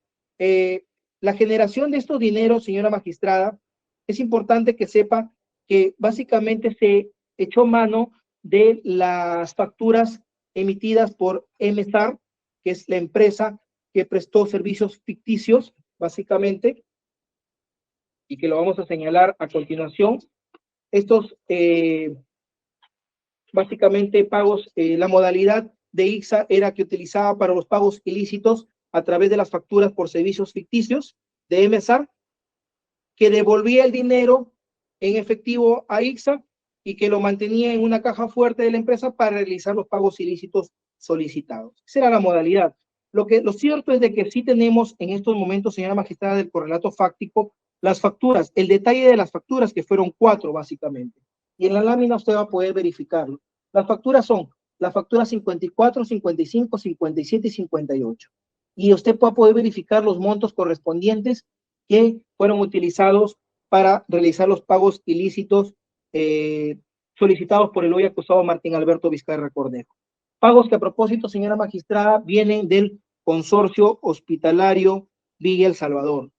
la generación de estos dineros, señora magistrada, es importante que sepa que básicamente se echó mano de las facturas emitidas por MSAR, que es la empresa que prestó servicios ficticios, básicamente, y que lo vamos a señalar a continuación. Estos, básicamente, pagos, la modalidad de ICSA era que utilizaba para los pagos ilícitos a través de las facturas por servicios ficticios de MSAR, que devolvía el dinero en efectivo a ICSA y que lo mantenía en una caja fuerte de la empresa para realizar los pagos ilícitos solicitados. Esa era la modalidad. Lo cierto es de que sí tenemos en estos momentos, señora magistrada, del correlato fáctico, las facturas, el detalle de las facturas, que fueron 4 básicamente. Y en la lámina usted va a poder verificarlo. Las facturas son las facturas 54, 55, 57 y 58. Y usted va a poder verificar los montos correspondientes que fueron utilizados para realizar los pagos ilícitos solicitados por el hoy acusado Martín Alberto Vizcarra Cornejo. Pagos que, a propósito, señora magistrada, vienen del consorcio hospitalario Villa El Salvador.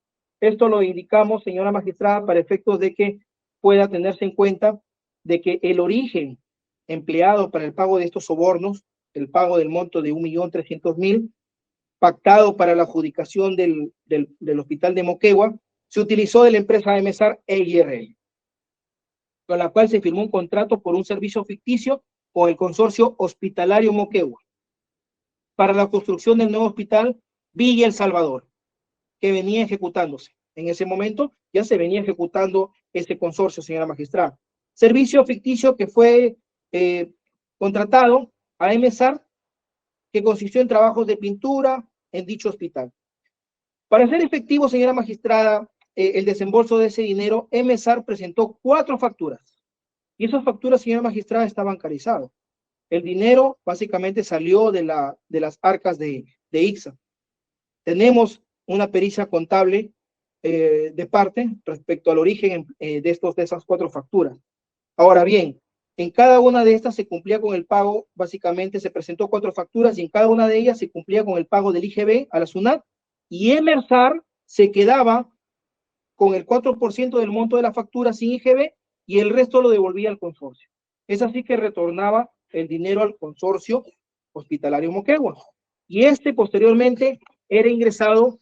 Esto lo indicamos, señora magistrada, para efectos de que pueda tenerse en cuenta de que el origen empleado para el pago de estos sobornos, el pago del monto de 1.300.000, pactado para la adjudicación del Hospital de Moquegua, se utilizó de la empresa MSAR EIRL, con la cual se firmó un contrato por un servicio ficticio con el consorcio hospitalario Moquegua para la construcción del nuevo hospital Villa El Salvador, que venía ejecutándose. En ese momento ya se venía ejecutando ese consorcio, señora magistrada. Servicio ficticio que fue contratado a MSAR, que consistió en trabajos de pintura en dicho hospital. Para ser efectivo, señora magistrada, el desembolso de ese dinero, MSAR presentó 4 facturas. Y esas facturas, señora magistrada, estaban bancarizadas. El dinero básicamente salió de las arcas de ICSA. Tenemos una pericia contable de parte respecto al origen de esas 4 facturas. Ahora bien, en cada una de estas se cumplía con el pago, básicamente se presentó 4 facturas y en cada una de ellas se cumplía con el pago del IGB a la SUNAT y MSAR se quedaba con el 4% del monto de la factura sin IGB y el resto lo devolvía al consorcio. Es así que retornaba el dinero al consorcio hospitalario Moquegua. Y posteriormente era ingresado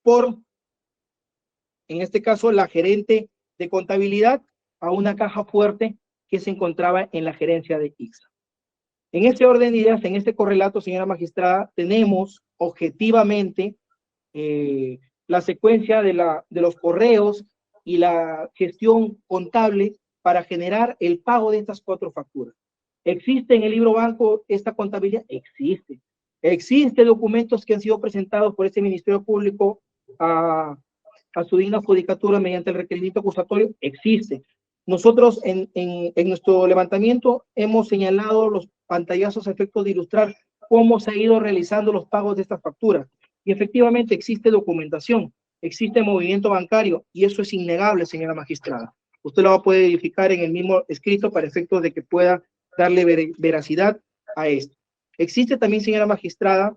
por, en este caso, la gerente de contabilidad a una caja fuerte que se encontraba en la gerencia de ICSA. En este orden de ideas, en este correlato, señora magistrada, tenemos objetivamente la secuencia de los correos y la gestión contable para generar el pago de estas 4 facturas. ¿Existe en el libro banco esta contabilidad? Existe. ¿Existe documentos que han sido presentados por este Ministerio Público a su digna judicatura mediante el requerimiento acusatorio? Existe. Nosotros en nuestro levantamiento hemos señalado los pantallazos a efectos de ilustrar cómo se ha ido realizando los pagos de estas facturas. Y efectivamente existe documentación, existe movimiento bancario, y eso es innegable, señora magistrada. Usted lo va a poder verificar en el mismo escrito para efectos de que pueda darle veracidad a esto. Existe también, señora magistrada,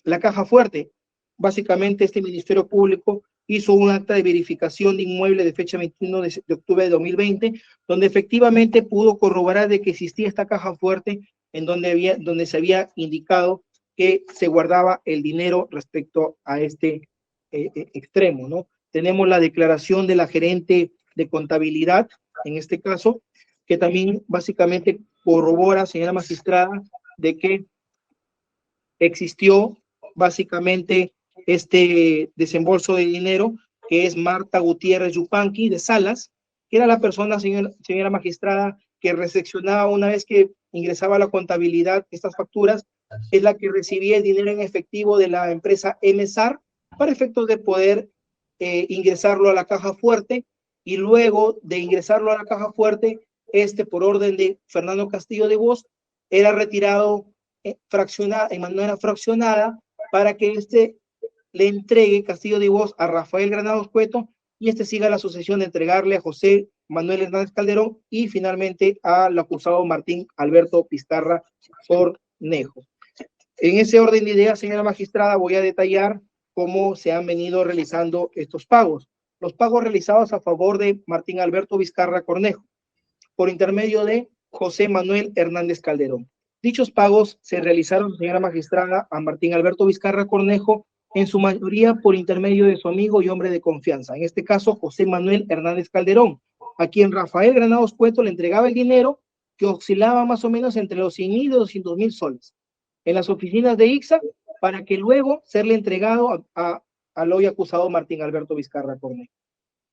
la caja fuerte. Básicamente este Ministerio Público hizo un acta de verificación de inmueble de fecha 21 de octubre de 2020, donde efectivamente pudo corroborar de que existía esta caja fuerte en donde se había indicado que se guardaba el dinero respecto a este extremo, ¿no? Tenemos la declaración de la gerente de contabilidad, en este caso, que también básicamente corrobora, señora magistrada, de que existió básicamente este desembolso de dinero, que es Marta Gutiérrez Yupanqui de Salas, que era la persona, señora magistrada, que recepcionaba una vez que ingresaba a la contabilidad estas facturas, es la que recibía el dinero en efectivo de la empresa MSAR para efectos de poder ingresarlo a la caja fuerte, y luego de ingresarlo a la caja fuerte, por orden de Fernando Castillo de Vos, era retirado en manera fraccionada para que le entregue Castillo de Vos a Rafael Granados Cueto y siga la sucesión de entregarle a José Manuel Hernández Calderón y finalmente al acusado Martín Alberto Vizcarra Cornejo. En ese orden de ideas, señora magistrada, voy a detallar cómo se han venido realizando estos pagos. Los pagos realizados a favor de Martín Alberto Vizcarra Cornejo, por intermedio de José Manuel Hernández Calderón. Dichos pagos se realizaron, señora magistrada, a Martín Alberto Vizcarra Cornejo, en su mayoría por intermedio de su amigo y hombre de confianza, en este caso José Manuel Hernández Calderón, a quien Rafael Granados Cueto le entregaba el dinero que oscilaba más o menos entre los 100,000 y 200,000 soles en las oficinas de ICSA para que luego serle entregado al hoy acusado Martín Alberto Vizcarra Cornejo,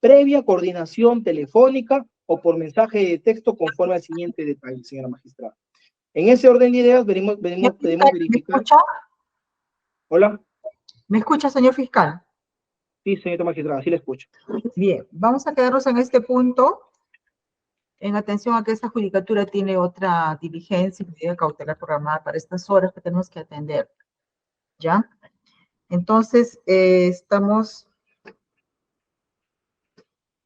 previa coordinación telefónica o por mensaje de texto conforme al siguiente detalle, señora magistrada. En ese orden de ideas podemos verificar. ¿Me escucha? Hola. ¿Me escucha, señor fiscal? Sí, señora magistrada, sí le escucho. Bien, vamos a quedarnos en este punto, en atención a que esta judicatura tiene otra diligencia y medida cautelar programada para estas horas que tenemos que atender. ¿Ya? Entonces, estamos...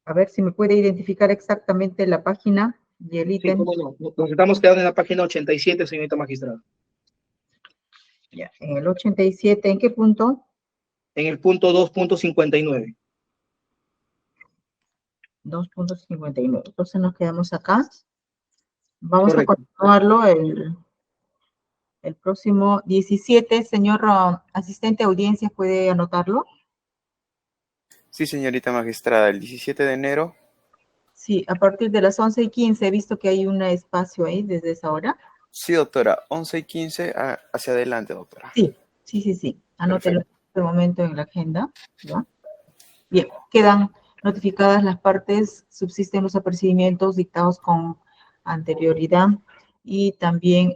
A ver si me puede identificar exactamente la página y el ítem. Sí, cómo no. Nos estamos quedando en la página 87, señorita magistrada. Ya, en el 87, ¿en qué punto? En el punto 2.59. 2.59. Entonces nos quedamos acá. Vamos Correcto. a continuarlo el próximo 17. Señor asistente de audiencias, ¿puede anotarlo? Sí, señorita magistrada, el 17 de enero. Sí, a partir de las 11:15 he visto que hay un espacio ahí desde esa hora. Sí, doctora, 11:15 hacia adelante, doctora. Sí. Anótelo en este momento en la agenda, ¿ya? Bien, quedan notificadas las partes, subsisten los apercibimientos dictados con anterioridad y también,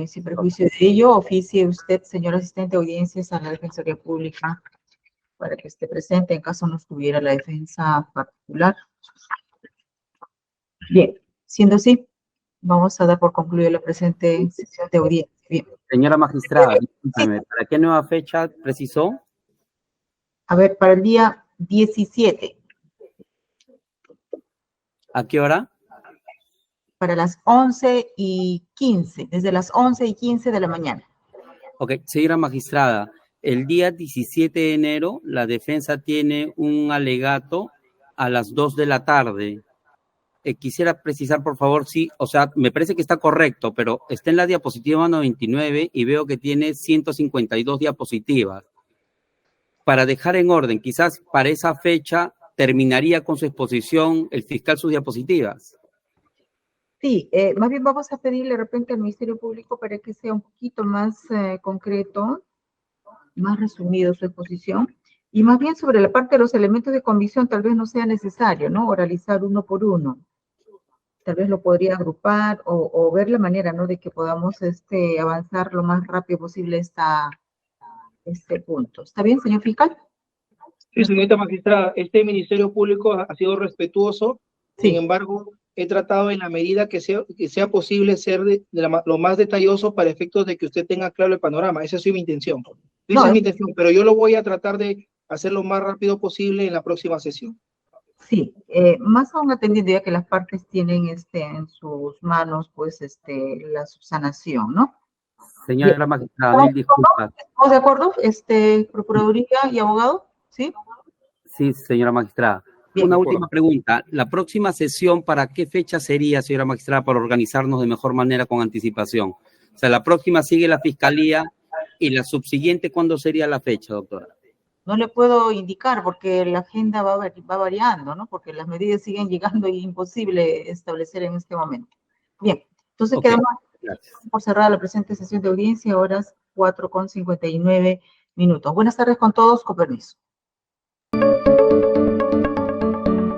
sin perjuicio de ello, oficie usted, señor asistente de audiencias, a la Defensoría Pública para que esté presente en caso no estuviera la defensa particular. Bien, siendo así, vamos a dar por concluida la presente sesión de audiencia. Bien. Señora magistrada, discúlpeme, ¿para qué nueva fecha precisó? A ver, para el día 17. ¿A qué hora? Para las 11:15, desde las 11:15 de la mañana. Ok, señora magistrada, el día 17 de enero la defensa tiene un alegato a las 2 de la tarde. Quisiera precisar, por favor, sí, o sea, me parece que está correcto, pero está en la diapositiva 99 y veo que tiene 152 diapositivas. Para dejar en orden, quizás para esa fecha terminaría con su exposición el fiscal sus diapositivas. Sí, más bien vamos a pedirle de repente al Ministerio Público para que sea un poquito más concreto, más resumido su exposición, y más bien sobre la parte de los elementos de convicción tal vez no sea necesario, ¿no? Oralizar uno por uno. Tal vez lo podría agrupar o ver la manera, ¿no? De que podamos avanzar lo más rápido posible este punto. ¿Está bien, señor fiscal? Sí, señorita magistrada, este Ministerio Público ha sido respetuoso, Sí. sin embargo, he tratado en la medida que sea posible ser lo más detalloso para efectos de que usted tenga claro el panorama. Esa ha sido mi intención. Esa es mi intención, pero yo lo voy a tratar de hacer lo más rápido posible en la próxima sesión. Sí, más aún atendiendo ya que las partes tienen en sus manos, pues, la subsanación, ¿no? Señora magistrada, mil disculpas. ¿Estamos de acuerdo? Procuraduría y abogado, ¿sí? Sí, señora magistrada. Bien. Una última pregunta. ¿La próxima sesión para qué fecha sería, señora magistrada, para organizarnos de mejor manera con anticipación? O sea, la próxima sigue la fiscalía y la subsiguiente, ¿cuándo sería la fecha, doctora? No le puedo indicar porque la agenda va variando, ¿no? Porque las medidas siguen llegando y imposible establecer en este momento. Bien, entonces Okay. quedamos Gracias. por cerrada la presente sesión de audiencia, horas 4:59. Buenas tardes con todos, con permiso.